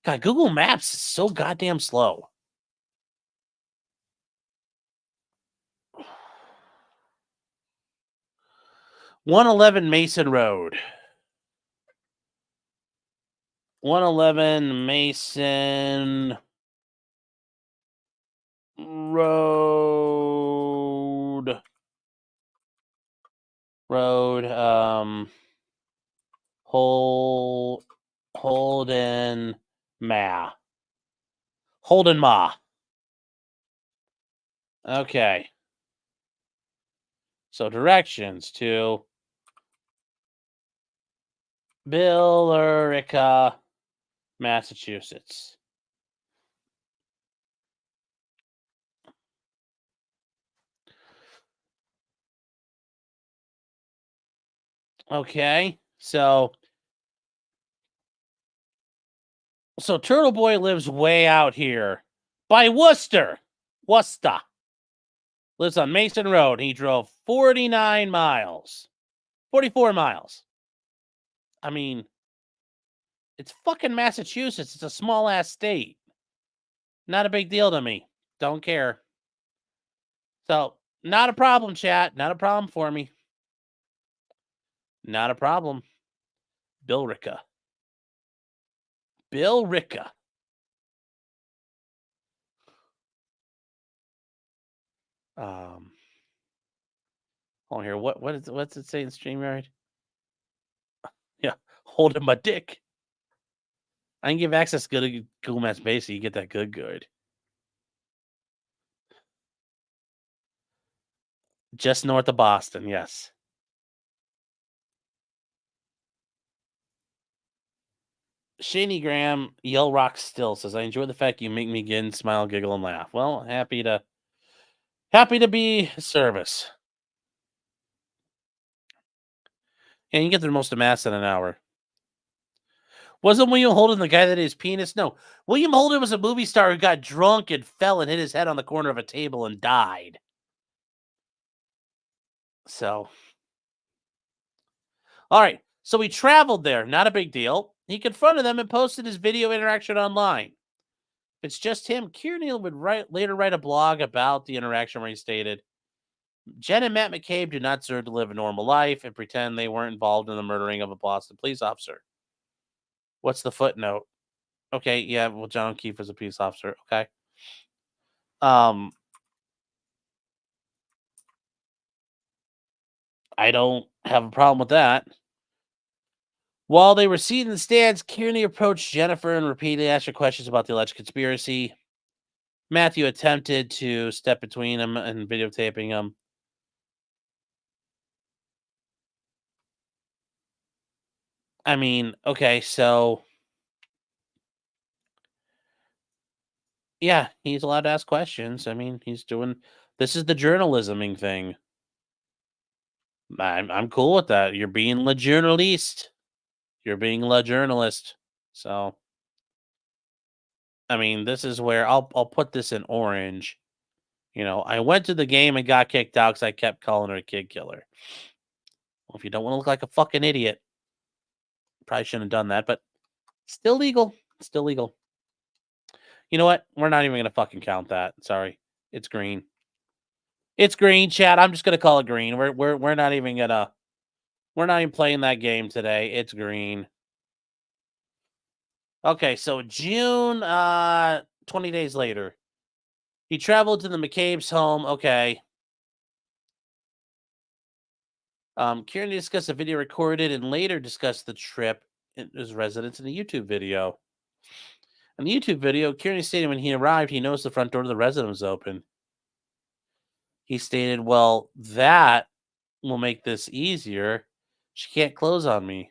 God, Google Maps is so goddamn slow. 111 Mason Road. 111 Mason Road. Holden Ma. Holden Ma. Okay. So directions to Billerica, Massachusetts. Okay, so Turtleboy lives way out here by Worcester. Lives on Mason Road. He drove 49 miles. 44 miles. I mean, it's fucking Massachusetts. It's a small ass state. Not a big deal to me. Don't care. So, not a problem, chat. Not a problem for me. Not a problem. Billerica. Billerica. Hold on here. What's it say in StreamYard? Yeah, holding my dick. I can give access to Google Maps Base so you get that good. Just north of Boston, yes. Shaney Graham, Yell Rock Still says, I enjoy the fact you make me grin, smile, giggle, and laugh. Well, happy to be of service. And you get the most of mass in an hour. Wasn't William Holden the guy that ate his penis? No. William Holden was a movie star who got drunk and fell and hit his head on the corner of a table and died. So. All right. So he traveled there. Not a big deal. He confronted them and posted his video interaction online. If it's just him, Kearney would later write a blog about the interaction where he stated, Jen and Matt McCabe do not deserve to live a normal life and pretend they weren't involved in the murdering of a Boston police officer. What's the footnote? Okay, yeah, well, John O'Keefe was a police officer. Okay. I don't have a problem with that. While they were seated in the stands, Kearney approached Jennifer and repeatedly asked her questions about the alleged conspiracy. Matthew attempted to step between him and videotaping him. I mean, okay, so yeah, he's allowed to ask questions. I mean, this is the journalisming thing. I'm cool with that. You're being le journaliste. You're being le journalist. So I mean, this is where I'll put this in orange. You know, I went to the game and got kicked out because I kept calling her a kid killer. Well, if you don't want to look like a fucking idiot, probably shouldn't have done that, but still legal. Still legal. You know what? We're not even gonna fucking count that. Sorry. It's green. It's green, chat. I'm just gonna call it green. We're not even gonna we're not even playing that game today. It's green. Okay, so June 20 days later. He traveled to the McCabe's home. Okay. Kieran discussed a video recorded and later discussed the trip in his residence in a YouTube video. In the YouTube video, Kieran stated when he arrived, he noticed the front door to the residence was open. He stated, well, that will make this easier. She can't close on me.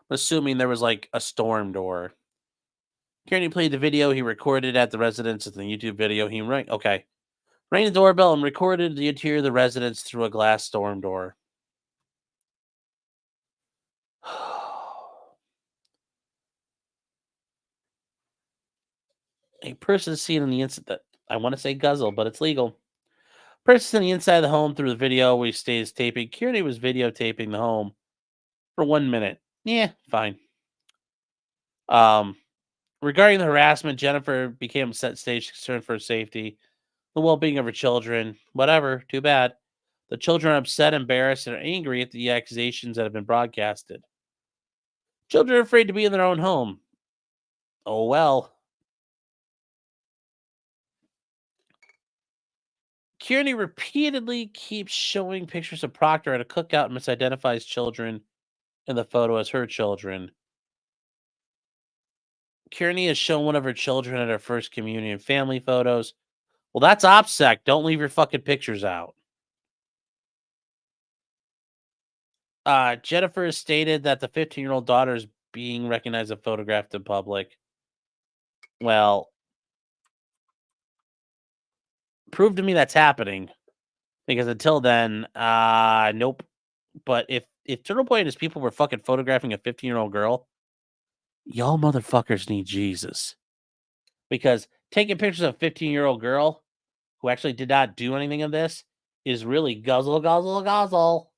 I'm assuming there was like a storm door. Kearney played the video he recorded at the residence in the YouTube video. He rang the doorbell and recorded the interior of the residence through a glass storm door. A person seen on the inside that I want to say guzzle, but it's legal. Person on the inside of the home through the video where he stays taping. Kearney was videotaping the home for 1 minute. Yeah, fine. Regarding the harassment, Jennifer became set stage concerned for her safety, the well-being of her children. Whatever, too bad. The children are upset, embarrassed, and are angry at the accusations that have been broadcasted. Children are afraid to be in their own home. Oh well. Kearney repeatedly keeps showing pictures of Proctor at a cookout and misidentifies children in the photo as her children. Kearney has shown one of her children at her first communion family photos. Well, that's OPSEC. Don't leave your fucking pictures out. Jennifer has stated that the 15-year-old daughter is being recognized and photographed in public. Well, prove to me that's happening. Because until then, nope. But if Turtleboy and his people were fucking photographing a 15-year-old girl, y'all motherfuckers need Jesus. Because taking pictures of a 15-year-old girl who actually did not do anything of this is really guzzle, guzzle, guzzle.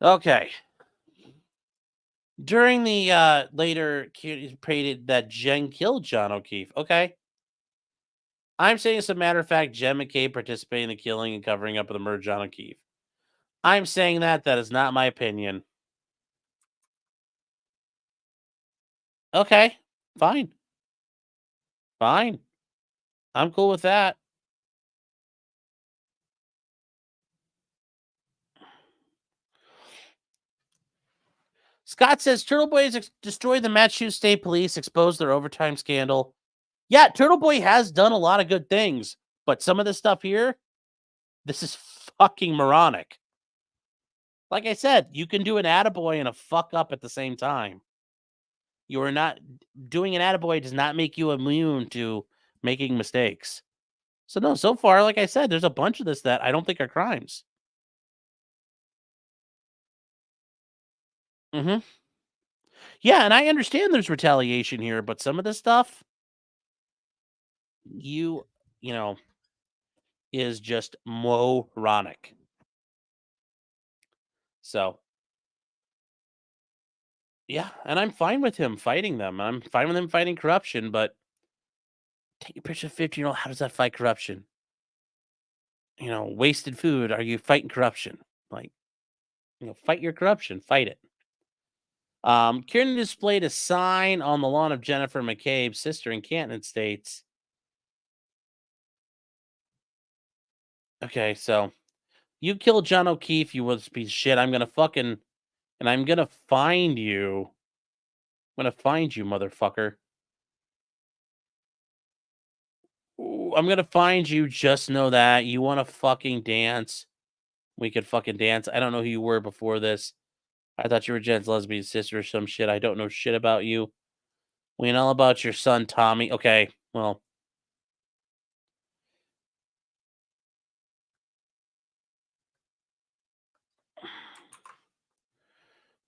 Okay. During the later, he prayed that Jen killed John O'Keefe. Okay. I'm saying, as a matter of fact, Jen McCabe participated in the killing and covering up of the murder of John O'Keefe. I'm saying that. That is not my opinion. Okay. Fine. Fine. I'm cool with that. Scott says Turtleboy has destroyed the Massachusetts State Police, exposed their overtime scandal. Yeah, Turtleboy has done a lot of good things, but some of this stuff here, this is fucking moronic. Like I said, you can do an attaboy and a fuck up at the same time. You are not doing an attaboy does not make you immune to making mistakes. So no, so far, like I said, there's a bunch of this that I don't think are crimes. Mhm. Yeah, and I understand there's retaliation here, but some of this stuff, you you know, is just moronic. So, yeah, and I'm fine with him fighting them. I'm fine with him fighting corruption, but take a picture of 15-year-old, how does that fight corruption? Wasted food, are you fighting corruption? Like, fight your corruption, fight it. Kieran displayed a sign on the lawn of Jennifer McCabe's sister in Canton states. Okay, so you killed John O'Keefe, you was piece of shit. I'm gonna find you. I'm gonna find you, motherfucker. Ooh, I'm gonna find you. Just know that you want to fucking dance. We could fucking dance. I don't know who you were before this. I thought you were Jen's lesbian sister or some shit. I don't know shit about you. We know about your son Tommy. Okay, well,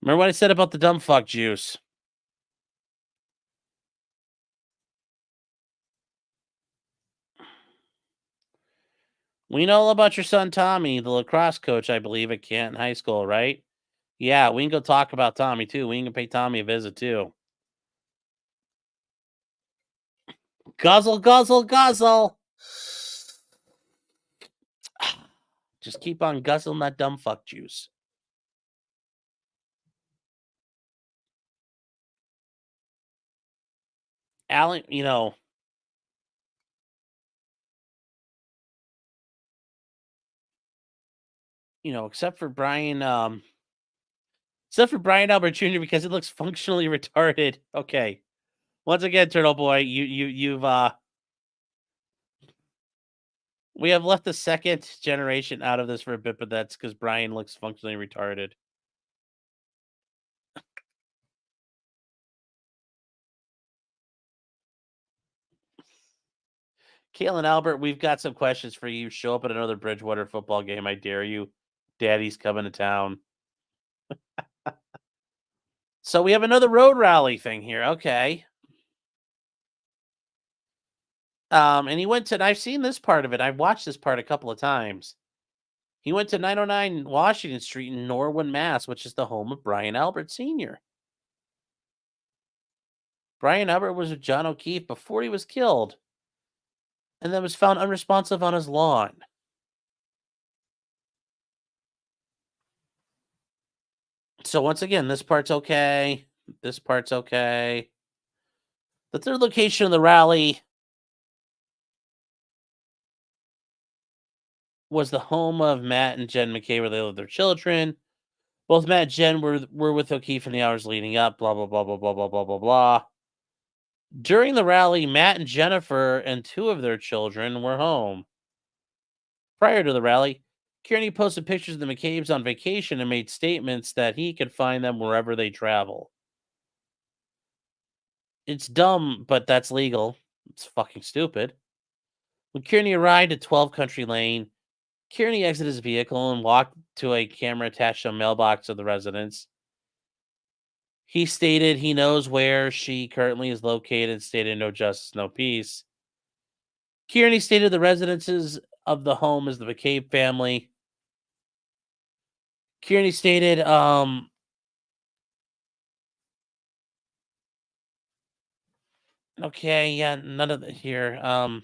remember what I said about the dumb fuck juice? We know all about your son Tommy, the lacrosse coach, I believe, at Canton High School, right? Yeah, we can go talk about Tommy too. We can pay Tommy a visit too. Guzzle, guzzle, guzzle. Just keep on guzzling that dumb fuck juice. Alan, except for Brian Albert Jr. because it looks functionally retarded. Okay. Once again, Turtle Boy, we have left the second generation out of this for a bit, but that's because Brian looks functionally retarded. Kalen Albert, we've got some questions for you. Show up at another Bridgewater football game. I dare you. Daddy's coming to town. So we have another road rally thing here. Okay. And he went to, I've seen this part of it. I've watched this part a couple of times. He went to 909 Washington Street in Norwin, Mass, which is the home of Brian Albert Sr. Brian Albert was with John O'Keefe before he was killed and then was found unresponsive on his lawn. So once again, this part's okay. This part's okay. The third location of the rally was the home of Matt and Jen McKay, where they lived with their children. Both Matt and Jen were with O'Keefe in the hours leading up. Blah blah blah blah blah blah blah blah blah. During the rally, Matt and Jennifer and two of their children were home. Prior to the rally, Kearney posted pictures of the McCabe's on vacation and made statements that he could find them wherever they travel. It's dumb, but that's legal. It's fucking stupid. When Kearney arrived at 12 Country Lane, Kearney exited his vehicle and walked to a camera attached to a mailbox of the residence. He stated he knows where she currently is located, stated no justice, no peace. Kearney stated the residences of the home is the McCabe family. Kearney stated, okay, yeah, none of it here.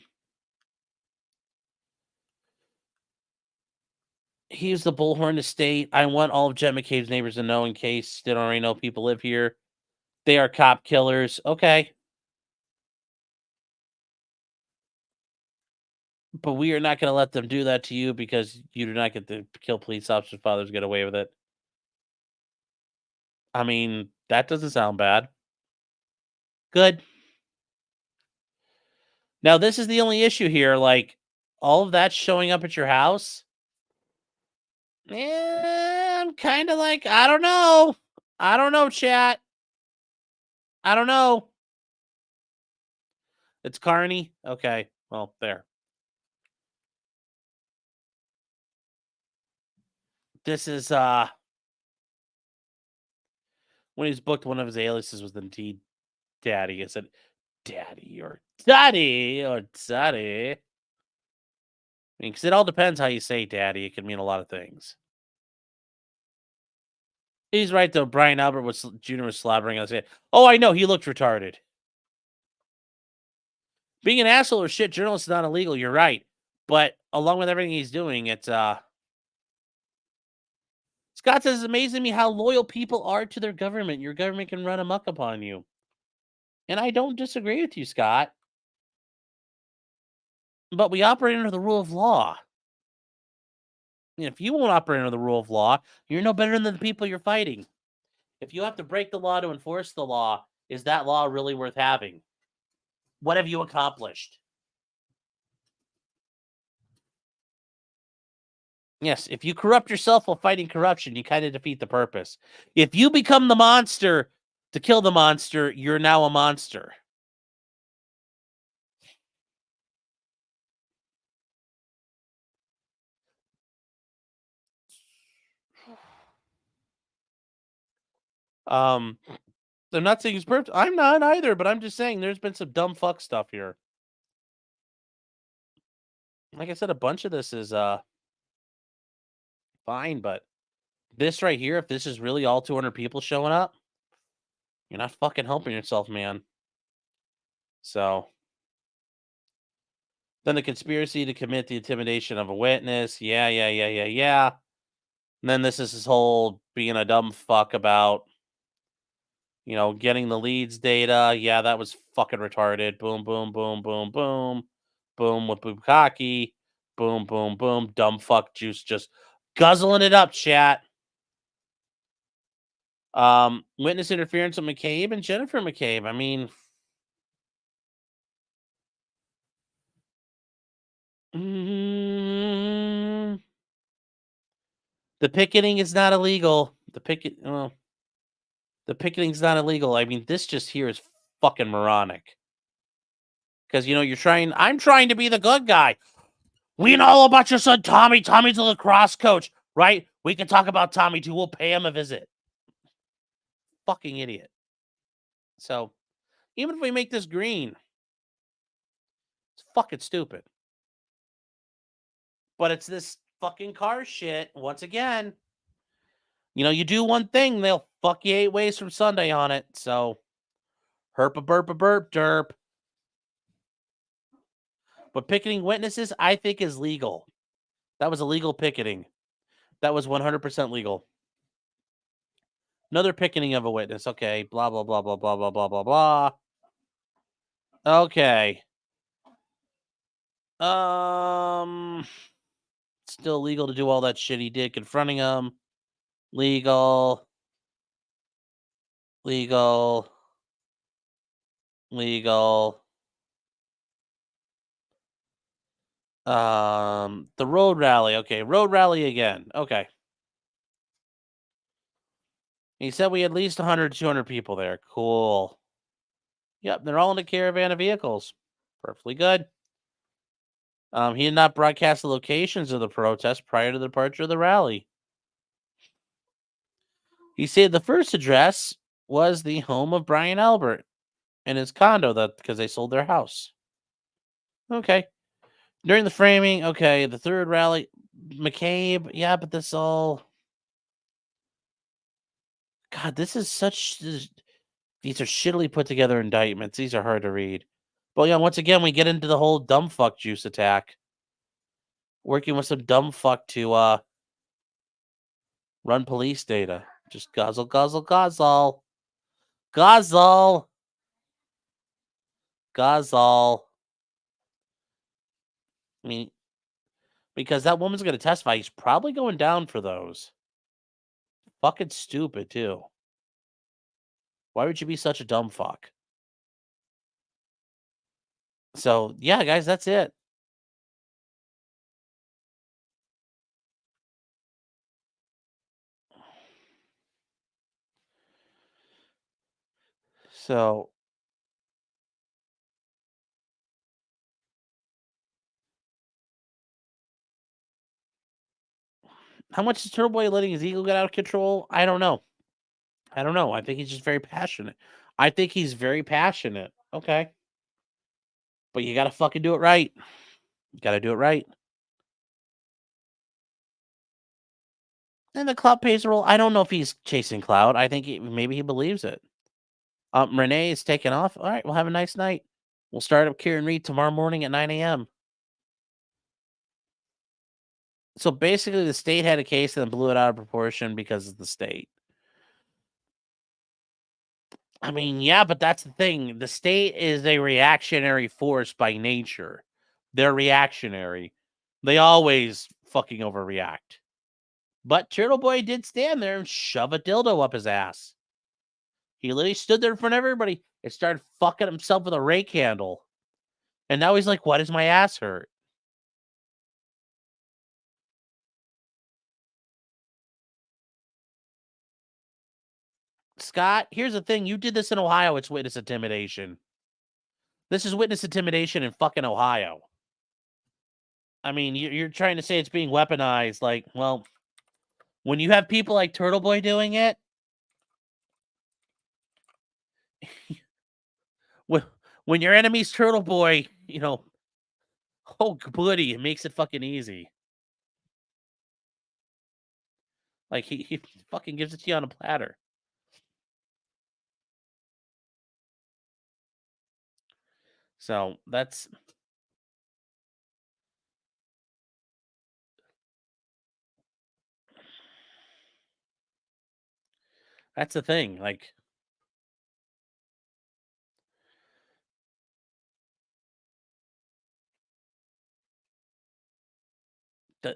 He's the Bullhorn Estate. I want all of Jet McCabe's neighbors to know in case they don't already know people live here. They are cop killers. Okay. But we are not going to let them do that to you because you do not get to kill police officers' fathers get away with it. I mean, that doesn't sound bad. Good. Now, this is the only issue here. Like, all of that showing up at your house. I'm I'm kind of like, I don't know. I don't know, chat. I don't know. It's Kearney? Okay. Well, there. This is when he's booked, one of his aliases was indeed Daddy. I said Daddy or Daddy or Daddy. I mean, because it all depends how you say Daddy. It can mean a lot of things. He's right though. Brian Albert was Jr. was slobbering. I said, "Oh, I know. He looked retarded." Being an asshole or shit journalist is not illegal. You're right, but along with everything he's doing, it's Scott says it's amazing to me how loyal people are to their government. Your government can run amok upon you, and I don't disagree with you, Scott. But we operate under the rule of law. If you won't operate under the rule of law, you're no better than the people you're fighting. If you have to break the law to enforce the law, is that law really worth having? What have you accomplished? Yes, if you corrupt yourself while fighting corruption, you kind of defeat the purpose. If you become the monster to kill the monster, you're now a monster. I'm not saying he's perfect. I'm not either, but I'm just saying there's been some dumb fuck stuff here. Like I said, a bunch of this is fine, but this right here, if this is really all 200 people showing up, you're not fucking helping yourself, man. So then the conspiracy to commit the intimidation of a witness. Yeah. And then this is his whole being a dumb fuck about, getting the leads data. Yeah, that was fucking retarded. Boom, boom, boom, boom, boom. Boom with Bukaki. Boom, boom, boom. Dumb fuck juice just guzzling it up, chat. Witness interference with McCabe and Jennifer McCabe. I mean, the picketing is not illegal. The picketing's not illegal. I mean, this just here is fucking moronic. Because I'm trying to be the good guy. We know all about your son Tommy. Tommy's a lacrosse coach, right? We can talk about Tommy too. We'll pay him a visit. Fucking idiot. So, even if we make this green, it's fucking stupid. But it's this fucking car shit. Once again, you do one thing, they'll fuck you 8 ways from Sunday on it. So, herp a burp a burp derp. But picketing witnesses, I think, is legal. That was illegal picketing. That was 100% legal. Another picketing of a witness. Okay, blah, blah, blah, blah, blah, blah, blah, blah, blah. Okay. Still legal to do all that shit he did, confronting him. Legal. Legal. Legal. The road rally. Okay, road rally again. Okay. He said we had at least 100, 200 people there. Cool. Yep, they're all in a caravan of vehicles. Perfectly good. He did not broadcast the locations of the protest prior to the departure of the rally. He said the first address was the home of Brian Albert and his condo because they sold their house. Okay. During the framing, okay, the third rally, McCabe, yeah, but this all. God, these are shittily put together indictments. These are hard to read. But once again, we get into the whole dumb fuck juice attack. Working with some dumb fuck to run police data. Just guzzle, guzzle, guzzle. Guzzle. Guzzle. I mean, because that woman's going to testify. He's probably going down for those. Fucking stupid, too. Why would you be such a dumb fuck? So, yeah, guys, that's it. So how much is Turtleboy letting his ego get out of control? I don't know. I don't know. I think he's just very passionate. I think he's very passionate. Okay. But you gotta fucking do it right. You gotta do it right. And the clout pays a role. I don't know if he's chasing clout. I think maybe he believes it. Renee is taking off. All right, well, have a nice night. We'll start up Kieran Reed tomorrow morning at 9 a.m. So basically, the state had a case and then blew it out of proportion because of the state. I mean, yeah, but that's the thing. The state is a reactionary force by nature. They're reactionary. They always fucking overreact. But Turtleboy did stand there and shove a dildo up his ass. He literally stood there in front of everybody and started fucking himself with a rake handle. And now he's like, why does my ass hurt? Scott, here's the thing. You did this in Ohio. It's witness intimidation. This is witness intimidation in fucking Ohio. I mean, you're trying to say it's being weaponized. Like, well, when you have people like Turtleboy doing it, when your enemy's Turtleboy, oh, goody, it makes it fucking easy. Like, he fucking gives it to you on a platter. So, that's the thing. Like,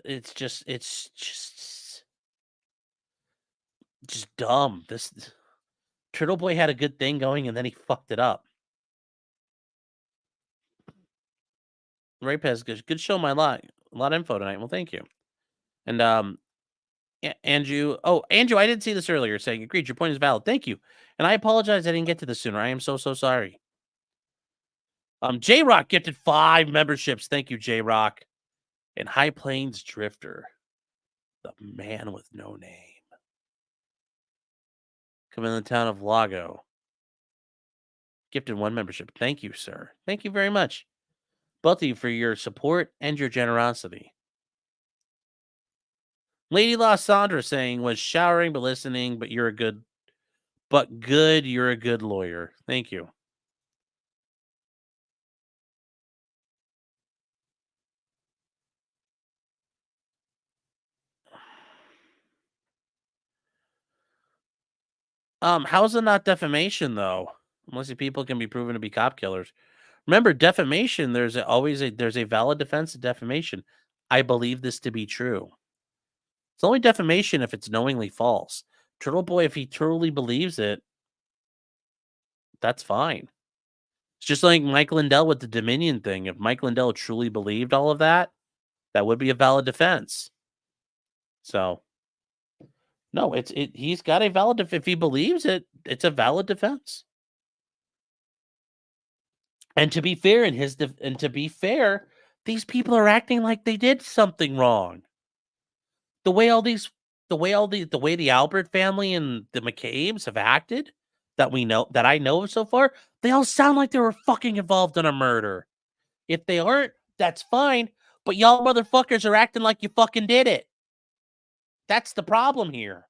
it's just dumb. This Turtleboy had a good thing going and then he fucked it up. Ray Pez, good show, my lot. A lot of info tonight. Well, thank you. And Andrew, Andrew, I didn't see this earlier saying, agreed, your point is valid. Thank you. And I apologize I didn't get to this sooner. I am so sorry. J Rock gifted 5 memberships. Thank you, J Rock. And High Plains Drifter, the man with no name. Come in the town of Lago. Gifted 1 membership. Thank you, sir. Thank you very much. Both of you for your support and your generosity. Lady La Sandra saying, was showering but listening, but you're a good lawyer. Thank you. How's it not defamation though? Unless people can be proven to be cop killers. Remember, defamation, there's a valid defense of defamation. I believe this to be true. It's only defamation if it's knowingly false. Turtleboy, if he truly believes it, that's fine. It's just like Mike Lindell with the Dominion thing. If Mike Lindell truly believed all of that, that would be a valid defense. So, no, he's got a valid if he believes it, it's a valid defense. And to be fair, these people are acting like they did something wrong. The way the Albert family and the McCabe's have acted, that I know of so far, they all sound like they were fucking involved in a murder. If they aren't, that's fine. But y'all motherfuckers are acting like you fucking did it. That's the problem here.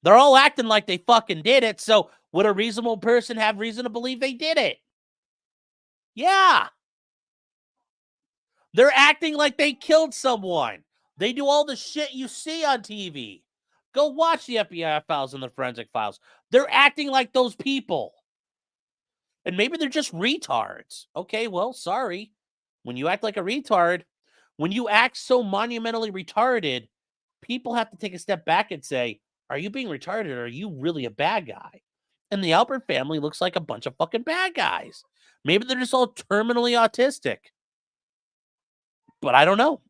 They're all acting like they fucking did it. So would a reasonable person have reason to believe they did it? Yeah. They're acting like they killed someone. They do all the shit you see on TV. Go watch the FBI files and the forensic files. They're acting like those people. And maybe they're just retards. Okay, well, sorry. When you act like a retard, when you act so monumentally retarded, people have to take a step back and say, are you being retarded or are you really a bad guy? And the Albert family looks like a bunch of fucking bad guys. Maybe they're just all terminally autistic. But I don't know.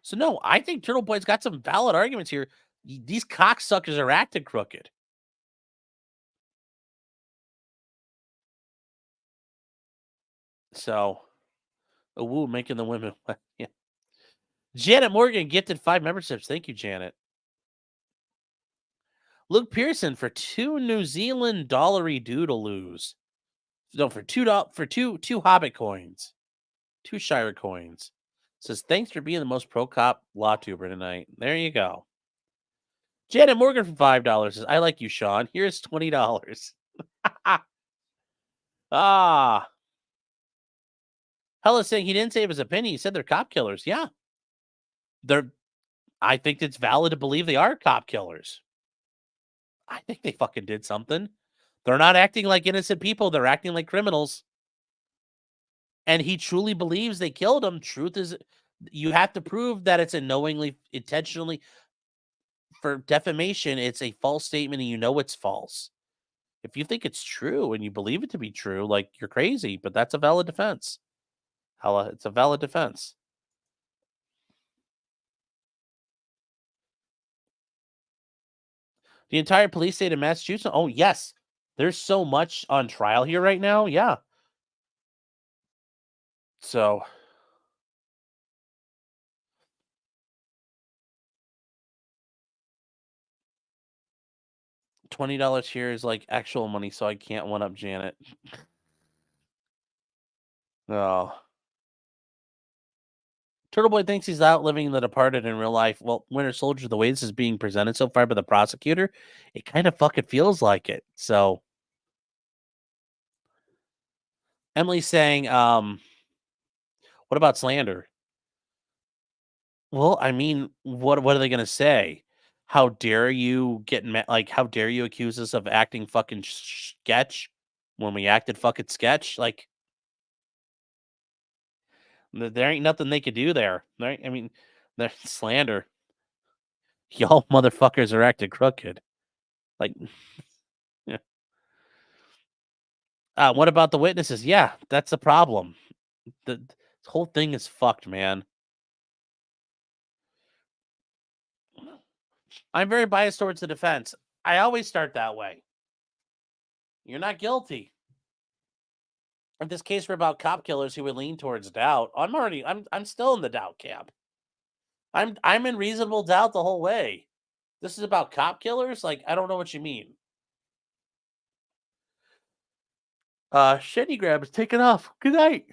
So, no, I think Turtleboy's got some valid arguments here. These cocksuckers are acting crooked. So, woo, making the women. Yeah. Janet Morgan gifted 5 memberships. Thank you, Janet. Luke Pearson for 2 New Zealand dollary doodaloos. No, for two Hobbit coins, 2 Shire coins. Says thanks for being the most pro cop law tuber tonight. There you go. Janet Morgan for $5 says I like you, Sean. Here's $20. Ah, Hella's saying he didn't say it was a penny. He said they're cop killers. Yeah, they're. I think it's valid to believe they are cop killers. I think they fucking did something. They're not acting like innocent people. They're acting like criminals. And he truly believes they killed him. Truth is, you have to prove that it's a knowingly, intentionally. For defamation, it's a false statement and you know it's false. If you think it's true and you believe it to be true, like you're crazy, but that's a valid defense. Hella, it's a valid defense. The entire police state of Massachusetts. Oh, yes. There's so much on trial here right now. Yeah. So $20 here is like actual money, so I can't one up Janet. Oh. Turtleboy thinks he's outliving the departed in real life. Well, Winter Soldier, the way this is being presented so far by the prosecutor, it kind of fucking feels like it. So Emily's saying, what about slander? Well, I mean, what are they gonna say? How dare you like? How dare you accuse us of acting fucking sketch when we acted fucking sketch? Like, there ain't nothing they could do there. I mean, there's slander. Y'all motherfuckers are acting crooked. Like, yeah. What about the witnesses? Yeah, that's the problem. The whole thing is fucked, man. I'm very biased towards the defense. I always start that way. You're not guilty. If this case were about cop killers who would lean towards doubt, I'm still in the doubt camp. I'm in reasonable doubt the whole way. This is about cop killers? Like, I don't know what you mean. Shitty grab is taken off. Good night.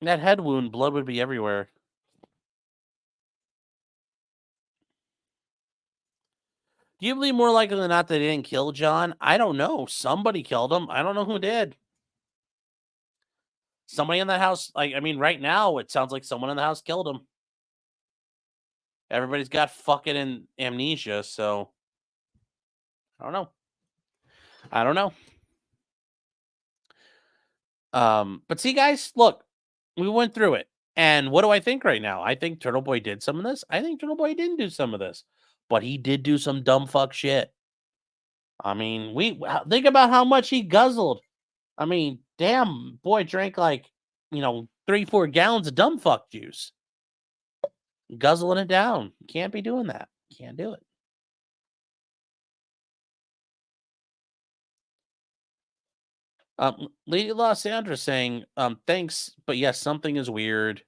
That head wound, blood would be everywhere. Do you believe more likely than not they didn't kill John? I don't know. Somebody killed him. I don't know who did. Somebody in the house. Like, I mean, right now it sounds like someone in the house killed him. Everybody's got fucking amnesia, so I don't know. I don't know. But see, guys, look, we went through it. And what do I think right now? I think Turtleboy did some of this. I think Turtleboy didn't do some of this, but he did do some dumb fuck shit. I mean, think about how much he guzzled. I mean, damn, boy drank like, 3-4 gallons of dumb fuck juice, guzzling it down. Can't be doing that. Can't do it. Lady La Sandra saying, thanks, but yes, something is weird.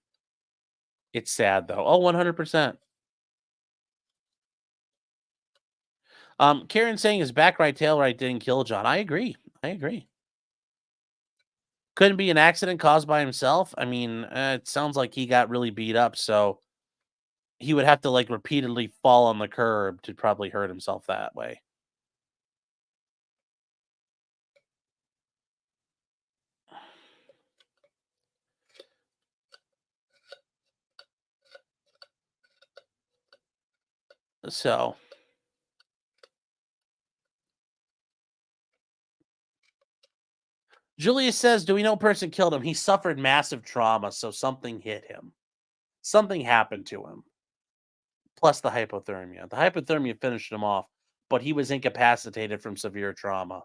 It's sad though. Oh, 100%. Karen saying his back right, tail right didn't kill John. I agree. I agree. Couldn't be an accident caused by himself. I mean, it sounds like he got really beat up, so he would have to like repeatedly fall on the curb to probably hurt himself that way. So Julius says, do we know person killed him? He suffered massive trauma, so something hit him. Something happened to him. Plus the hypothermia. The hypothermia finished him off, but he was incapacitated from severe trauma.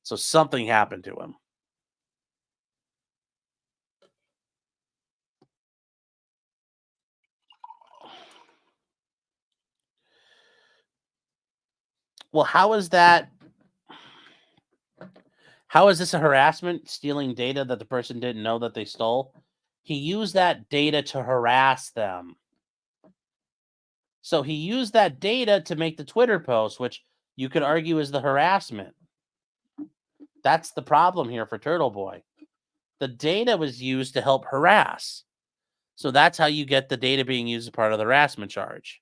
So something happened to him. Well, how is that How is this a harassment? Stealing data that the person didn't know that they stole? He used that data to harass them. So he used that data to make the Twitter post, which you could argue is the harassment. That's the problem here for Turtleboy. The data was used to help harass. So that's how you get the data being used as part of the harassment charge.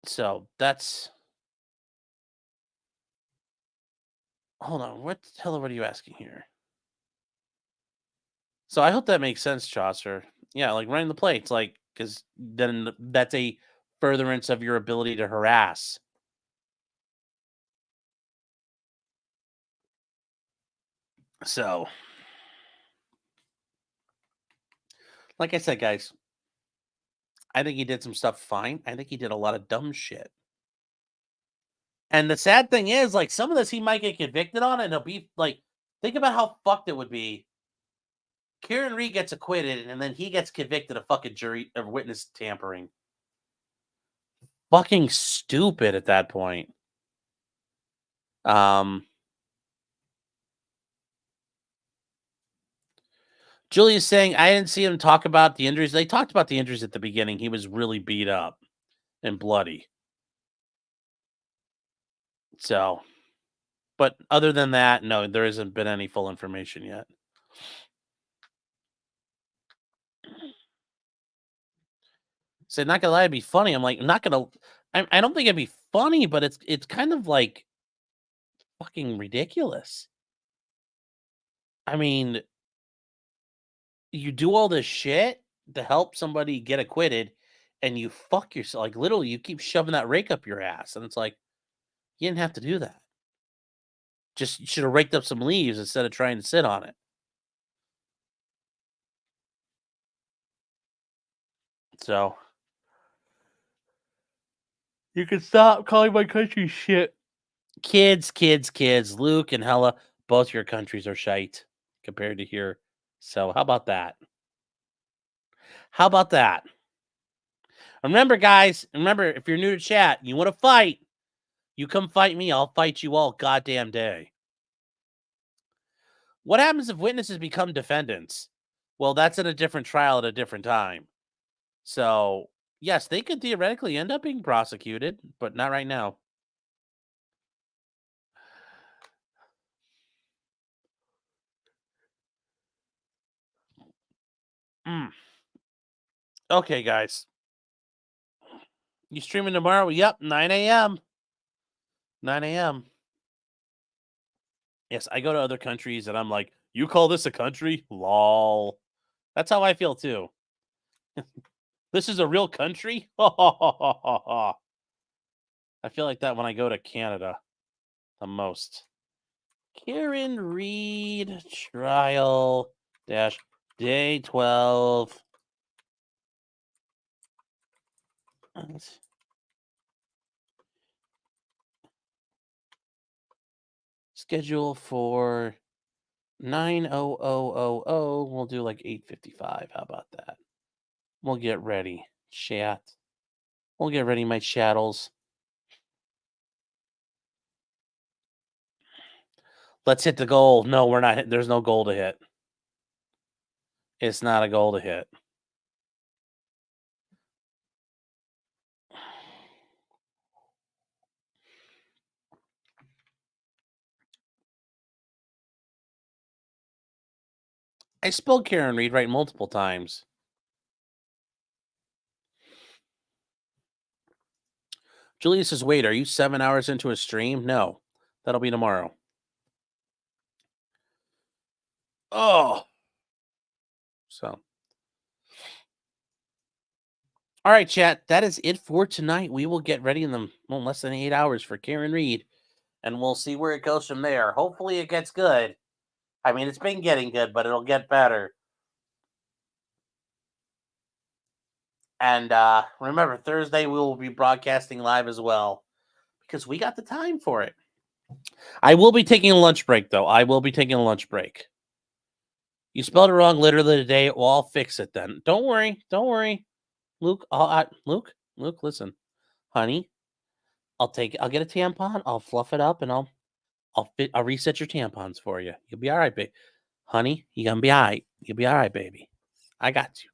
So that's... Hold on. What the hell are you asking here? So I hope that makes sense, Chaucer. Yeah, like running the plates, like, because then that's a furtherance of your ability to harass. So, like I said, guys, I think he did some stuff fine. I think he did a lot of dumb shit. And the sad thing is, like, some of this he might get convicted on, and he'll be like, think about how fucked it would be. Kieran Reed gets acquitted, and then he gets convicted of fucking jury of witness tampering. Fucking stupid at that point. Julia's saying, I didn't see him talk about the injuries. They talked about the injuries at the beginning. He was really beat up and bloody. So, but other than that, no, there hasn't been any full information yet. So, not gonna lie, it'd be funny. I'm like, not gonna. I don't think it'd be funny, but it's kind of like fucking ridiculous. I mean, you do all this shit to help somebody get acquitted, and you fuck yourself. Like, literally, you keep shoving that rake up your ass, and it's like, you didn't have to do that. Just, you should have raked up some leaves instead of trying to sit on it. So, you can stop calling my country shit. Kids. Luke and Hella, both your countries are shite compared to here. So, how about that? How about that? Remember, guys, if you're new to chat, you want to fight, you come fight me. I'll fight you all goddamn day. What happens if witnesses become defendants? Well, that's in a different trial at a different time. So, yes, they could theoretically end up being prosecuted, but not right now. Okay, guys. You streaming tomorrow? Yep, 9 a.m. 9 a.m. Yes, I go to other countries and I'm like, you call this a country? Lol. That's how I feel too. This is a real country? I feel like that when I go to Canada the most. Kieran Reed trial dash day 12. Schedule for 9:00:00. We'll do like 8:55. How about that? We'll get ready, chat. We'll get ready, my chattels. Let's hit the goal. No, we're not. There's no goal to hit. It's not a goal to hit. I spelled Karen Reed right multiple times. Julia says, wait, are you 7 hours into a stream? No, that'll be tomorrow. Oh. So. All right, chat. That is it for tonight. We will get ready in less than 8 hours for Karen Reed, and we'll see where it goes from there. Hopefully it gets good. I mean, it's been getting good, but it'll get better. And remember, Thursday we will be broadcasting live as well because we got the time for it. I will be taking a lunch break, though. I will be taking a lunch break. You spelled it wrong literally today. Well, I'll fix it then. Don't worry. Don't worry. Luke, Luke, listen. Honey, I'll get a tampon, I'll fluff it up, and I'll reset your tampons for you. You'll be all right, babe. Honey, you're gonna be all right. You'll be all right, baby. I got you.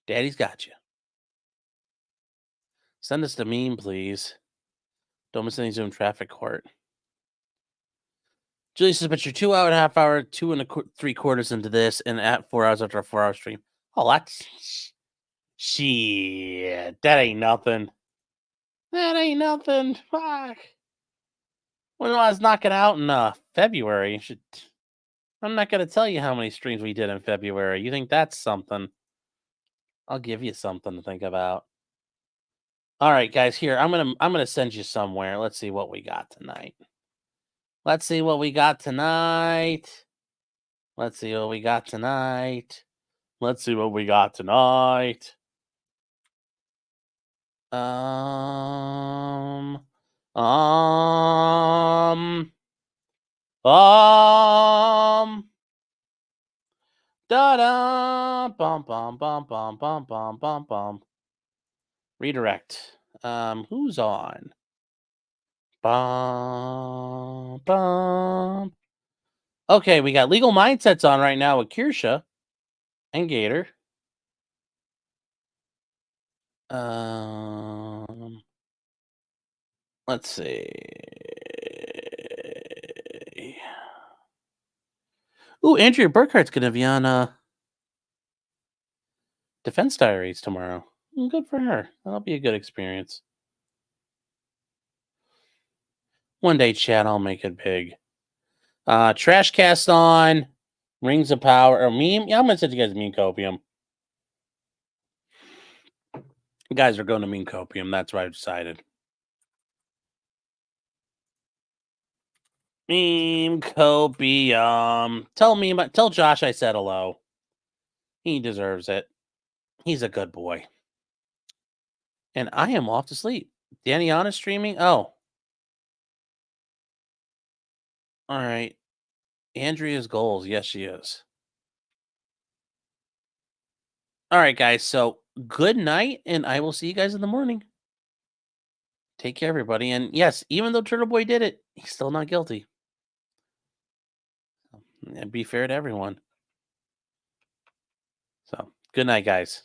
Daddy's got you. Send us the meme, please. Don't miss any Zoom traffic court. Julie says, but you're 2.5 hours, 2.75 into this, and at 4 hours after a 4-hour stream. Oh, that's shit. That ain't nothing. That ain't nothing. Fuck. When I was knocking out in February, I'm not gonna tell you how many streams we did in February. You think that's something? I'll give you something to think about. All right, guys. Here, I'm gonna send you somewhere. Let's see what we got tonight. Let's see what we got tonight. Let's see what we got tonight. Let's see what we got tonight. Da da bum bum bum bum bum bum bum bum. Redirect. Who's on? Bum bum. Okay, we got Legal Mindsets on right now with Kirsha and Gator. Let's see. Ooh, Andrea Burkhart's gonna be on Defense Diaries tomorrow. Good for her. That'll be a good experience. One day, chat, I'll make it big. Trashcast on. Rings of Power. Or meme. Yeah, I'm gonna send you guys Meme Copium. You guys are going to Meme Copium. That's what I decided. Meme Copium. Tell Josh I said hello. He deserves it. He's a good boy. And I am off to sleep. Daniana streaming? Oh. All right. Andrea's goals. Yes, she is. All right, guys. So good night, and I will see you guys in the morning. Take care, everybody. And yes, even though Turtleboy did it, he's still not guilty. And be fair to everyone. So good night, guys.